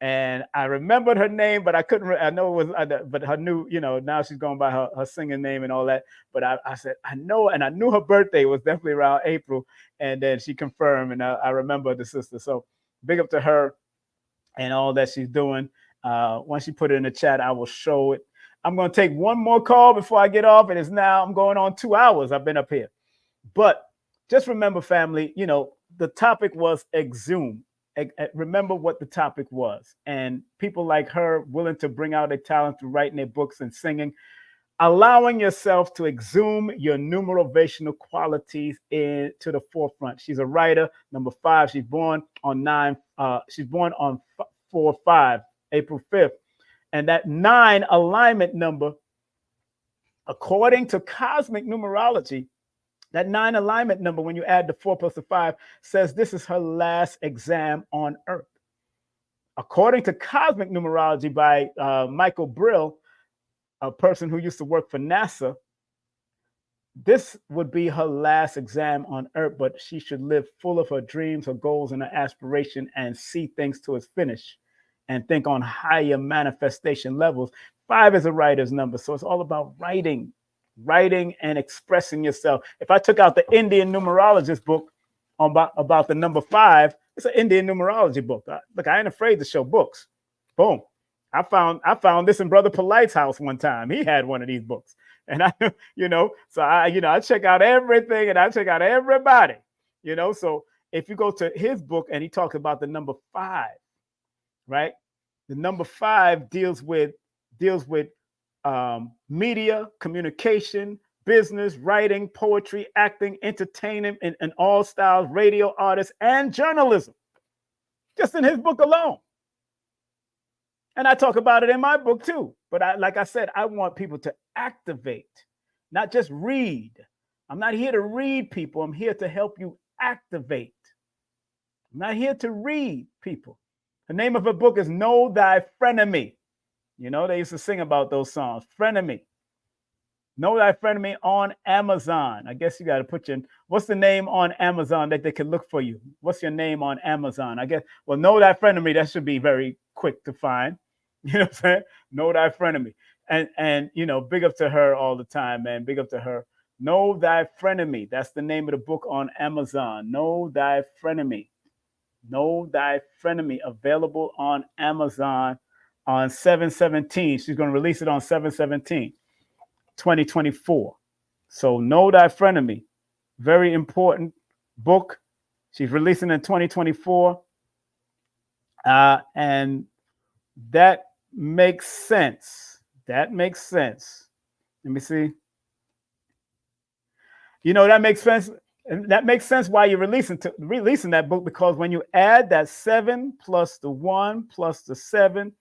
And I remembered her name, but I couldn't. I know it was, but her new, now she's going by her singing name and all that. But I said, I know, and I knew her birthday was definitely around April. And then she confirmed, and I remember the sister. So big up to her and all that she's doing. Once she put it in the chat, I will show it. I'm going to take one more call before I get off. And I'm going on 2 hours. I've been up here. But just remember, family, the topic was EXHUME. Remember what the topic was, and people like her willing to bring out their talent through writing their books and singing, allowing yourself to exhume your numerovational qualities into the forefront. She's a writer. Number 5. She's born on 4/5, April 5th, and that 9 alignment number, according to cosmic numerology. That 9 alignment number, when you add the 4 plus the 5, says this is her last exam on Earth. According to Cosmic Numerology by Michael Brill, a person who used to work for NASA, this would be her last exam on Earth, but she should live full of her dreams, her goals, and her aspiration, and see things to its finish and think on higher manifestation levels. 5 is a writer's number, so it's all about writing and expressing yourself. If I took out the Indian numerologist book about the number 5, it's an Indian numerology book. Look, I ain't afraid to show books. Boom. I found this in Brother Polite's house one time. He had one of these books. And I, so I check out everything and I check out everybody, So if you go to his book and he talks about the number 5, right? The number 5 deals with media, communication, business, writing, poetry, acting, entertainment, and all styles, radio artists, and journalism. Just in his book alone. And I talk about it in my book too. But like I said, I want people to activate, not just read. I'm not here to read people. I'm here to help you activate. I'm not here to read people. The name of her book is Know Thy Frenemy. They used to sing about those songs. Frenemy. Know Thy Frenemy on Amazon. I guess you got to put what's the name on Amazon that they can look for you? What's your name on Amazon? I guess, well, Know Thy Frenemy, that should be very quick to find. You know what I'm saying? Know Thy Frenemy. And big up to her all the time, man. Big up to her. Know Thy Frenemy. That's the name of the book on Amazon. Know Thy Frenemy. Know Thy Frenemy. Available on Amazon on 7/17. She's going to release it on 7/17, 2024. So Know Thy Frenemy. Very important book. She's releasing in 2024. And that makes sense. That makes sense. Let me see. That makes sense. That makes sense why you're releasing that book, because when you add that 7 plus the 1 plus the 7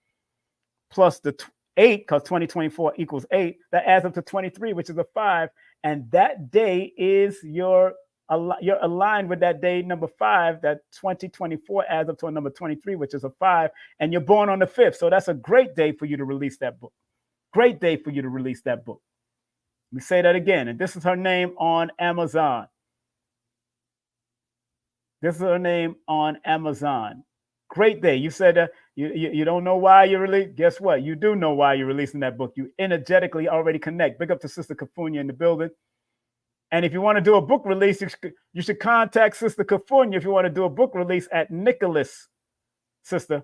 plus the 8, because 2024 equals 8, that adds up to 23, which is a 5. And that day is you're aligned with that day number 5. That 2024 adds up to a number 23, which is a 5. And you're born on the 5th. So that's a great day for you to release that book. Great day for you to release that book. Let me say that again. And this is her name on Amazon. This is her name on Amazon. Great day. You said that you don't know why you're releasing. Guess what? You do know why you're releasing that book. You energetically already connect. Big up to Sister Kafunya in the building. And if you want to do a book release, you should contact Sister Kafunya if you want to do a book release at Nicholas, Sister.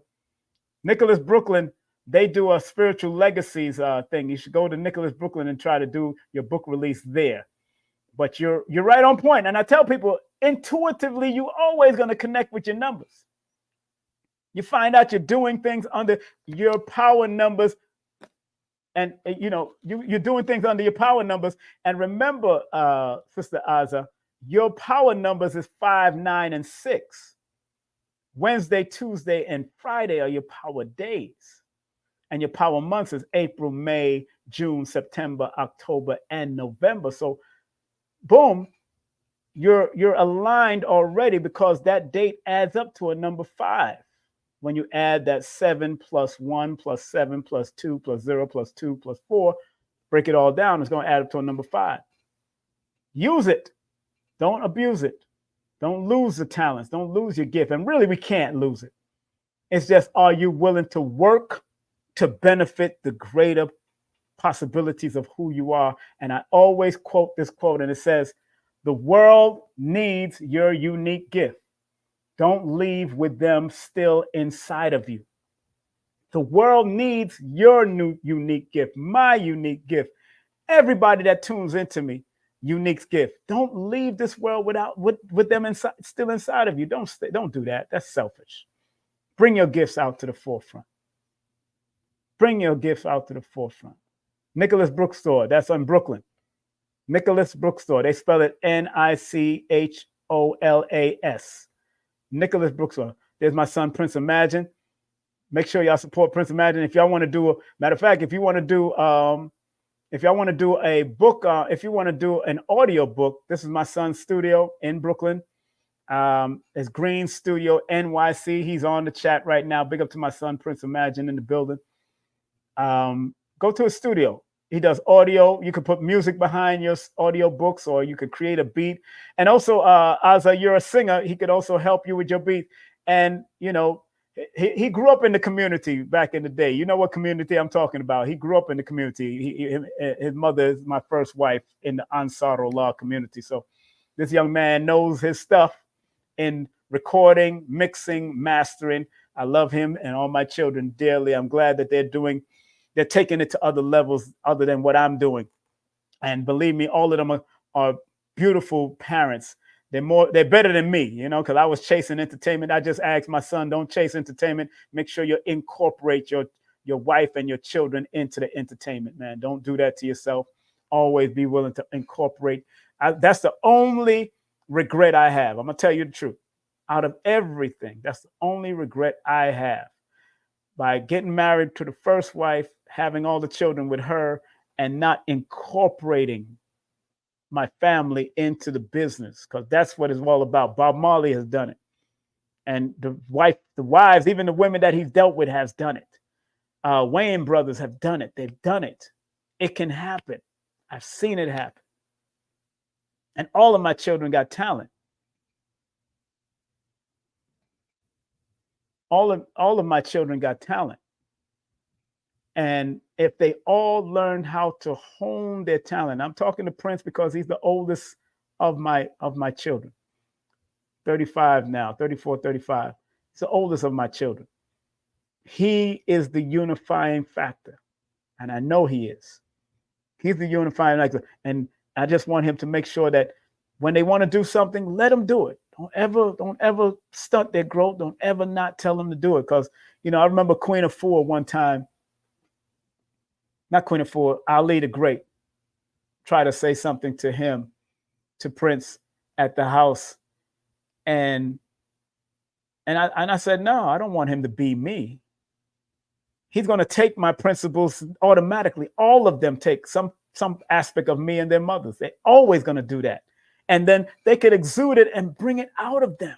Nicholas Brooklyn, they do a spiritual legacies thing. You should go to Nicholas Brooklyn and try to do your book release there. But you're right on point. And I tell people, intuitively, you're always going to connect with your numbers. You find out you're doing things under your power numbers. And, you're doing things under your power numbers. And remember, Sister Aza, your power numbers is 5, 9, and 6. Wednesday, Tuesday, and Friday are your power days. And your power months is April, May, June, September, October, and November. So, boom, you're aligned already, because that date adds up to a number 5. When you add that 7 plus 1 plus 7 plus 2 plus 0 plus 2 plus 4, break it all down, it's going to add up to a number 5. Use it. Don't abuse it. Don't lose the talents. Don't lose your gift. And really, we can't lose it. It's just, are you willing to work to benefit the greater possibilities of who you are? And I always quote this quote, and it says, the world needs your unique gift. Don't leave with them still inside of you. The world needs your new unique gift, my unique gift. Everybody that tunes into me, unique gift. Don't leave this world with them inside, still inside of you. Don't do that. That's selfish. Bring your gifts out to the forefront. Bring your gifts out to the forefront. Nicholas Bookstore, that's in Brooklyn. Nicholas Bookstore. They spell it Nicholas. Nicholas Bookstore. There's my son, Prince Imagine. Make sure y'all support Prince Imagine. If y'all want to do matter of fact, if y'all want to do a book, if you want to do an audio book, this is my son's studio in Brooklyn. It's Green Studio NYC. He's on the chat right now. Big up to my son, Prince Imagine, in the building. Go to his studio. He does audio. You can put music behind your audio books, or you could create a beat. And also, as you're a singer, he could also help you with your beat. And, you know, he grew up in the community back in the day. You know what community I'm talking about. He grew up in the community. His mother is my first wife in the Ansarullah community. So this young man knows his stuff in recording, mixing, mastering. I love him and all my children dearly. I'm glad that they're taking it to other levels other than what I'm doing. And believe me, all of them are beautiful parents. They're better than me, you know, because I was chasing entertainment. I just asked my son, don't chase entertainment. Make sure you incorporate your wife and your children into the entertainment, man. Don't do that to yourself. Always be willing to incorporate. That's the only regret I have. I'm going to tell you the truth. Out of everything, that's the only regret I have. By getting married to the first wife, having all the children with her, and not incorporating my family into the business, because that's what it's all about. Bob Marley has done it. And the wives, even the women that he's dealt with has done it. Wayne brothers have done it. They've done it. It can happen. I've seen it happen. And all of my children got talent. All of my children got talent. And if they all learned how to hone their talent, I'm talking to Prince because he's the oldest of my children. 35 now, 34, 35. He's the oldest of my children. He is the unifying factor. And I know he is. He's the unifying factor. And I just want him to make sure that when they want to do something, let them do it. Don't ever stunt their growth. Don't ever not tell them to do it. Because, you know, I remember Queen of Four one time. Not Queen of Four, Ali the Great, try to say something to him, to Prince at the house. And I said, no, I don't want him to be me. He's going to take my principles automatically. All of them take some aspect of me and their mothers. They're always going to do that. And then they could exude it and bring it out of them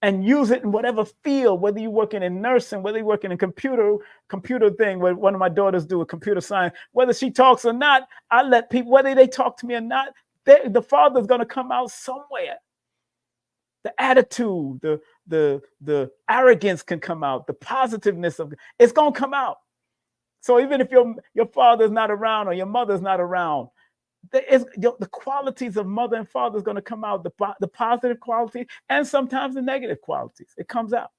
and use it in whatever field, whether you're working in nursing, whether you're working in computer thing, where one of my daughters do a computer science, whether she talks or not, I let people, whether they talk to me or not, the father's going to come out somewhere. The attitude, the arrogance can come out, the positiveness of it's going to come out. So even if your father's not around or your mother's not around, the qualities of mother and father is going to come out, the positive quality and sometimes the negative qualities. It comes out.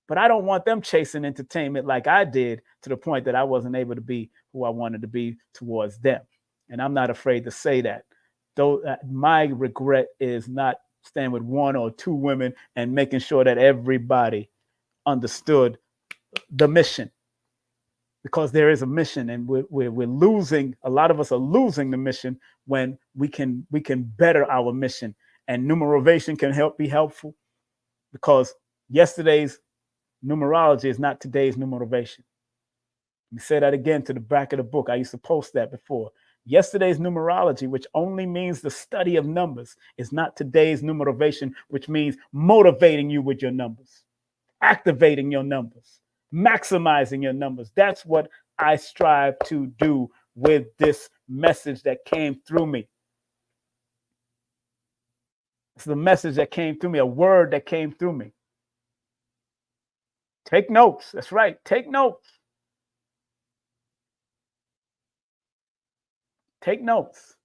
But I don't want them chasing entertainment like I did, to the point that I wasn't able to be who I wanted to be towards them. And I'm not afraid to say that. Though my regret is not staying with one or two women and making sure that everybody understood the mission. Because there is a mission, and we're losing. A lot of us are losing the mission when we can better our mission. And numerovation can be helpful, because yesterday's numerology is not today's numerovation. Let me say that again to the back of the book. I used to post that before. Yesterday's numerology, which only means the study of numbers, is not today's numerovation, which means motivating you with your numbers, activating your numbers, maximizing your numbers. That's what I strive to do with this message that came through me. It's the message that came through me, a word that came through me. Take notes. That's right. Take notes. Take notes.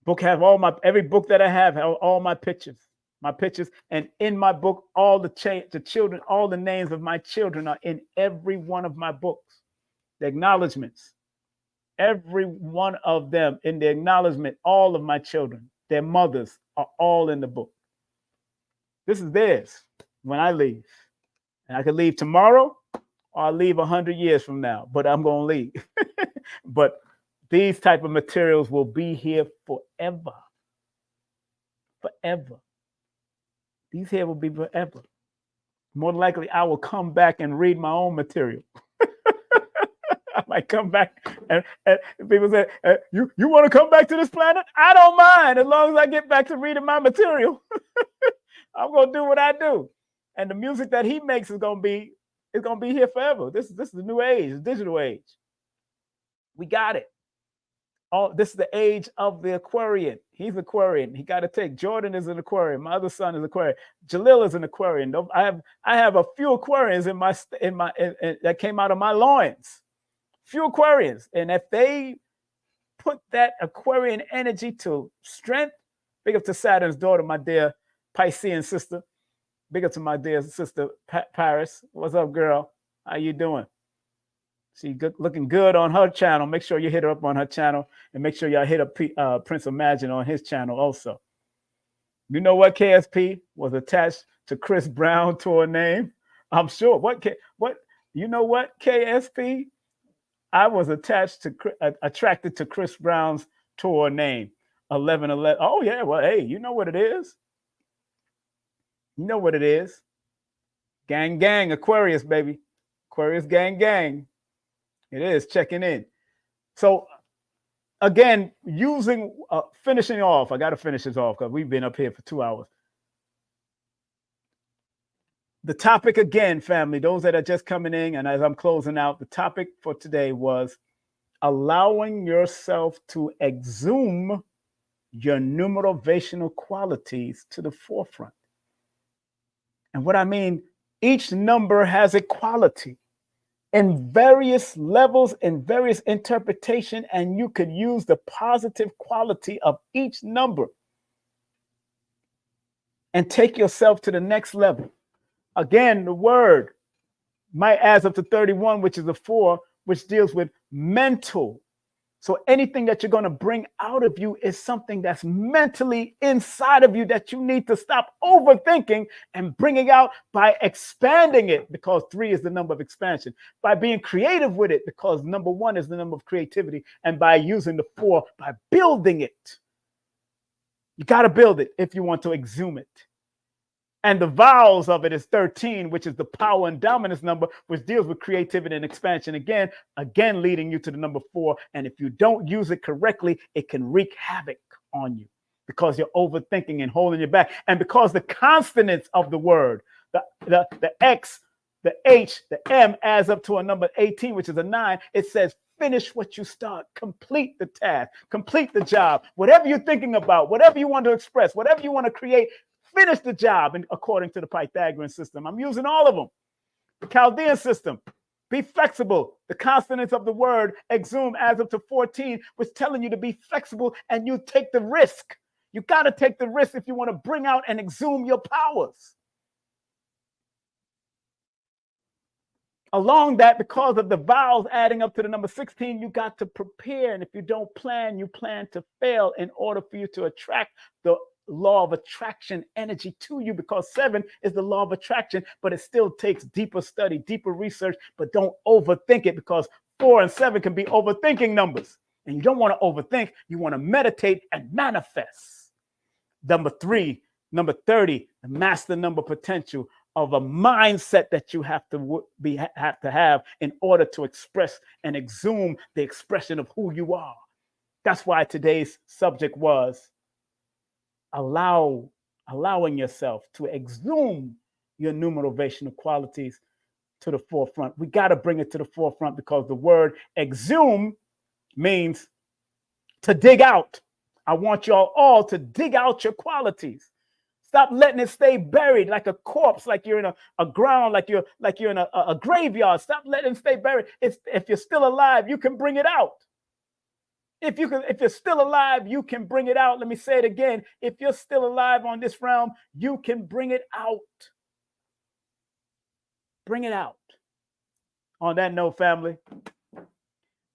Every book that I have all my pictures. And in my book, all the children, all the names of my children are in every one of my books. The acknowledgments, every one of them in the acknowledgement, all of my children, their mothers are all in the book. This is theirs when I leave. And I could leave tomorrow, or I'll leave 100 years from now, but I'm going to leave. But these type of materials will be here forever. Forever. These here will be forever. More than likely, I will come back and read my own material. I might come back and people say, you want to come back to this planet? I don't mind, as long as I get back to reading my material. I'm gonna do what I do. And the music that he makes is gonna be here forever. This is the new age, the digital age. We got it. This is the age of the Aquarian. He's Aquarian. He got to take. Jordan is an Aquarian. My other son is Aquarian. Jalil is an Aquarian. I have a few Aquarians in that came out of my loins. Few Aquarians, and if they put that Aquarian energy to strength, big up to Saturn's daughter, my dear Piscean sister. Big up to my dear sister Paris. What's up, girl? How you doing? She's looking good on her channel. Make sure you hit her up on her channel, and make sure y'all hit up Prince Imagine on his channel also. You know what KSP was attached to Chris Brown tour name? I'm sure. What you know what KSP? I was attracted to Chris Brown's tour name, 1111. Oh yeah, well hey, you know what it is? You know what it is? Gang gang, Aquarius baby, Aquarius gang gang. It is checking in. So again, finishing off, I got to finish this off because we've been up here for 2 hours. The topic again, family, those that are just coming in, and as I'm closing out, the topic for today was allowing yourself to exhume your numerovational qualities to the forefront. And what I mean, each number has a quality in various levels, in various interpretation, and you could use the positive quality of each number and take yourself to the next level. Again, the word might add up to 31, which is a 4, which deals with mental. So anything that you're going to bring out of you is something that's mentally inside of you that you need to stop overthinking and bringing out by expanding it, because 3 is the number of expansion, by being creative with it, because number 1 is the number of creativity, and by using the 4, by building it. You got to build it if you want to exhume it. And the vowels of it is 13, which is the power and dominance number, which deals with creativity and expansion. Again, leading you to the number 4. And if you don't use it correctly, it can wreak havoc on you because you're overthinking and holding you back. And because the consonants of the word, the X, the H, the M adds up to a number 18, which is a 9. It says, finish what you start, complete the task, complete the job, whatever you're thinking about, whatever you want to express, whatever you want to create. Finish the job, and according to the Pythagorean system. I'm using all of them. The Chaldean system. Be flexible. The consonants of the word exhume adds up to 14, which is telling you to be flexible and you take the risk. You got to take the risk if you want to bring out and exhume your powers. Along that, because of the vowels adding up to the number 16, you got to prepare. And if you don't plan, you plan to fail in order for you to attract the law of attraction energy to you, because 7 is the law of attraction, but it still takes deeper study, deeper research, but don't overthink it, because 4 and 7 can be overthinking numbers, and you don't want to overthink. You want to meditate and manifest. Number 3, number 30, the master number potential of a mindset that you have to have in order to express and exhume the expression of who you are. That's why today's subject was allowing yourself to exhume your numerovational qualities to the forefront. We got to bring it to the forefront because the word exhume means to dig out. I want y'all all to dig out your qualities. Stop letting it stay buried like a corpse, like you're in a ground, like you're in a graveyard. Stop letting it stay buried. If you're still alive, you can bring it out. If you're still alive, you can bring it out. Let me say it again. If you're still alive on this realm, you can bring it out. Bring it out. On that note, family,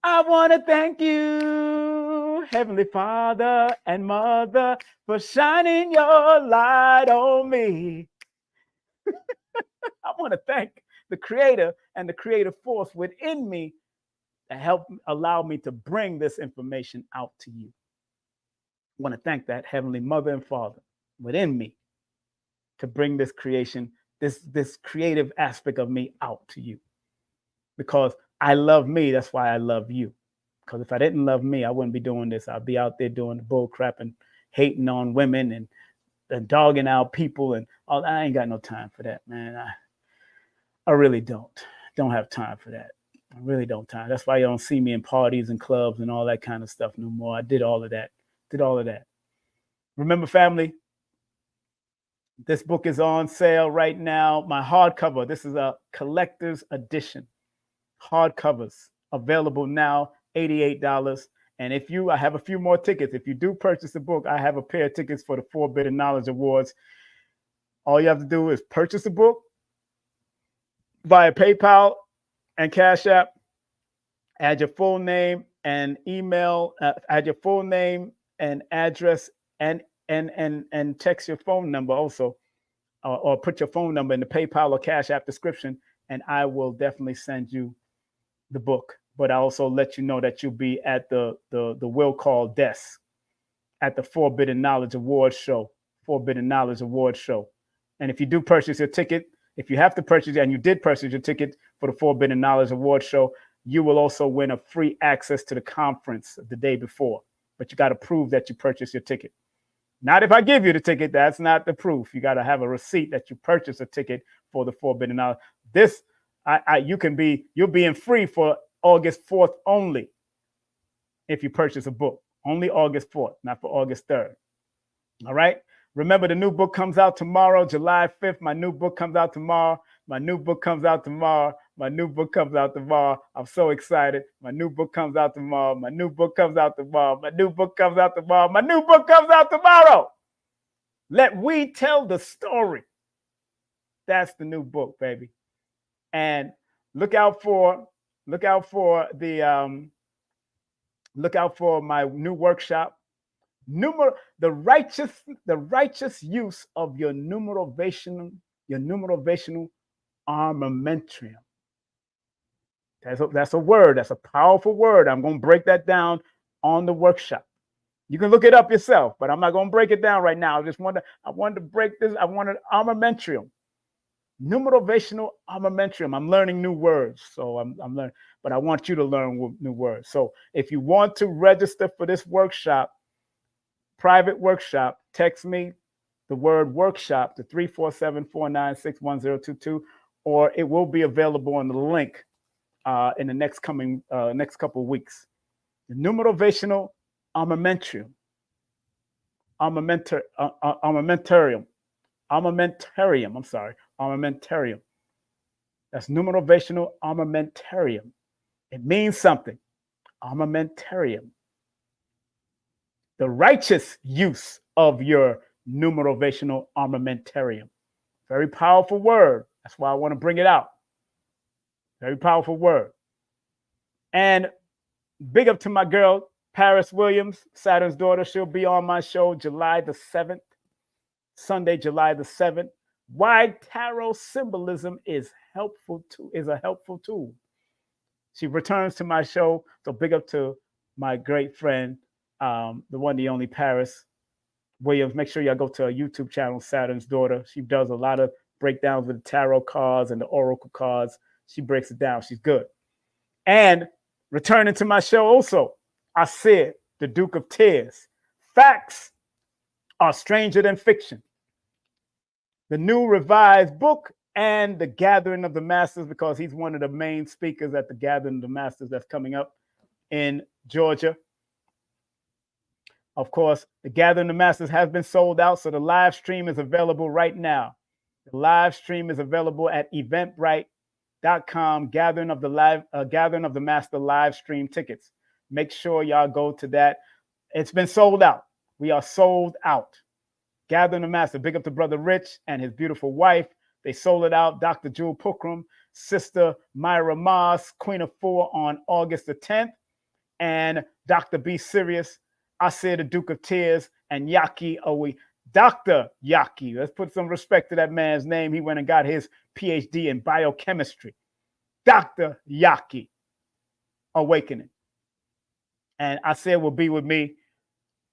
I want to thank you, Heavenly Father and Mother, for shining your light on me. I want to thank the Creator and the creative force within me to help allow me to bring this information out to you. I want to thank that Heavenly Mother and Father within me to bring this creation, this creative aspect of me out to you. Because I love me. That's why I love you. Because if I didn't love me, I wouldn't be doing this. I'd be out there doing the bull crap and hating on women and dogging out people and all. I ain't got no time for that, man. I really don't have time for that. I really don't time. That's why you don't see me in parties and clubs and all that kind of stuff no more. I did all of that. Remember, family, this book is on sale right now. My hardcover. This is a collector's edition. Hardcovers available now, $88. And I have a few more tickets. If you do purchase the book, I have a pair of tickets for the Forbidden Knowledge Awards. All you have to do is purchase the book via PayPal and Cash App. Add your full name and email. Add your full name and address and text your phone number also, or put your phone number in the PayPal or Cash App description, and I will definitely send you the book. But I also let you know that you'll be at the will call desk at the Forbidden Knowledge Award Show. And if you do purchase your ticket, if you have to purchase, and you did purchase your ticket for the Forbidden Knowledge Award Show, you will also win a free access to the conference the day before. But you got to prove that you purchased your ticket. Not if I give you the ticket, that's not the proof. You got to have a receipt that you purchased a ticket for the Forbidden Knowledge. This, you'll be in free for August 4th only if you purchase a book. Only August 4th, not for August 3rd. All right? Remember, the new book comes out tomorrow, July 5th. My new book comes out tomorrow. I'm so excited. My new book comes out tomorrow. Let We Tell the Story. That's the new book, baby. And look out for my new workshop. The righteous use of your numerovational armamentarium. That's a word. That's a powerful word. I'm going to break that down on the workshop. You can look it up yourself, but I'm not going to break it down right now. I wanted to break this. I wanted armamentarium. Numerovational armamentarium. I'm learning new words, so I'm learning, but I want you to learn new words. So if you want to register for this workshop, private workshop, text me the word workshop to 347-496-1022, or it will be available on the link in the next couple of weeks. The Numerovational armamentarium. Armamentarium. That's Numerovational armamentarium. It means something. Armamentarium. The righteous use of your numerovational armamentarium. Very powerful word. That's why I want to bring it out. Very powerful word. And big up to my girl, Paris Williams, Saturn's daughter. She'll be on my show July the 7th, Sunday, July the 7th. Why tarot symbolism is a helpful tool. She returns to my show. So big up to my great friend, the one, the only Paris Williams. Make sure y'all go to her YouTube channel, Saturn's Daughter. She does a lot of breakdowns with the tarot cards and the oracle cards. She breaks it down. She's good. And returning to my show also, I said, the Duke of Tears. Facts are stranger than fiction. The new revised book and the Gathering of the Masters, because he's one of the main speakers at the Gathering of the Masters that's coming up in Georgia. Of course, the Gathering of the Masters has been sold out, so the live stream is available right now. The live stream is available at eventbrite.com, Gathering of the Master live stream tickets. Make sure y'all go to that. It's been sold out. We are sold out. Gathering the Master. Big up to Brother Rich and his beautiful wife. They sold it out. Dr. Jewel Pukram, Sister Myra Moss, Queen of Four on August the 10th. And Dr. B. Sirius, I said the Duke of Tears, and Yaki Owe. Dr. Yaki. Let's put some respect to that man's name. He went and got his PhD in biochemistry. Dr. Yaki Awakening. And I said will be with me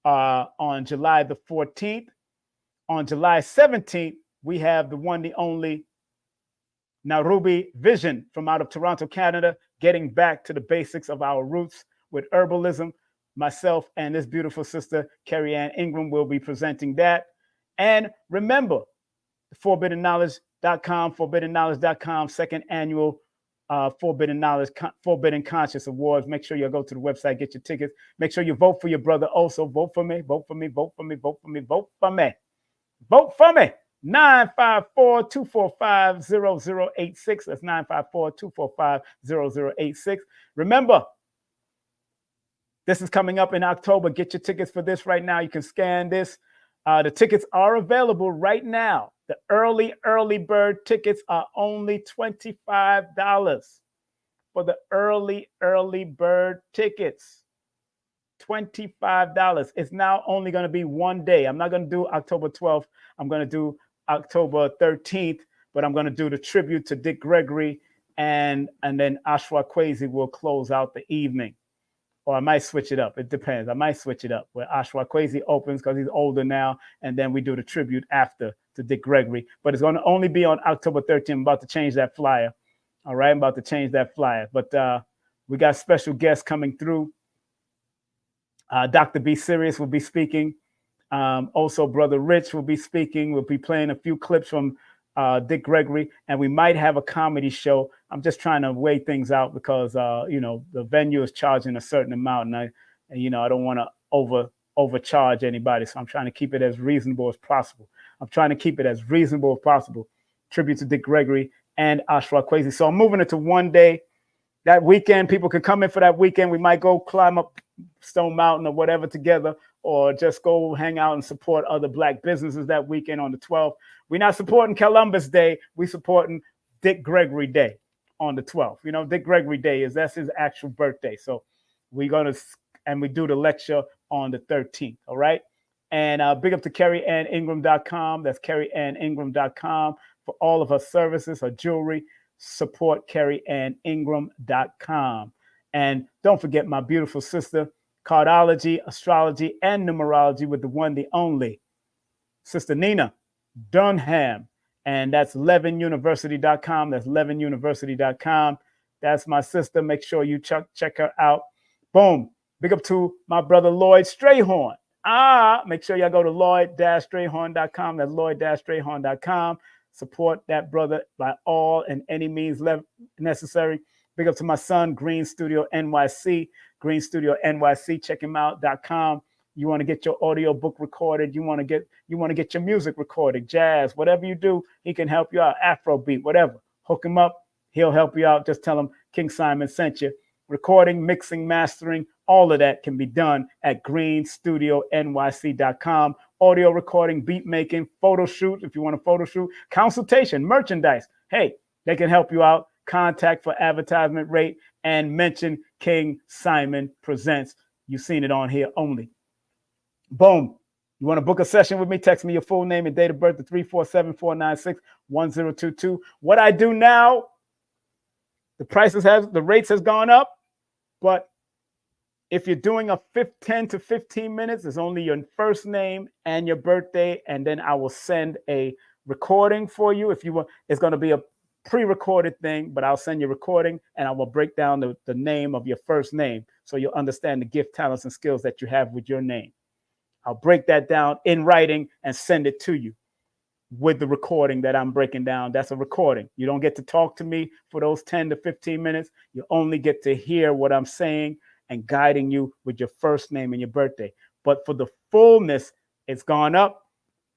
on July the 14th. On July 17th, we have the one, the only Narubi Vision from out of Toronto, Canada, getting back to the basics of our roots with herbalism. Myself and this beautiful sister, Carrie Ann Ingram, will be presenting that. And remember, forbiddenknowledge.com, second annual Forbidden Knowledge, Forbidden Conscious Awards. Make sure you go to the website, get your tickets. Make sure you vote for your brother. Also, vote for me, vote for me, vote for me, vote for me, vote for me. Vote for me. 954-245-0086. That's 954-245-0086. Remember, this is coming up in October. Get your tickets for this right now. You can scan this. The tickets are available right now. The early bird tickets are only $25 for the early bird tickets. $25. It's now only going to be one day. I'm not going to do October 12th. I'm going to do October 13th, but I'm going to do the tribute to Dick Gregory, and then Ashwa Kwesi will close out the evening. Or I might switch it up. It depends. I might switch it up where Ashwa Kwesi opens because he's older now, and then we do the tribute after to Dick Gregory. But it's going to only be on October 13th. I'm about to change that flyer. All right, I'm about to change that flyer. But we got special guests coming through. Dr. B. Sirius will be speaking. Also, Brother Rich will be speaking. We'll be playing a few clips from Dick Gregory, and we might have a comedy show. I'm just trying to weigh things out because the venue is charging a certain amount, and I don't want to overcharge anybody, so I'm trying to keep it as reasonable as possible. Tribute to Dick Gregory and Ashwa Kwesi. So I'm moving it to one day. That weekend, people can come in for that weekend. We might go climb up Stone Mountain or whatever together, or just go hang out and support other Black businesses that weekend on the 12th. We're not supporting Columbus Day. We're supporting Dick Gregory Day on the 12th. Dick Gregory Day that's his actual birthday. So we do the lecture on the 13th. All right. And big up to KerryAnnIngram.com. That's KerryAnnIngram.com for all of her services, her jewelry. Support KerryAnnIngram.com. And don't forget my beautiful sister, cardology, astrology, and numerology with the one, the only, Sister Nina Dunham. And that's levinuniversity.com. That's levinuniversity.com. That's my sister. Make sure you check her out. Boom. Big up to my brother Lloyd Strayhorn. Make sure y'all go to Lloyd-Strayhorn.com. That's Lloyd-Strayhorn.com. Support that brother by all and any means necessary. Big up to my son, Green Studio NYC. Green Studio NYC. Check him out.com. You want to get your audio book recorded. You want to get your music recorded, jazz, whatever you do, he can help you out. Afrobeat, whatever. Hook him up. He'll help you out. Just tell him King Simon sent you. Recording, mixing, mastering, all of that can be done at greenstudionyc.com. Audio recording, beat making, photo shoot, if you want a photo shoot, consultation, merchandise. Hey, they can help you out. Contact for advertisement rate and mention King Simon Presents. You've seen it on here only. Boom. You want to book a session with me? Text me your full name and date of birth to 347-496-1022. What I do now, the rates has gone up, but if you're doing a 10 to 15 minutes, it's only your first name and your birthday, and then I will send a recording for you. If you want, it's going to be a pre-recorded thing, but I'll send you a recording, and I will break down the name of your first name so you'll understand the gift, talents, and skills that you have with your name. I'll break that down in writing and send it to you with the recording that I'm breaking down. That's a recording. You don't get to talk to me for those 10 to 15 minutes. You only get to hear what I'm saying and guiding you with your first name and your birthday. But for the fullness, it's gone up,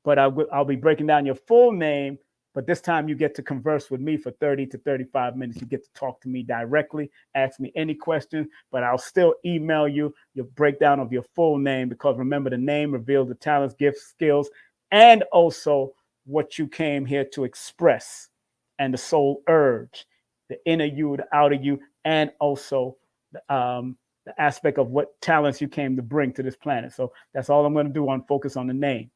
but I'll be breaking down your full name. But this time you get to converse with me for 30 to 35 minutes. You get to talk to me directly, ask me any questions, but I'll still email you your breakdown of your full name, because remember, the name reveals the talents, gifts, skills, and also what you came here to express, and the soul urge, the inner you, the outer you, and also the aspect of what talents you came to bring to this planet. So that's all I'm going to do on focus on the name.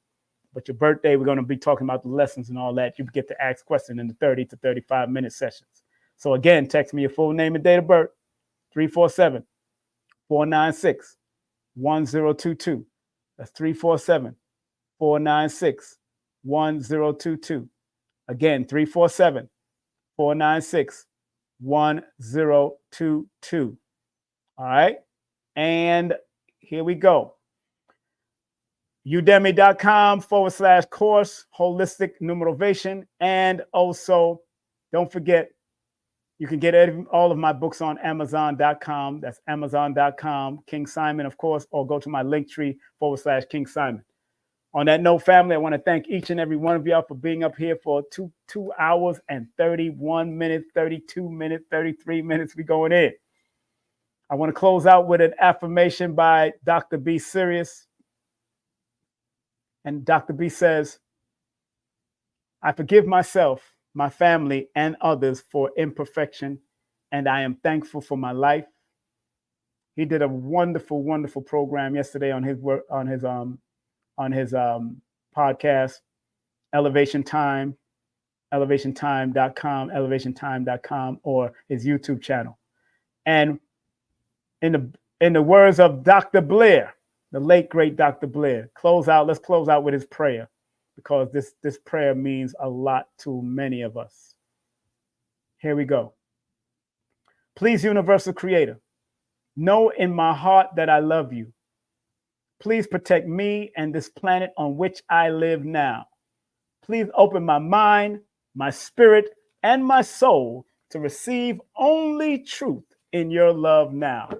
But your birthday, we're going to be talking about the lessons and all that. You get to ask questions in the 30 to 35 minute sessions. So again, text me your full name and date of birth, 347-496-1022. That's 347-496-1022. Again, 347-496-1022. 1022. All right. And here we go. Udemy.com/course, Holistic Numerovation. And also, don't forget, you can get all of my books on Amazon.com. That's Amazon.com, King Simon, of course, or go to my Linktree/King Simon. On that note, family, I want to thank each and every one of y'all for being up here for 2 hours and 31 minutes, 32 minutes, 33 minutes. We going in. I want to close out with an affirmation by Dr. B. Sirius. And Dr. B says, I forgive myself, my family, and others for imperfection, and I am thankful for my life. He did a wonderful, wonderful program yesterday on his work, on his podcast, Elevation Time, elevationtime.com, or his YouTube channel. And in the words of Dr. Blair, the late great Dr. Blair, let's close out with his prayer, because this prayer means a lot to many of us. Here we go. Please, Universal Creator, know in my heart that I love you. Please protect me and this planet on which I live now. Please open my mind, my spirit, and my soul to receive only truth in your love now.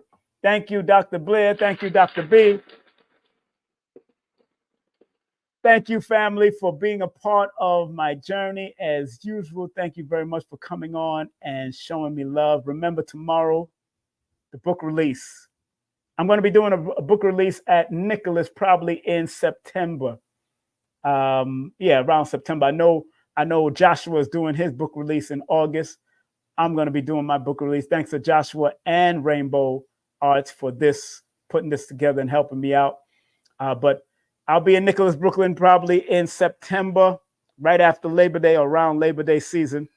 Thank you, Dr. Blair. Thank you, Dr. B. Thank you, family, for being a part of my journey. As usual, thank you very much for coming on and showing me love. Remember, tomorrow, the book release. I'm going to be doing a book release at Nicholas probably in September. Around September. I know Joshua is doing his book release in August. I'm going to be doing my book release. Thanks to Joshua and Rainbow Arts for putting this together and helping me out. But I'll be in Nicholas, Brooklyn probably in September, right after Labor Day or around Labor Day season.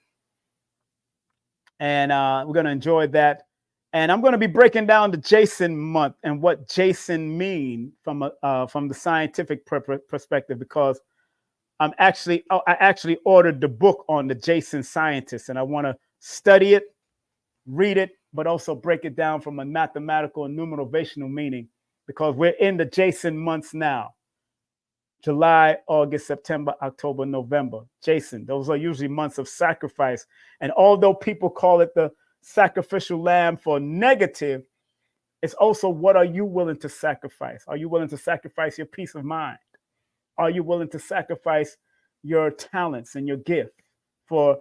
And we're going to enjoy that. And I'm going to be breaking down the Jason month and what Jason mean from the scientific perspective, because I actually ordered the book on the Jason scientist, and I want to study it, read it, but also break it down from a mathematical and numerovational meaning, because we're in the Jason months now. July, August, September, October, November. Jason, those are usually months of sacrifice. And although people call it the sacrificial lamb for negative, it's also, what are you willing to sacrifice? Are you willing to sacrifice your peace of mind? Are you willing to sacrifice your talents and your gift for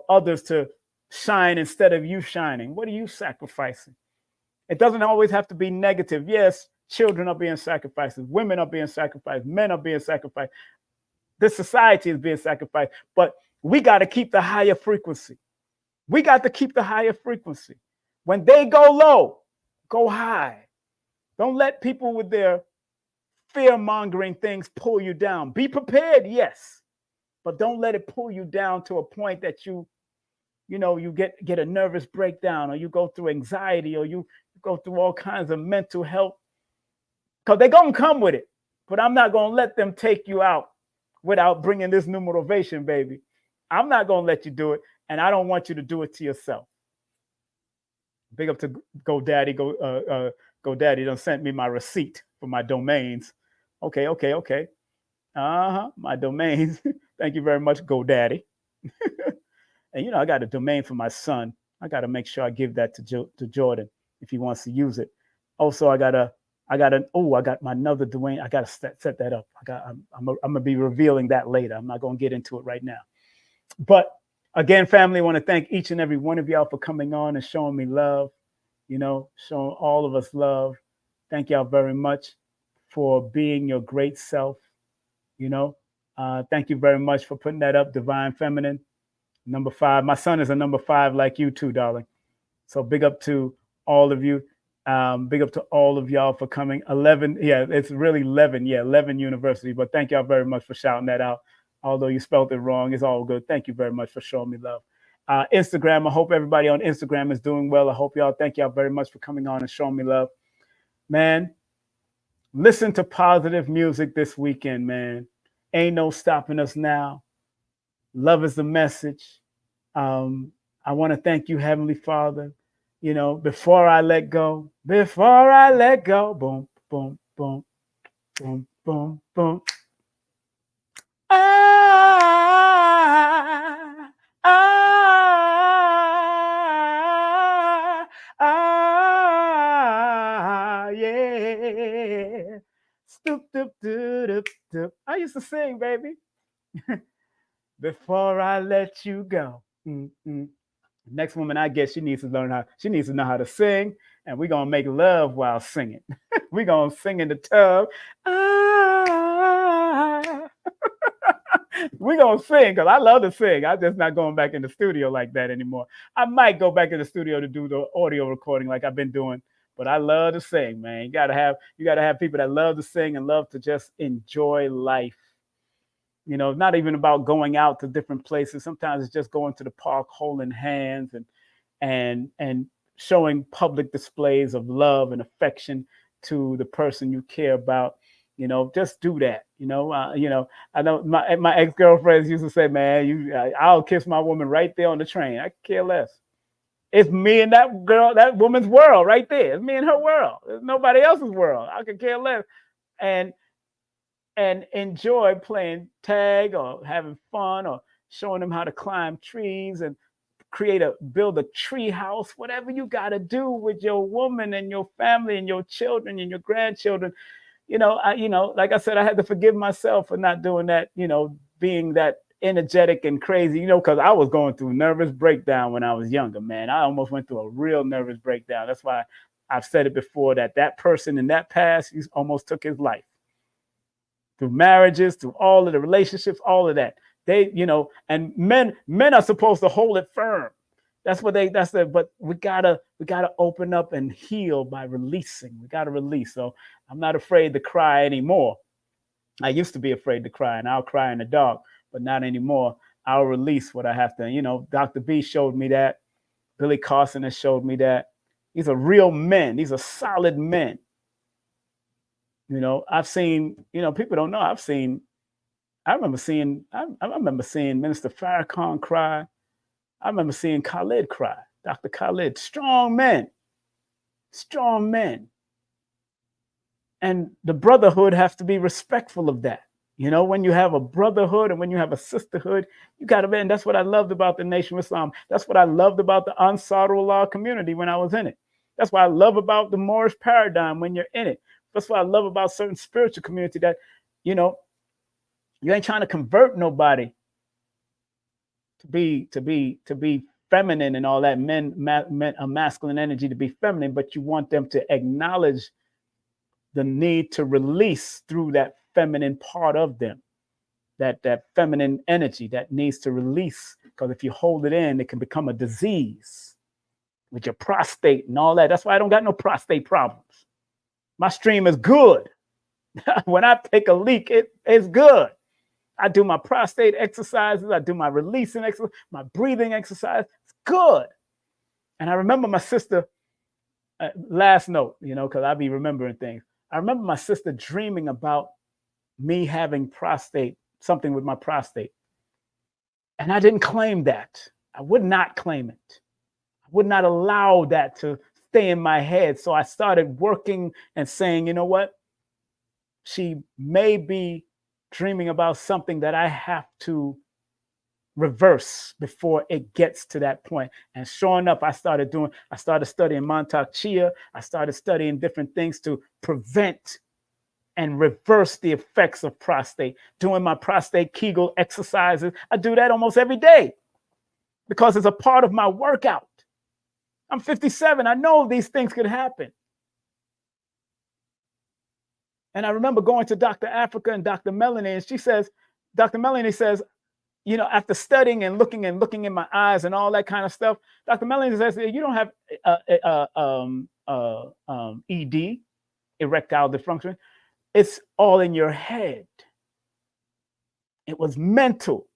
others to shine instead of you shining? What are you sacrificing? It doesn't always have to be negative. Yes, children are being sacrificed, women are being sacrificed, men are being sacrificed. This society is being sacrificed, but we got to keep the higher frequency. We got to keep the higher frequency. When they go low, go high. Don't let people with their fear-mongering things pull you down. Be prepared, yes, but don't let it pull you down to a point that you get a nervous breakdown, or you go through anxiety, or you go through all kinds of mental health, because they're going to come with it. But I'm not going to let them take you out without bringing this numerovation, baby. I'm not going to let you do it, and I don't want you to do it to yourself. Big up to GoDaddy. GoDaddy done sent me my receipt for my domains. Okay. My domains. Thank you very much, GoDaddy. And I got a domain for my son. I got to make sure I give that to Jordan if he wants to use it. Also, I got my another domain. I got to set that up. I'm gonna be revealing that later. I'm not gonna get into it right now. But again, family, I want to thank each and every one of y'all for coming on and showing me love. Showing all of us love. Thank y'all very much for being your great self. Thank you very much for putting that up, Divine Feminine. Number 5. My son is a number 5 like you too, darling. So big up to all of you. Big up to all of y'all for coming. 11. Yeah, it's really 11. Yeah, 11 University. But thank y'all very much for shouting that out. Although you spelled it wrong, it's all good. Thank you very much for showing me love. Instagram, I hope everybody on Instagram is doing well. Thank y'all very much for coming on and showing me love. Man, listen to positive music this weekend, man. Ain't no stopping us now. Love is the message. I want to thank you, Heavenly Father. You know, before I let go, boom, boom, boom, boom, boom, boom. Yeah. Stoop, doop, doop, doop. I used to sing, baby. Before I let you go. Next woman I get, she needs to know how to sing, and we're gonna make love while singing. We're gonna sing in the tub. We're gonna sing because I love to sing. I'm just not going back in the studio like that anymore. I might go back in the studio to do the audio recording like I've been doing, but I love to sing, man. You gotta have people that love to sing and love to just enjoy life. You know, not even about going out to different places. Sometimes it's just going to the park, holding hands and showing public displays of love and affection to the person you care about. You know, just do that. I know my ex-girlfriends used to say, man, I'll kiss my woman right there on the train. I care less. It's me and that woman's world right there. It's me and her world. It's nobody else's world. I could care less. And enjoy playing tag or having fun or showing them how to climb trees and build a tree house, whatever you got to do with your woman and your family and your children and your grandchildren. Like I said, I had to forgive myself for not doing that, being that energetic and crazy, because I was going through nervous breakdown when I was younger, man. I almost went through a real nervous breakdown. That's why I've said it before that person in that past, he almost took his life. Through marriages, through all of the relationships, all of that. And men are supposed to hold it firm. But we gotta open up and heal by releasing. We gotta release. So I'm not afraid to cry anymore. I used to be afraid to cry, and I'll cry in the dark, but not anymore. I'll release what I have to. Dr. B showed me that. Billy Carson has showed me that. These are real men. These are solid men. I've seen, people don't know. I remember seeing Minister Farrakhan cry. I remember seeing Khalid cry, Dr. Khalid. Strong men. And the brotherhood has to be respectful of that. When you have a brotherhood and when you have a sisterhood, you got to be. And that's what I loved about the Nation of Islam. That's what I loved about the Ansarullah community when I was in it. That's what I love about the Moorish paradigm when you're in it. That's what I love about certain spiritual community that, you ain't trying to convert nobody to be feminine and all that, a masculine energy to be feminine, but you want them to acknowledge the need to release through that feminine part of them, that feminine energy that needs to release, because if you hold it in, it can become a disease with your prostate and all that. That's why I don't got no prostate problems. My stream is good. When I take a leak, it's good. I do my prostate exercises. I do my releasing exercise, my breathing exercise. It's good. And I remember my sister, last note, because I be remembering things. I remember my sister dreaming about me having something with my prostate. And I didn't claim that. I would not claim it. I would not allow that to stay in my head. So I started working and saying, you know what? She may be dreaming about something that I have to reverse before it gets to that point. And sure enough, I started studying Montauk Chia. I started studying different things to prevent and reverse the effects of prostate, doing my prostate Kegel exercises. I do that almost every day because it's a part of my workout. I'm 57. I know these things could happen. And I remember going to Dr. Africa and Dr. Melanie, and Dr. Melanie says, after studying and looking in my eyes and all that kind of stuff, Dr. Melanie says, you don't have ED, erectile dysfunction. It's all in your head. It was mental,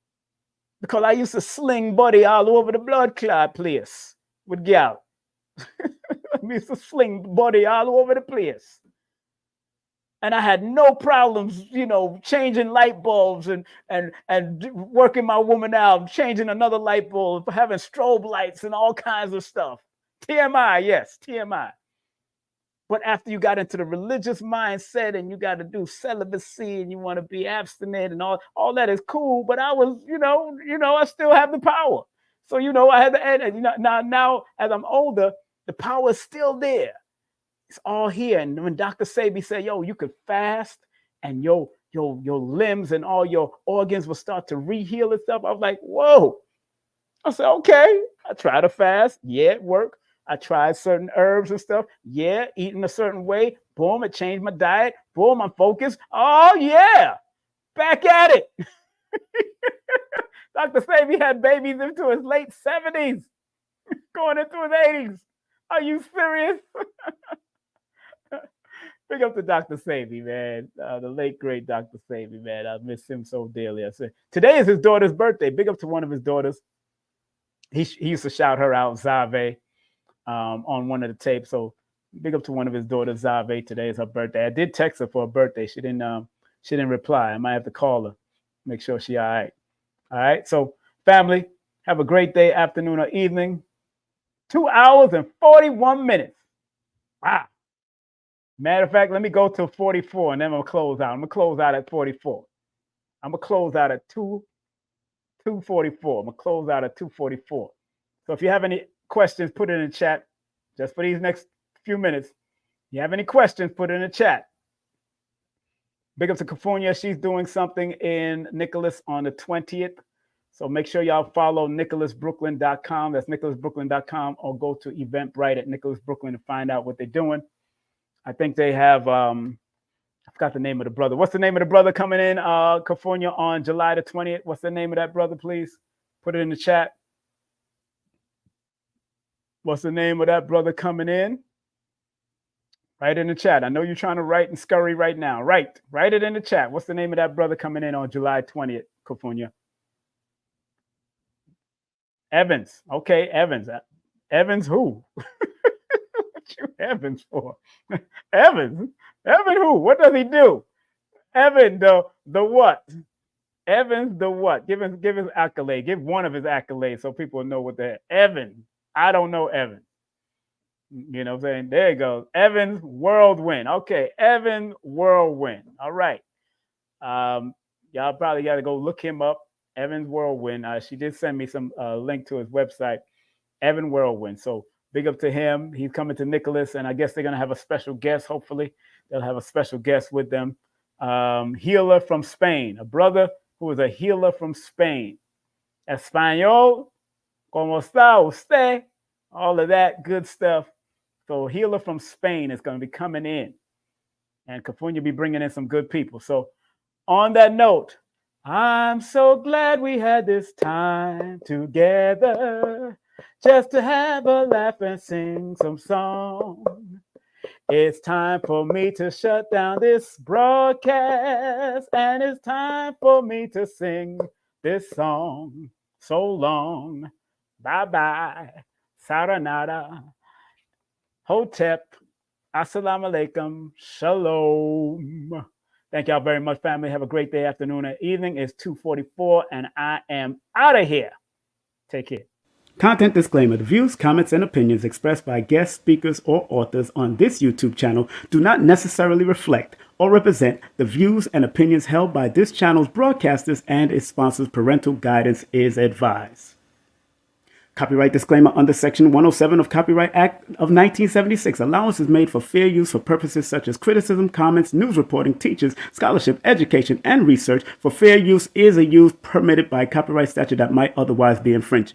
because I used to sling body all over the blood clot place with gal. I used to sling body all over the place. And I had no problems, changing light bulbs and working my woman out, changing another light bulb, having strobe lights and all kinds of stuff. TMI, yes, TMI. But after you got into the religious mindset and you got to do celibacy and you want to be abstinent and all that is cool. But I was, I still have the power. So, I had to add, now as I'm older, the power is still there. It's all here. And when Dr. Sebi said, yo, you could fast and your limbs and all your organs will start to reheal and stuff, I was like, whoa. I said, okay. I tried to fast. Yeah, it worked. I tried certain herbs and stuff. Yeah, eating a certain way. Boom, it changed my diet. Boom, I'm focused. Oh, yeah. Back at it. Dr. Sebi had babies into his late 70s, going into his 80s. Are you serious? Big up to Dr. Sebi, man. The late, great Dr. Sebi, man. I miss him so dearly. I said, today is his daughter's birthday. Big up to one of his daughters. He used to shout her out, Zave, on one of the tapes. So big up to one of his daughters, Zave. Today is her birthday. I did text her for her birthday. She didn't reply. I might have to call her, make sure she all right. All right. So family, have a great day, afternoon or evening. 2 hours and 41 minutes. Wow. Matter of fact, let me go to 44 and then I'm going to close out. I'm going to close out at 44. I'm going to close out at 2:44. I'm going to close out at 2:44. So if you have any questions, put it in the chat just for these next few minutes. If you have any questions, put it in the chat. Big up to Cafonia. She's doing something in Nicholas on the 20th. So make sure y'all follow nicholasbrooklyn.com. That's nicholasbrooklyn.com, or go to Eventbrite at Nicholas Brooklyn to find out what they're doing. I think they have, I forgot the name of the brother. What's the name of the brother coming in, California, on July the 20th? What's the name of that brother, please? Put it in the chat. What's the name of that brother coming in? Write it in the chat. I know you're trying to write and scurry right now. Write it in the chat. What's the name of that brother coming in on July 20th, California? Evans. Okay, Evans. Evans who? What you Evans for? Evans who? What does he do? Evan the what? Evans the what? Give his accolade. Give one of his accolades so people know what the Evan. I don't know Evan. You know what I'm saying? There you go. Evans Whirlwind. Okay, Evan Whirlwind. All right. Y'all probably got to go look him up. Evans Whirlwind. She did send me some link to his website, Evan Whirlwind. So big up to him. He's coming to Nicholas, and I guess they're going to have a special guest. Hopefully, they'll have a special guest with them. Healer from Spain, a brother who is a healer from Spain. Español, ¿cómo está usted? All of that good stuff. So healer from Spain is going to be coming in, and Cafonia will be bringing in some good people. So on that note, I'm so glad we had this time together just to have a laugh and sing some song. It's time for me to shut down this broadcast, and it's time for me to sing this song. So long. Bye-bye. Saranada. Hotep. Assalamu alaikum. Shalom. Thank y'all very much, family. Have a great day, afternoon, and evening. It's 2:44, and I am out of here. Take care. Content disclaimer. The views, comments, and opinions expressed by guest speakers or authors on this YouTube channel do not necessarily reflect or represent the views and opinions held by this channel's broadcasters and its sponsors. Parental guidance is advised. Copyright disclaimer under Section 107 of Copyright Act of 1976. Allowance is made for fair use for purposes such as criticism, comments, news reporting, teachers, scholarship, education, and research. For fair use is a use permitted by copyright statute that might otherwise be infringed.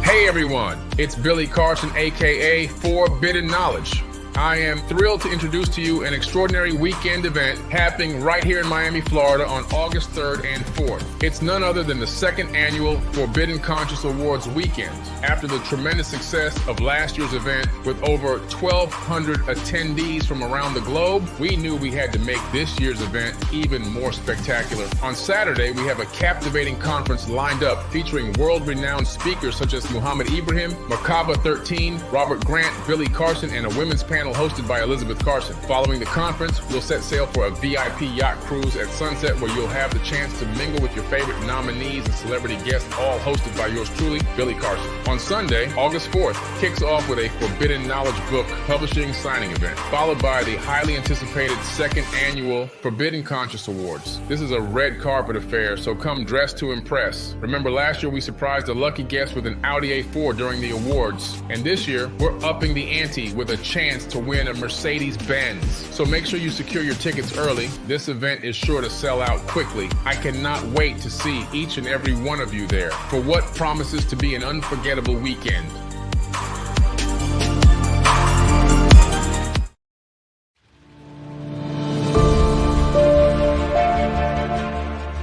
Hey everyone, it's Billy Carson, aka Forbidden Knowledge. I am thrilled to introduce to you an extraordinary weekend event happening right here in Miami, Florida on August 3rd and 4th. It's none other than the second annual Forbidden Conscious Awards weekend. After the tremendous success of last year's event with over 1,200 attendees from around the globe, we knew we had to make this year's event even more spectacular. On Saturday, we have a captivating conference lined up featuring world-renowned speakers such as Muhammad Ibrahim, Makaba 13, Robert Grant, Billy Carson, and a women's panel hosted by Elizabeth Carson. Following the conference, we'll set sail for a VIP yacht cruise at sunset where you'll have the chance to mingle with your favorite nominees and celebrity guests, all hosted by yours truly, Billy Carson. On Sunday, August 4th, kicks off with a Forbidden Knowledge book publishing signing event, followed by the highly anticipated second annual Forbidden Conscious Awards. This is a red carpet affair, so come dressed to impress. Remember, last year we surprised a lucky guest with an Audi A4 during the awards, and this year we're upping the ante with a chance to win a Mercedes-Benz. So make sure you secure your tickets early. This event is sure to sell out quickly. I cannot wait to see each and every one of you there for what promises to be an unforgettable weekend.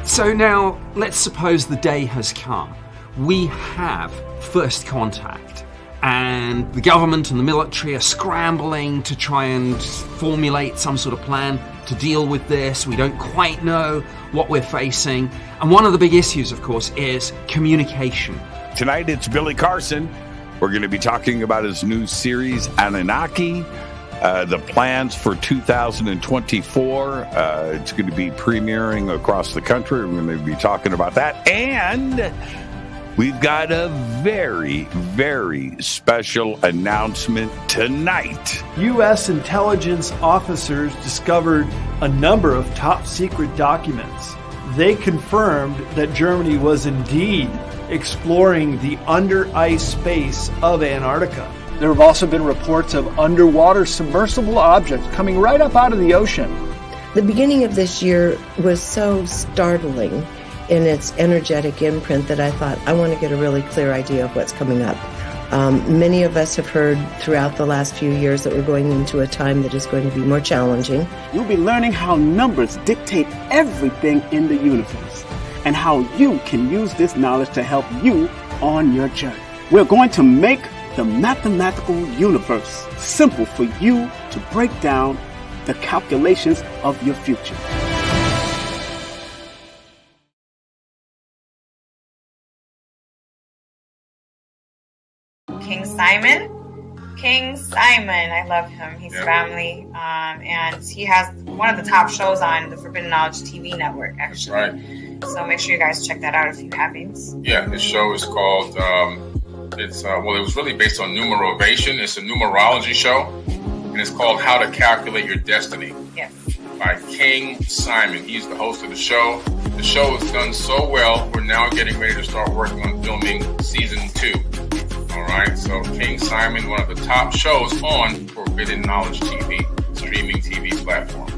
So now, let's suppose the day has come. We have first contact, and the government and the military are scrambling to try and formulate some sort of plan to deal with this. We don't quite know what we're facing. And one of the big issues, of course, is communication. Tonight, it's Billy Carson. We're going to be talking about his new series, Anunnaki. The plans for 2024. It's going to be premiering across the country. We're going to be talking about that. And we've got a very, very special announcement tonight. U.S. intelligence officers discovered a number of top secret documents. They confirmed that Germany was indeed exploring the under-ice space of Antarctica. There have also been reports of underwater submersible objects coming right up out of the ocean. The beginning of this year was so startling in its energetic imprint that I thought, I want to get a really clear idea of what's coming up. Many of us have heard throughout the last few years that we're going into a time that is going to be more challenging. You'll be learning how numbers dictate everything in the universe and how you can use this knowledge to help you on your journey. We're going to make the mathematical universe simple for you to break down the calculations of your future. King Simon, I love him. He's family, and he has one of the top shows on the Forbidden Knowledge TV network, actually. That's right. So make sure you guys check that out if you haven't. Yeah, this show is called, it was really based on numerovation. It's a numerology show, and it's called How to Calculate Your Destiny. Yes. By King Simon. He's the host of the show. The show has done so well, we're now getting ready to start working on filming season 2. All right, so King Simon, one of the top shows on Forbidden Knowledge TV, streaming TV platform.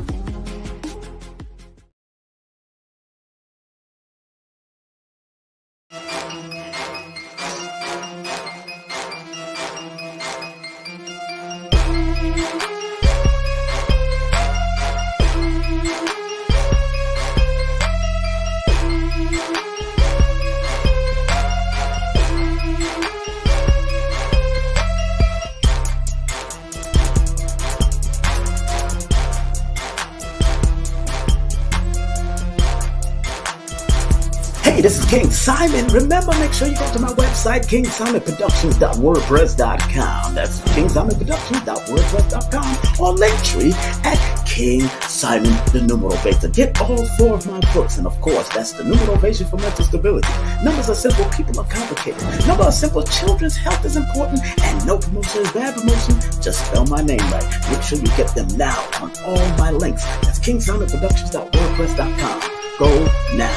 Hey, this is King Simon. Remember, make sure you go to my website, kingsimonproductions.wordpress.com. That's kingsimonproductions.wordpress.com, or Linktree at King Simon the Numerovator. Get all 4 of my books, and of course, that's the Numerovation for Mental Stability. Numbers are simple, people are complicated. Numbers are simple, children's health is important, and no promotion is bad promotion. Just spell my name right. Make sure you get them now on all my links. That's kingsimonproductions.wordpress.com. Go now.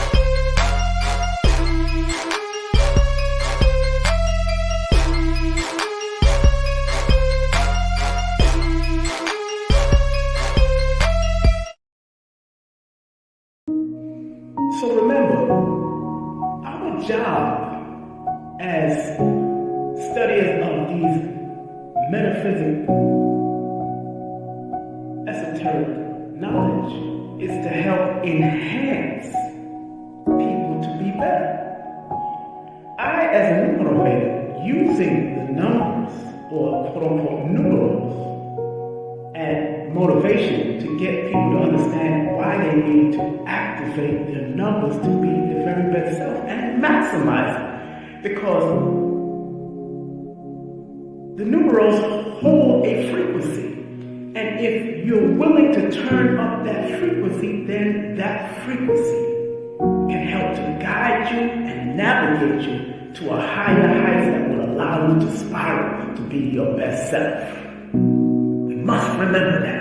So remember, our job as studiers of these metaphysical esoteric knowledge is to help enhance people to be better. I, as a numerovator, using the numbers, or quote-unquote numerals, and motivation to get people to understand why they need to activate their numbers to be their very best self and maximize it. Because the numerals hold a frequency. And if you're willing to turn up that frequency, then that frequency can help to guide you and navigate you to a higher height that will allow you to spiral to be your best self. We must remember that.